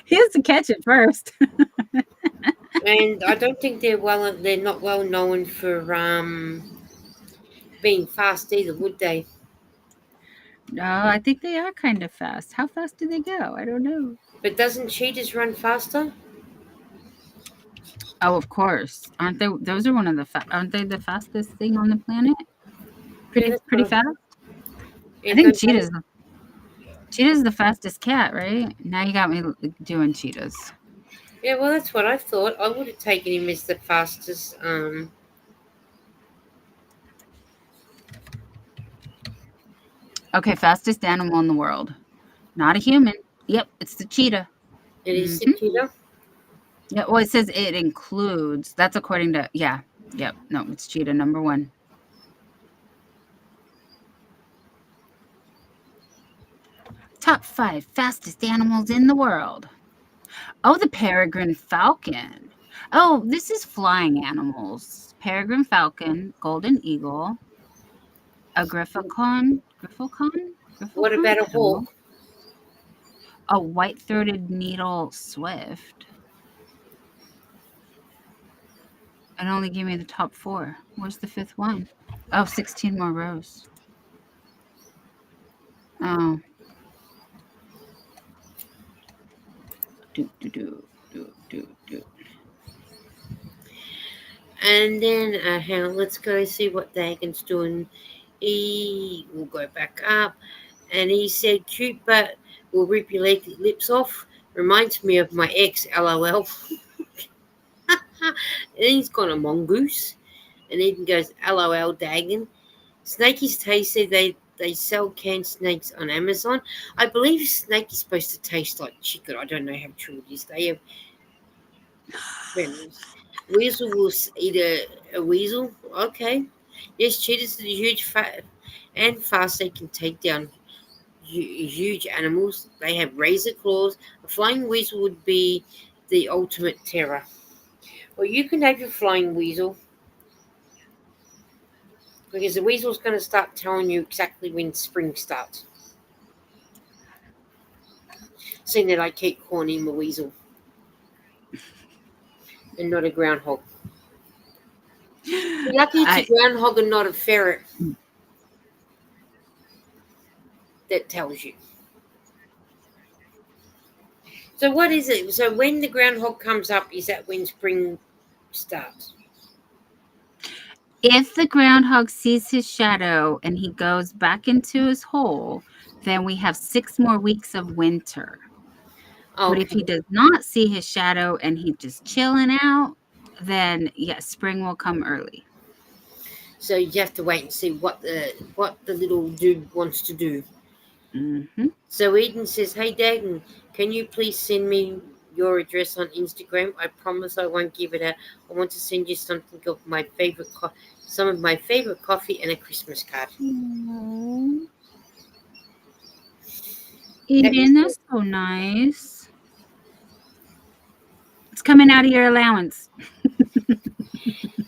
He has to catch it first. And I don't think they're not well known for being fast either, would they? No, I think they are kind of fast. How fast do they go? I don't know. But doesn't cheetahs run faster? Oh, of course. Aren't they? Those are one of the. Aren't they the fastest thing on the planet? Yeah, Pretty that's pretty what fast. I yeah, think don't cheetah's the fastest cat, right? Now you got me doing cheetahs. yeah, well, that's what I thought. I would have taken him as the fastest. Okay, fastest animal in the world. Not a human. Yep, it's the cheetah. It is the Mhm. cheetah. Yeah, well, it says it includes. That's according to yeah. Yep. No, it's cheetah number 1. Top 5 fastest animals in the world. Oh, the peregrine falcon. Oh, this is flying animals. Peregrine falcon, golden eagle, a What griffalcon. about a I don't know. hawk? A white-throated needle swift. It only gave me the top 4. Where's the 5th one? Oh, 16 more rows. Oh. Do. And then, hang on, let's go see what Dagon's doing. He will go back up. And he said, cute, but will rip your lips off. Reminds me of my ex, lol. And he's got a mongoose. And Eden goes, lol, Dagon. Snakey's tasty. They sell canned snakes on Amazon. I believe snake is supposed to taste like chicken. I don't know how true it is. They have venomous. Weasel will eat a weasel. Okay. Yes, cheetahs are huge, fat and fast. They can take down huge animals. They have razor claws. A flying weasel would be the ultimate terror. Well, you can have your flying weasel because the weasel's going to start telling you exactly when spring starts. Seeing that I keep calling him a weasel and not a groundhog. You're lucky it's a I groundhog and not a ferret that tells you. So what is it? So when the groundhog comes up, is that when spring starts? if the groundhog sees his shadow and he goes back into his hole, then we have 6 more weeks of winter. But if Okay. he does not see his shadow and he's just chilling out, then yes, spring will come early. So you have to wait and see what the little dude wants to do. Mhm. So Eden says, "Hey Dagan, can you please send me your address on Instagram? I promise I won't give it out. I want to send you something of my favorite, some of my favorite coffee and a Christmas card." Aw. That is Eden, it. that's so nice. It's coming out of your allowance.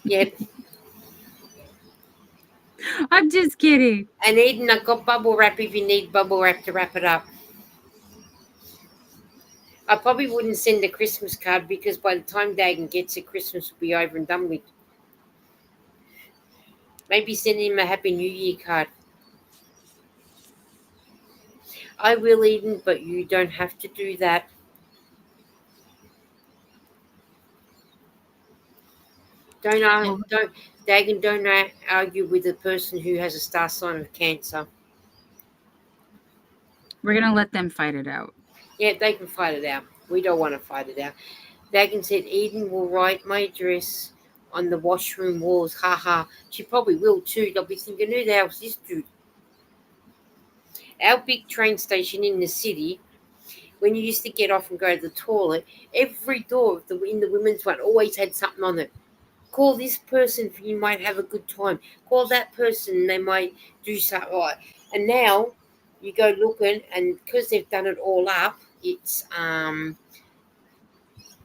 Yep. I'm just kidding. And Eden, I got bubble wrap if you need bubble wrap to wrap it up. I probably wouldn't send a Christmas card because by the time Dagan gets it, Christmas will be over and done with. Maybe send him a Happy New Year card. I will, Eden, but you don't have to do that. Well, Don't, Dagan, don't argue with a person who has a star sign of Cancer. we're gonna let them fight it out. Yeah, they can fight it out. We don't want to fight it out. Dagan said Eden will write my address on the washroom walls. Ha ha. She probably will too. They'll be thinking, who the hell's this dude? Our big train station in the city, when you used to get off and go to the toilet, every door of in the women's one always had something on it. Call this person, you might have a good time. Call that person, they might do something right. And now you go looking, and because they've done it all up, it's yeah,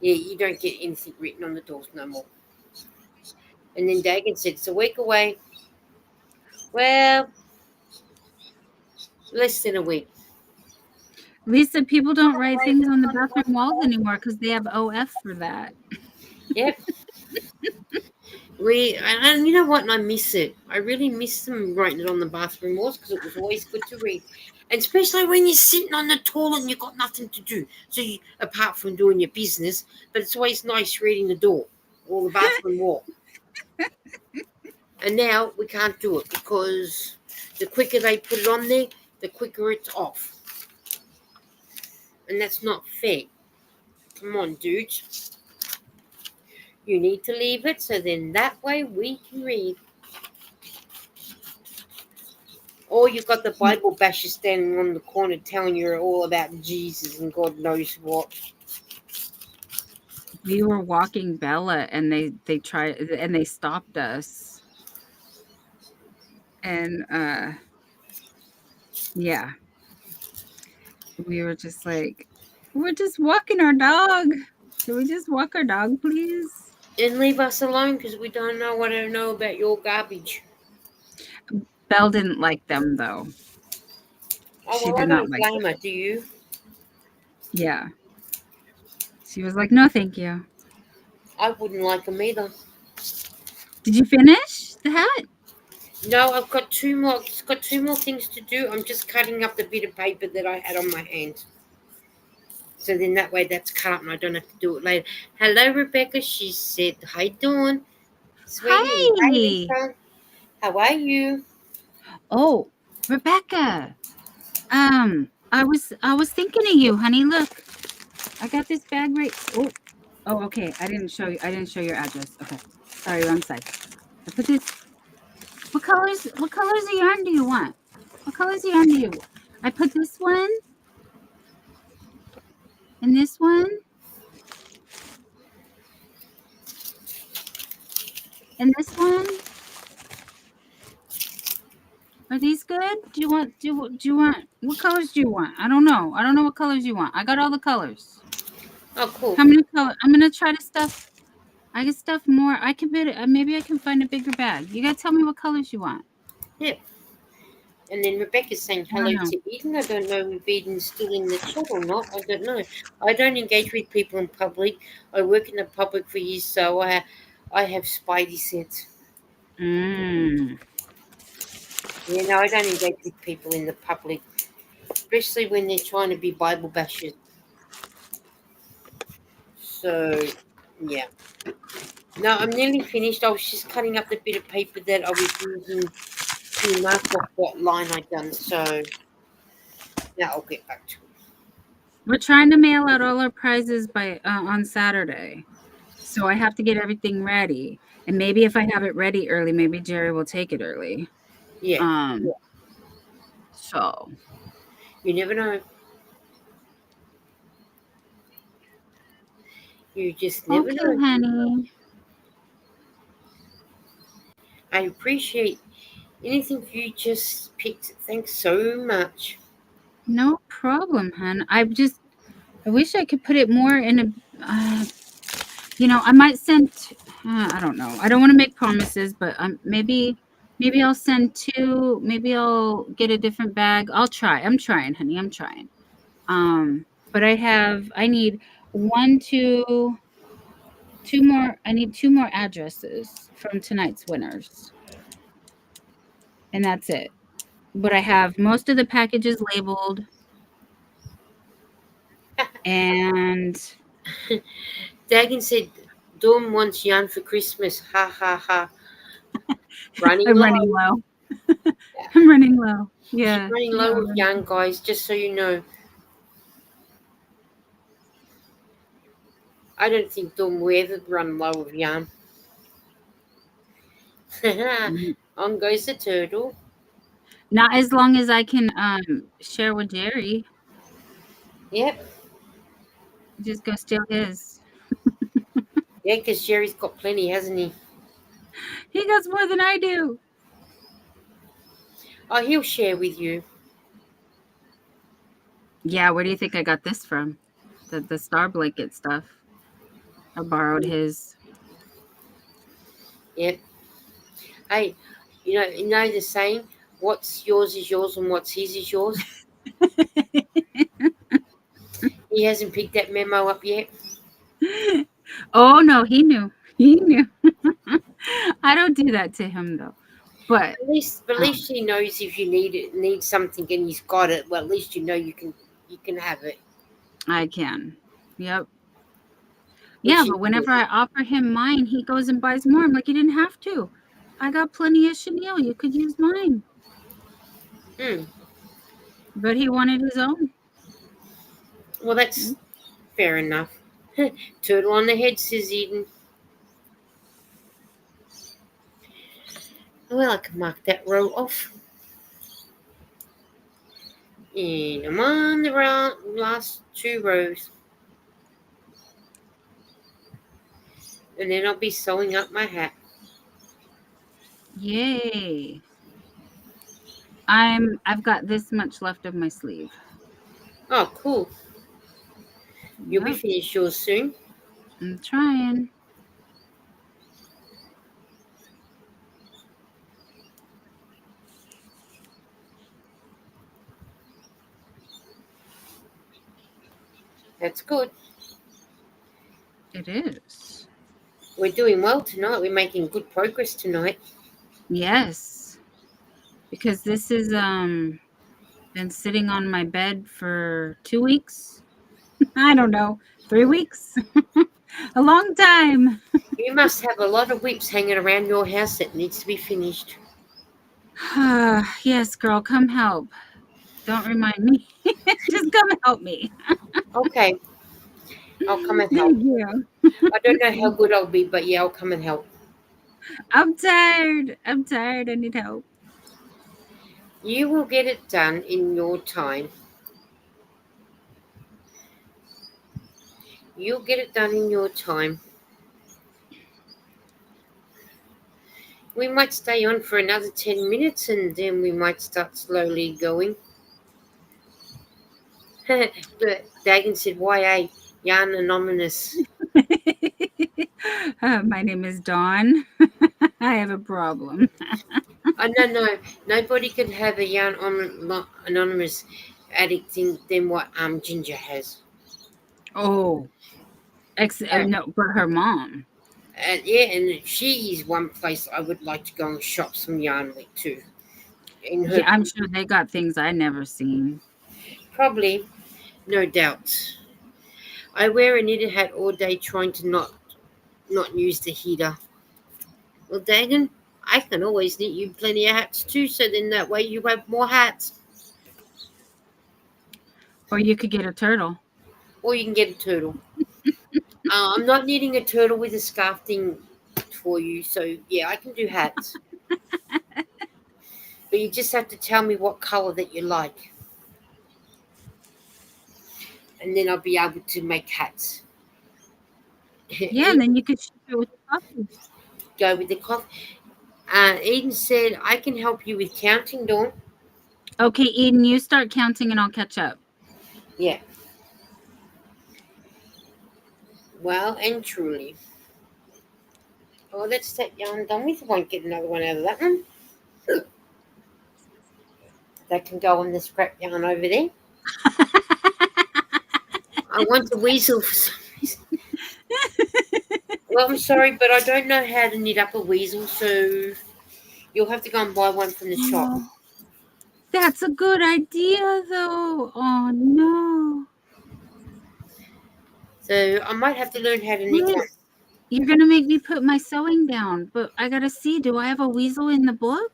you don't get anything written on the doors no more. And then Dagan said it's a week away. Well, less than a week. Lisa, people don't write things on the bathroom walls anymore because they have OF for that. Yep. And you know what? And I miss it. I really miss them writing it on the bathroom walls because it was always good to read, and especially when you're sitting on the toilet and you've got nothing to do. So you, apart from doing your business, but it's always nice reading the door or the bathroom wall. And now we can't do it because the quicker they put it on there, the quicker it's off, and that's not fair. Come on, dudes. You need to leave it so then that way we can read. Or you've got the Bible basher standing on the corner telling you all about Jesus and God knows what. We were walking Bella and they tried and they stopped us. And yeah, we were just like, we're just walking our dog. Can we just walk our dog, please? And leave us alone because we don't know what I know about your garbage. Belle didn't like them though. Oh, She well, I did not don't like blame them. her, do you? Yeah. She was like, no, thank you. I wouldn't like them either. Did you finish the hat? No, I've got two more. I've got two more things to do. I'm just cutting up the bit of paper that I had on my hand. So then that way that's cut up and I don't have to do it later. Hello, Rebecca. She said, "Hi, Dawn, sweetie. Hi, Hi. Lisa. How are you?" Oh, Rebecca. I was thinking of you, honey. Look, I got this bag right. Oh, okay. I didn't show you. I didn't show your address. Okay, sorry, wrong side. I put this. What colors? What colors of yarn do you want? What colors of yarn do you? I put this one and this one and this one. Are these good? Do you want? Do you want? What colors do you want? I don't know. I don't know what colors you want. I got all the colors. Oh, cool. How many colors? I'm gonna try to stuff. I can stuff more. I can fit it. Maybe I can find a bigger bag. You gotta tell me what colors you want. Yep. And then Rebecca's saying I don't hello know. to Eden. I don't know if Eden's still in the chat or not. I don't know. I don't engage with people in public. I work in the public for years, so I have spidey sense. Mm. Yeah, no, I don't engage with people in the public, especially when they're trying to be Bible bashers. So, yeah. No, I'm nearly finished. I was just cutting up the bit of paper that I was using to mark off what line I'd done. So, now I'll get back to it. We're trying to mail out all our prizes by on Saturday, so I have to get everything ready. And maybe if I have it ready early, maybe Jerry will take it early. Yeah, So you never know. You just never okay, know. honey. I appreciate anything you just picked. Thanks so much. No problem, hon. I wish I could put it more in a. I might send. I don't know. I don't want to make promises, but maybe I'll send two. Maybe I'll get a different bag. I'll try. I'm trying, honey. I'm trying. But I need one, two more. I need two more addresses from tonight's winners, and that's it. But I have most of the packages labeled, and Dagan said Dawn wants yarn for Christmas. Ha ha ha. Running I'm running low. low. I'm running low. She's Yeah. running Yeah. low with yarn, guys, just so you know. I don't think Dawn will ever run low of yarn. On goes the turtle. Not as long as I can share with Jerry. Yep. Just go steal his. Yeah, because Jerry's got plenty, hasn't he? He got more than I do. Oh, he'll share with you. Yeah, where do you think I got this from? The star blanket stuff. I borrowed his. Yep. Hey, you know the saying, what's yours is yours and what's his is yours? He hasn't picked that memo up yet. Oh no, he knew. He knew. I don't do that to him though. But At least he knows if you need something and he's got it. Well, at least you know you can have it. I can. Yep. Which Yeah, is but whenever I offer him mine, he goes and buys more. I'm like, you didn't have to. I got plenty of chenille. You could use mine. Hmm. But he wanted his own. Well, that's fair enough. Turtle on the head, says Eden. Well, I can mark that row off. And I'm on the last two rows. And then I'll be sewing up my hat. Yay. I've got this much left of my sleeve. Oh, cool. You'll be Yep, finished yours soon. I'm trying. That's good. It is. We're doing well tonight. We're making good progress tonight. Yes. Because this is been sitting on my bed for 2 weeks. I don't know, 3 weeks. A long time. You must have a lot of whips hanging around your house that needs to be finished. Yes, girl, come help. Don't remind me. Just come help me. Okay, I'll come and help. Thank you. I don't know how good I'll be, but yeah, I'll come and help. I'm tired. I'm tired. I need help. You will get it done in your time. You'll get it done in your time. We might stay on for another 10 minutes and then we might start slowly going. But Dagan said, YA, Yarn Anonymous. My name is Dawn. I have a problem. Oh, no, no. Nobody can have a Yarn Anonymous addict thing than what Ginger has. Oh, Uh, no, but her mom. yeah, and she is one place I would like to go and shop some yarn with too. In her, Yeah, I'm sure they got things I never seen. probably, no doubt. I wear a knitted hat all day trying to not use the heater. Well, Dagan, I can always knit you plenty of hats too, so then that way you have more hats. Or you could get a turtle. Or you can get a turtle. I'm not knitting a turtle with a scarf thing for you, so yeah, I can do hats. But you just have to tell me what colour that you like, and then I'll be able to make hats. Yeah, and then you could ship it with the coffee. Go with the cloth. Eden said, I can help you with counting, Dawn. Okay, Eden, you start counting and I'll catch up. Yeah, well and truly. Oh, that's that yarn done with. I won't get another one out of that one. That can go on the scrap yarn over there. I want the weasel for some reason. Well, I'm sorry, but I don't know how to knit up a weasel, so you'll have to go and buy one from the shop. Oh, that's a good idea, though. Oh, no. So I might have to learn how to knit Wait, one. you're going to make me put my sewing down, but I got to see. Do I have a weasel in the book?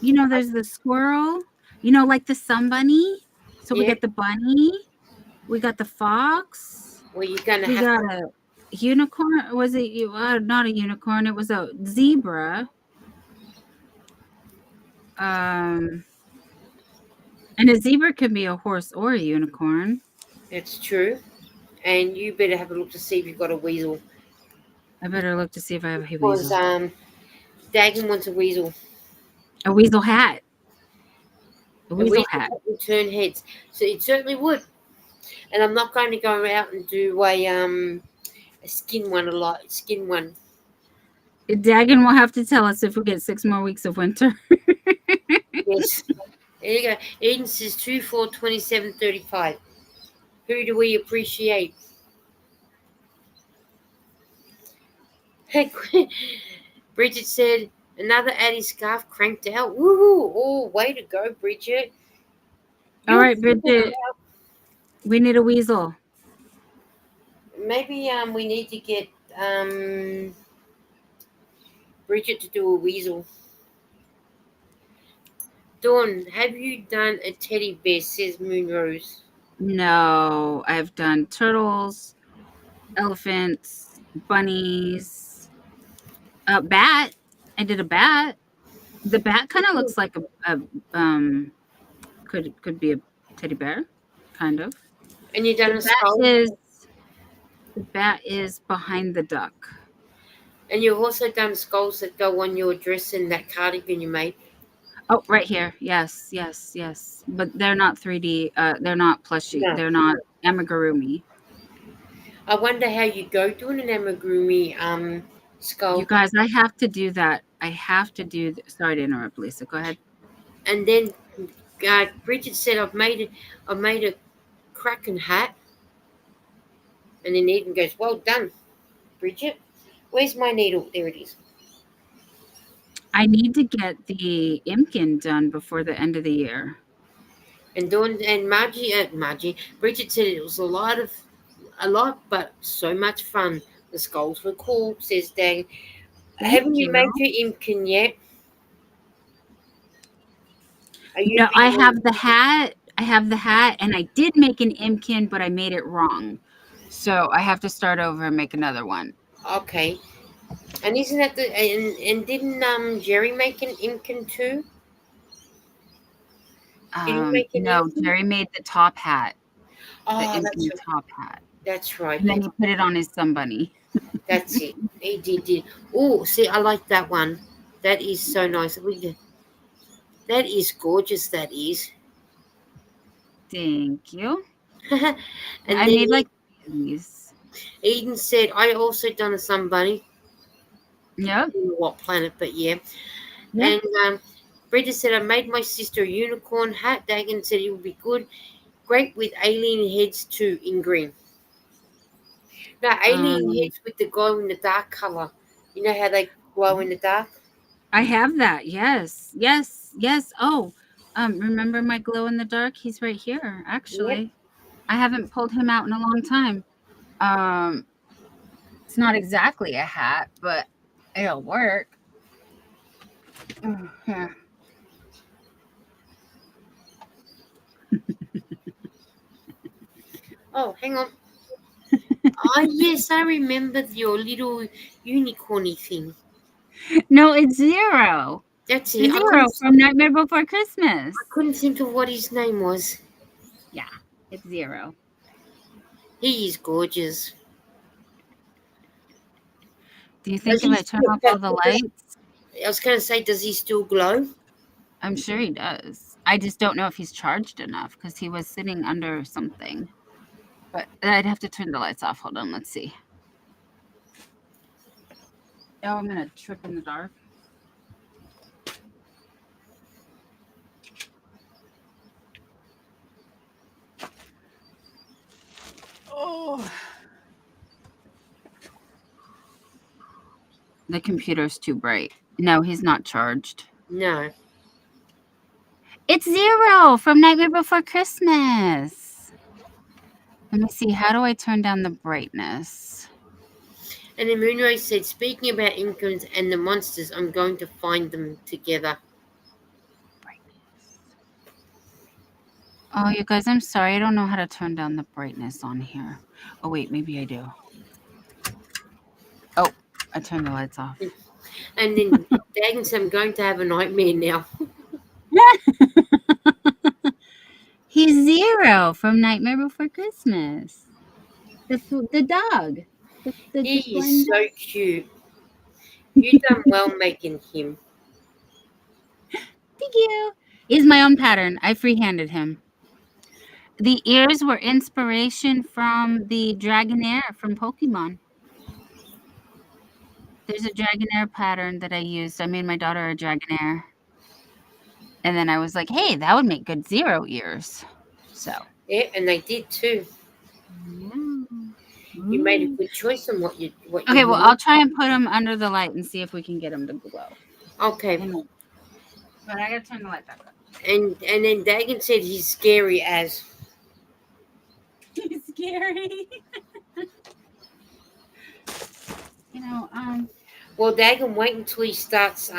There's the squirrel, like the sun bunny. So we Yeah, got the bunny, we got the fox, well, you're going to we have got to. a unicorn. Was it not a unicorn? It was a zebra. Um, and a zebra can be a horse or a unicorn. It's true. And you better have a look to see if you've got a weasel. I better look to see if I have a Because weasel. Dagan wants a weasel. A weasel hat. A A weasel weasel hat. that will turn heads. So it certainly would. And I'm not going to go out and do a skin one a lot. Skin one. Dagon will have to tell us if we get 6 more weeks of winter. Yes. There you go. Eden says 2, 4, 27, 35. Who do we appreciate? Bridget said, another Addie scarf cranked out. Woohoo! Oh, way to go, Bridget. All You'll right, figure it Bridget, out. we need a weasel. Maybe we need to get Bridget to do a weasel. Dawn, have you done a teddy bear? Says Moonrose. No, I've done turtles, elephants, bunnies, a bat. I did a bat. The bat kind of looks like a could be a teddy bear, kind of. And you The done a bat skull. is the bat is behind the duck. And you've also done skulls that go on your dress and that cardigan you made. Oh, right here. Yes, yes, yes. But they're not 3D. They're not plushy. No. They're not amigurumi. I wonder how you go doing an amigurumi You skull. guys, I have to do that. I have to do. Sorry to interrupt, Lisa. Go ahead. And then Bridget said, I've made a Kraken hat. And then Eden goes, well done, Bridget. Where's my needle? There it is. I need to get the Imkin done before the end of the year. And Dawn and Margie, Bridget said it was a lot, but so much fun. The skulls were cool, says Dag. Thank Haven't you you. made your Imkin yet? Are you No, big on? I have the hat, and I did make an imkin, but I made it wrong. So I have to start over and make another one. Okay, and isn't that the and didn't Jerry make an Imkin too? Did he make an No, Imkin? Jerry made the top hat, the Oh, imkin top hat, that's right. and then he put it on his sun bunny. That's it. He did. Oh, see, I like that one. That is so nice. That is gorgeous. That is. Thank you. And I then made like these. Eden said, "I also done a sun bunny. Yep. Don't know what planet, but yeah." Yeah. And Brenda said, "I made my sister a unicorn hat." Dagan said it would be good, great with alien heads too in green. No, alien Um, heads with the glow in the dark color. You know how they glow in the dark? I have that. Yes. Yes. Yes. Oh, remember my glow in the dark? He's right here, Yep. actually. I haven't pulled him out in a long time. Um, it's not exactly a hat, but it'll work. Here. Oh, hang on. Ah, yes, I remember your little unicorny thing. No, it's Zero. That's it. Zero from Nightmare Before Christmas. I couldn't think of what his name was. Yeah, it's Zero. He is gorgeous. Do you Does think if he I turn still? off all the lights? I was going to say, does he still glow? I'm sure he does. I just don't know if he's charged enough because he was sitting under something. But I'd have to turn the lights off. Hold on, let's see. Oh, I'm gonna trip in the dark. Oh. The computer's too bright. No, he's not charged. No. It's Zero from Nightmare Before Christmas. Let me see. How do I turn down the brightness? And then Moonray said, speaking about Imkins and the monsters, I'm going to find them together. Oh, you guys, I'm sorry. I don't know how to turn down the brightness on here. Oh, wait, maybe I do. Oh, I turned the lights off. And then Dagan said, I'm going to have a nightmare now. He's Zero from Nightmare Before Christmas. The dog. The He blind is dog. so cute. You done well making him. Thank you. He's my own pattern. I freehanded him. The ears were inspiration from the Dragonair from Pokemon. There's a Dragonair pattern that I used. I made my daughter a Dragonair. And then I was like, hey, that would make good Zero ears. So. Yeah, and they did too. You made a good choice on what you Okay, well, I'll try and put them under the light and see if we can get them to glow. Okay. But I gotta turn the light back up. And then Dagan said he's scary as. He's scary. You know, Well, Dagan, wait until he starts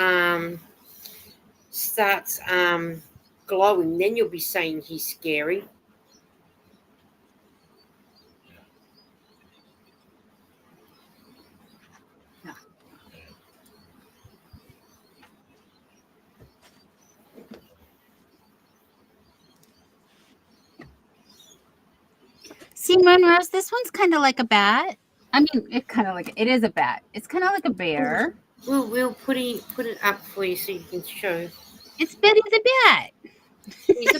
glowing. Then you'll be saying he's scary. see, Monrose, this one's kind of like a bat. I mean, it is a bat. It's kind of like a bear. We'll put it up for you so you can show. It's Betty the bat. He's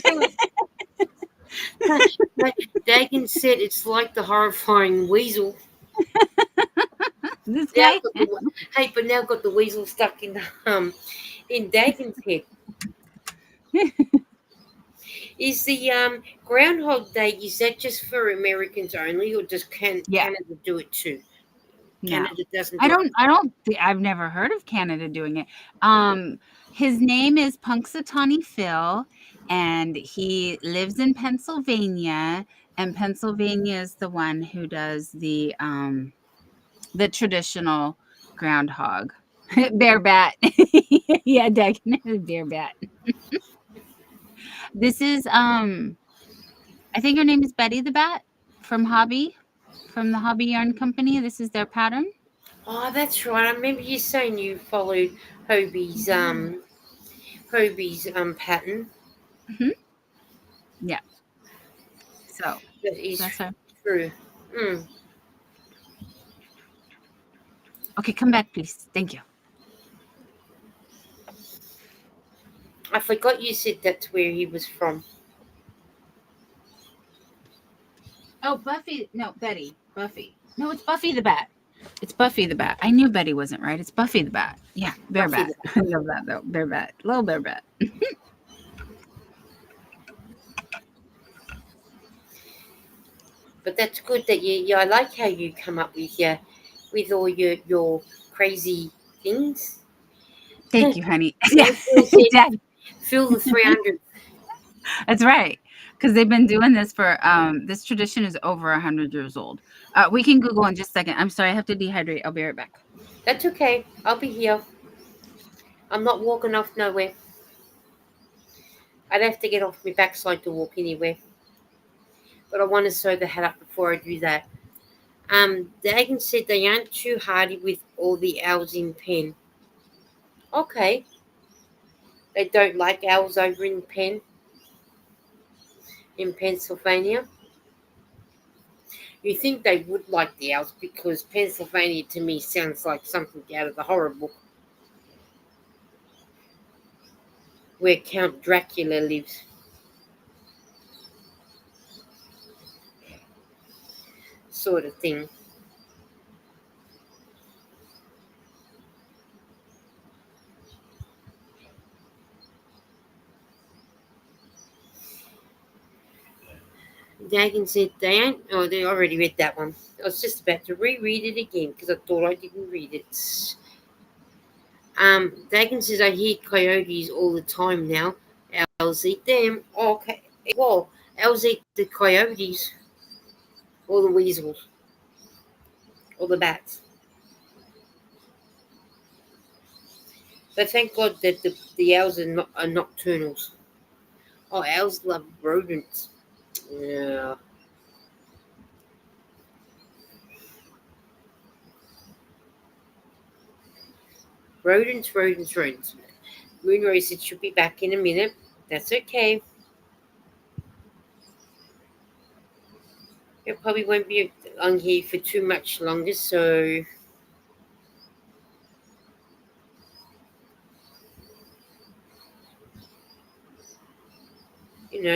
Dagan said it's like the horrifying weasel. This guy. Hey, but now got the weasel stuck in Dagan's head. Is the Groundhog Day, is that just for Americans only, or does Canada do it too? Canada doesn't. I've never heard of Canada doing it. His name is Punxsutawney Phil, and he lives in Pennsylvania. And Pennsylvania is the one who does the traditional groundhog bear bat. Yeah, Dagan, bear bat. This is I think her name is Betty the Bat from Hobby, from the Hobby Yarn Company. This is their pattern. Oh, that's right. I remember you saying you followed Hobie's Yeah. pattern. Hmm. Yeah. So That is that's her. true. Mm. Okay, come back, please. Thank you. I forgot you said that's where he was from. Oh, Buffy. No, Betty. Buffy. No, it's Buffy the Bat. It's Buffy the Bat. I knew Betty wasn't right. It's Buffy the Bat. Yeah, Bear Buffy Bat. the I love that though. Bear Bat. Little Bear Bat. But that's good that you. Yeah, I like how you come up with all your crazy things. Thank you, honey. Yeah, Like Phil said, Dad. fill the 300. That's right. Because they've been doing this for this tradition is over 100 years old. We can Google in just a second. I'm sorry, I have to dehydrate. I'll be right back. That's okay. I'll be here. I'm not walking off nowhere. I'd have to get off my backside to walk anywhere. But I want to sew the hat up before I do that. Dagan said they aren't too hardy with all the owls in pen. Okay. They don't like owls over in pen in Pennsylvania. You think they would like the owls because Pennsylvania to me sounds like something out of the horror book where Count Dracula lives. Sort of thing. Dagan said they ain't. Oh, they already read that one. I was just about to reread it again because I thought I didn't read it. Dagan says I hear coyotes all the time now. Owls eat them. Oh, okay. Well, owls eat the coyotes or the weasels or the bats. But thank God that the owls are nocturnals. Oh, owls love rodents. Yeah. Rodents, rodents, rodents. Moonray said she'll be back in a minute. That's okay. It probably won't be on here for too much longer, so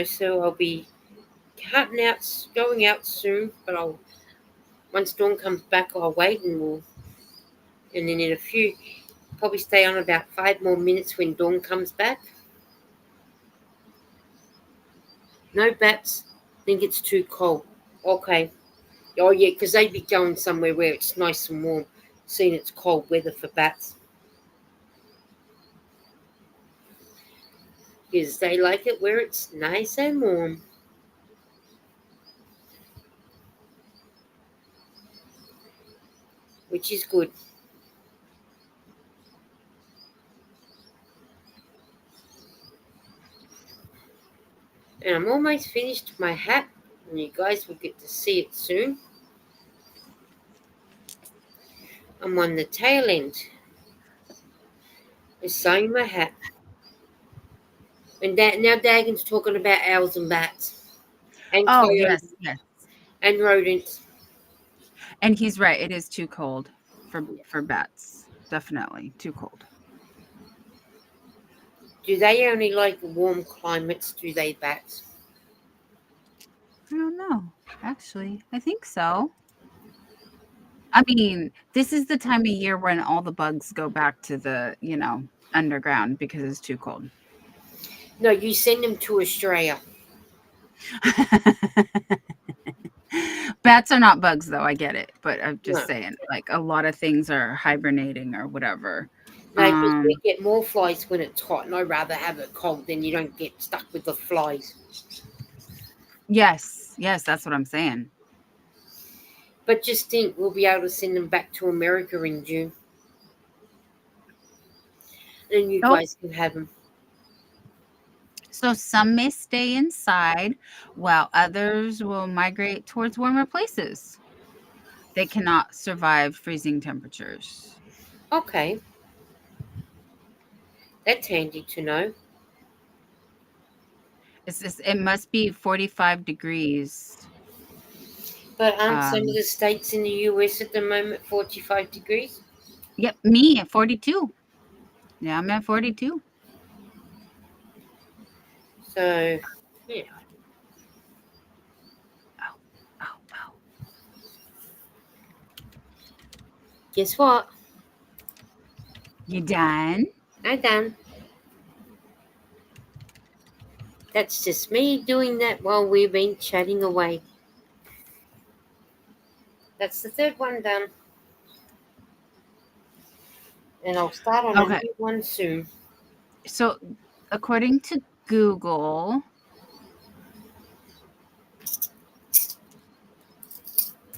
so I'll be cutting out, going out soon. But I'll once Dawn comes back, I'll wait and then in a few, probably stay on about 5 more minutes when Dawn comes back. No bats. Think it's too cold. Okay. Oh yeah, because they'd be going somewhere where it's nice and warm. Seeing it's cold weather for bats. Because they like it where it's nice and warm. Which is good. And I'm almost finished my hat, and you guys will get to see it soon. I'm on the tail end of sewing my hat. And now Dagon's talking about owls and bats and Oh, coyotes yes, yes. and rodents. And he's right. It is too cold for Yeah. for bats. Definitely too cold. Do they only like warm climates? Do they bats? I don't know. Actually, I think so. I mean, this is the time of year when all the bugs go back to the, underground because it's too cold. No, you send them to Australia. Bats are not bugs, though. I get it, but I'm just No, saying, like a lot of things are hibernating or whatever. no, because we Um, get more flies when it's hot, and I'd rather have it cold than you don't get stuck with the flies. yes, yes, that's what I'm saying. But just think, we'll be able to send them back to America in June, and you Oh, guys can have them. So some may stay inside while others will migrate towards warmer places. They cannot survive freezing temperatures. Okay, that's handy to know. It must be 45 degrees. But aren't some of Um, the states in the US at the moment 45 degrees? yep, me at 42. Yeah, I'm at 42. So, yeah. Oh, oh, oh. Guess what? You done? I'm done. That's just me doing that while we've been chatting away. That's the third one done. And I'll start on a Okay. new one soon. So, according to Google,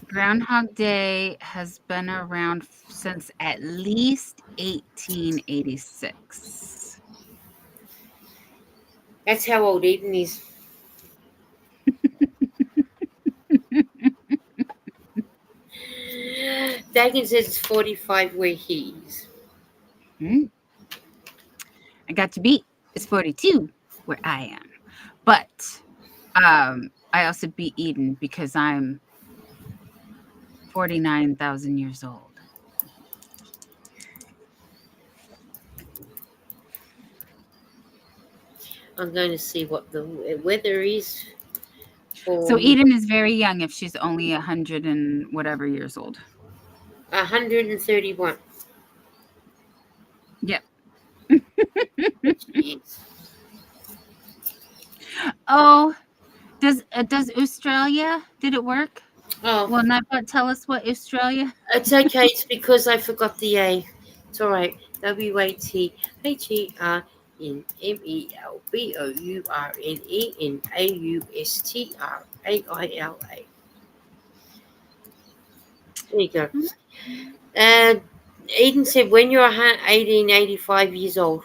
Groundhog Day has been around since at least 1886. That's how old Eden is. Dagan says it's 45 where he is. Hmm, I got to beat. It's 42 where I am. But I also beat Eden because I'm 49,000 years old. I'm going to see what the weather is So for Eden is very young if she's only 100 and whatever years old. 131. Yep. She is. Oh, does Australia, did it work? Oh, Well, Nightbot, tell us what Australia. it's okay. It's because I forgot the A. It's all right. WATHERMELBOURNENAUSTRAILA. There you go. Uh, Eden said, when you're 1885 years old.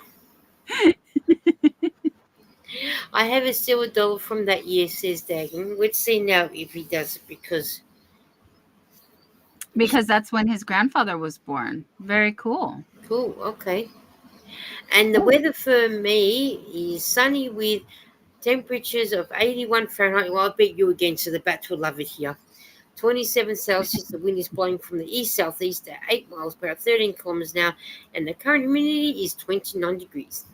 I have a silver dollar from that year, says Dagan. Let's see now if he does it because Because that's when his grandfather was born. Very cool. cool. Okay. And the Cool. weather for me is sunny with temperatures of 81 Fahrenheit. Well, I bet you again, so the bats will love it here. 27 Celsius. The wind is blowing from the east southeast at 8 miles per hour, 13 kilometers an hour, and the current humidity is 29 degrees.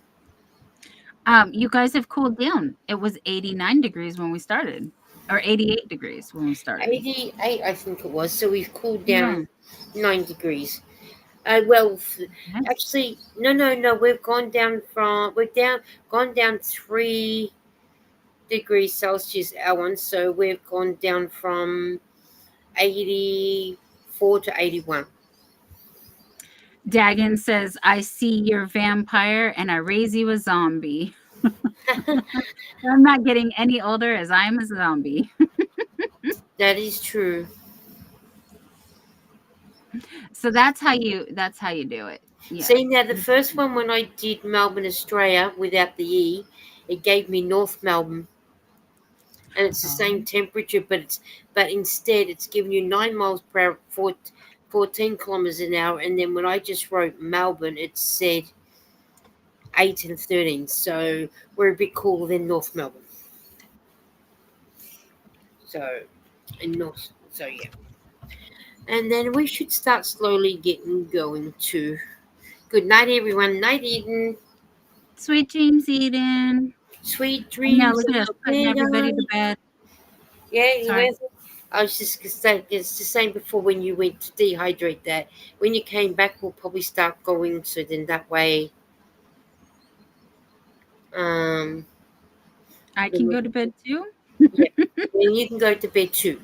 You guys have cooled down. It was 89 degrees when we started, or 88 degrees when we started. 88, I think it was. So we've cooled Yeah. down 9 degrees. Well, Nice. actually, no. We've gone down 3 degrees Celsius our one. So we've gone down from 84 to 81. Dagon says, I see your vampire and I raise you a zombie. I'm not getting any older as I am a zombie. That is true. So that's how you do it. Yeah. See now, the first one when I did Melbourne, Australia, without the E, it gave me North Melbourne, and it's the same Oh. temperature, but instead it's giving you 9 miles per hour, 14 kilometers an hour, and then when I just wrote Melbourne, it said 8 and 13. So we're a bit cooler than North Melbourne. So in North, so yeah, and then we should start slowly getting going too. Good night, everyone. Night, Eden. Sweet dreams, Eden. Sweet I know, dreams look at us out putting there. everybody to bed. Yeah, Sorry. I was just gonna say, it's the same before when you went to dehydrate that. When you came back, we'll probably start going. So then that way, um, I then can go to bed too. yeah, then you can go to bed too.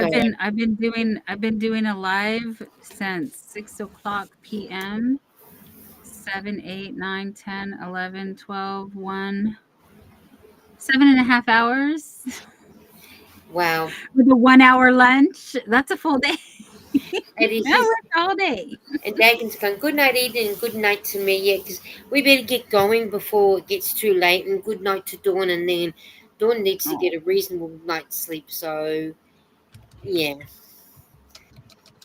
So I've been doing a live since 6 o'clock p.m. 7, 8, 9, 10, 11, 12, 1, 7.5 hours wow, with a 1 hour lunch. That's a full day. It I is. worked all day. And Dagon's going, good night, Eden, and good night to me. Yeah, because we better get going before it gets too late. And good night to Dawn. And then Dawn needs to Oh, get a reasonable night's sleep. So, yeah.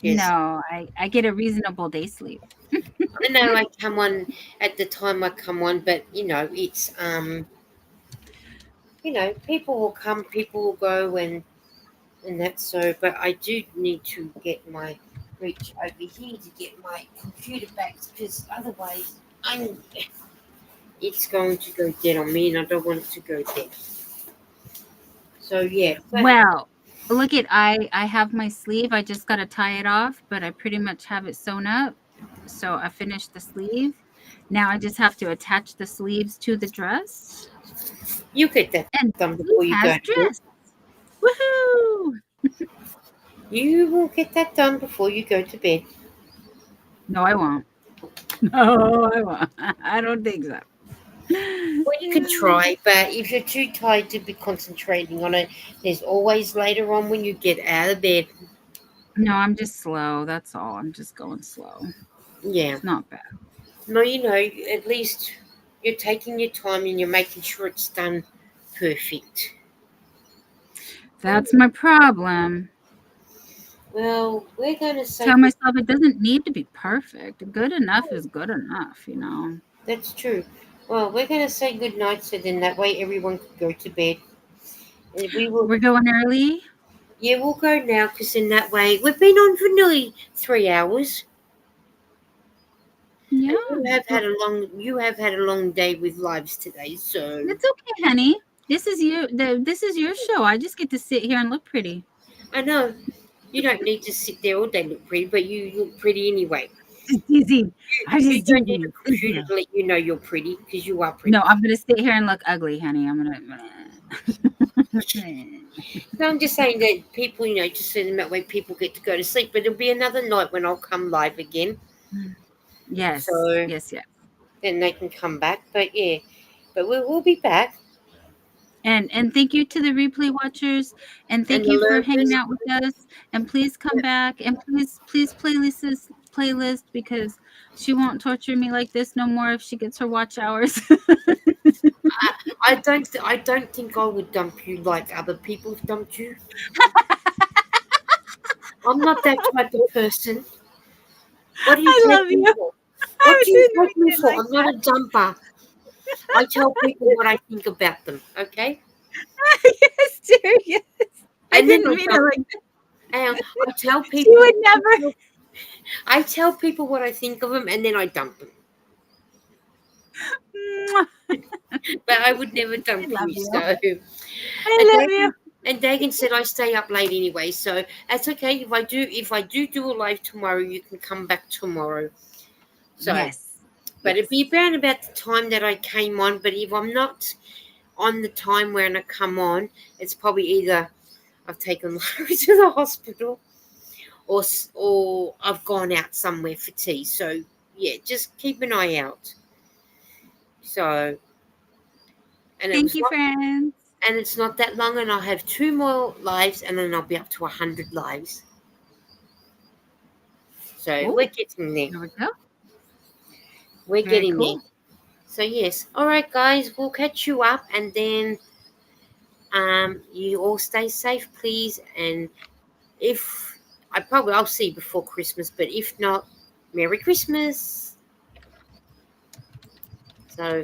Yes. no, I get a reasonable day sleep. I know I come on at the time I come on, but, it's, people will come, people will go, and that's so. But I do need to get my reach over here to get my computer back because otherwise I'm it's going to go dead on me, and I don't want it to go dead. So yeah, but Well, look at I have my sleeve. I just gotta tie it off, but I pretty much have it sewn up. So I finished the sleeve. Now I just have to attach the sleeves to the dress. you get that And done he before you go has to bed. dress. Woohoo! You will get that done before you go to bed. No, I won't. No, I won't. I don't think so. Well, you can try, but if you're too tired to be concentrating on it, there's always later on when you get out of bed. No, I'm just slow. That's all. I'm just going slow. Yeah. It's not bad. No, at least you're taking your time and you're making sure it's done perfect. That's my problem. Well, we're going to say Tell myself it doesn't need to be perfect. Good enough is good enough, you know. that's true. Well, we're going to say good night so then that way everyone can go to bed. And we will, We're going early. yeah, we'll go now because in that way we've been on for nearly 3 hours. Yeah. And you have had a long day with lives today, so It's okay, honey. This is your show. I just get to sit here and look pretty. I know you don't need to sit there all day look pretty, but you look pretty anyway. Just teasing. I'm You just don't need a teasing. Thank computer you. to let you know you're pretty because you are pretty. No, I'm gonna sit here and look ugly, honey. I'm gonna No, I'm just saying that people, just so that way people get to go to sleep. But it'll be another night when I'll come live again, Yes, so yes, yes. then they can come back. But yeah, but we'll be back. And thank you to the replay watchers, and And thank the you for hanging learners, out with us. And please come back, and please playlist this playlist because she won't torture me like this no more if she gets her watch hours. I don't think I would dump you like other people have dumped you. I'm not that type of person. What do you I take love me you. for? What I do you didn't take me mean it for? like I'm not that. a dumper. I tell people what I think about them, okay? Yes, dear, yes. I And then didn't I mean it dump. like that. And I tell She people, would never. I tell people what I think of them, and then I dump them. But I would never I dump love you. you. So, and I love you. Dagan said I stay up late anyway, so that's okay. If I do a live tomorrow, you can come back tomorrow. So, Yes. but it'd Yes. be around about the time that I came on. But if I'm not on the time when I come on, it's probably either I've taken Larry to the hospital or I've gone out somewhere for tea. So yeah, just keep an eye out. So and it Thank was you, not, friends. and it's not that long, and I'll have 2 more lives, and then I'll be up to 100 lives. So we're Oh, getting there. there we go. We're Very getting there. cool. So yes, all right, guys, we'll catch you up, and then you all stay safe, please. And if I'll see you before Christmas, but if not, Merry Christmas. So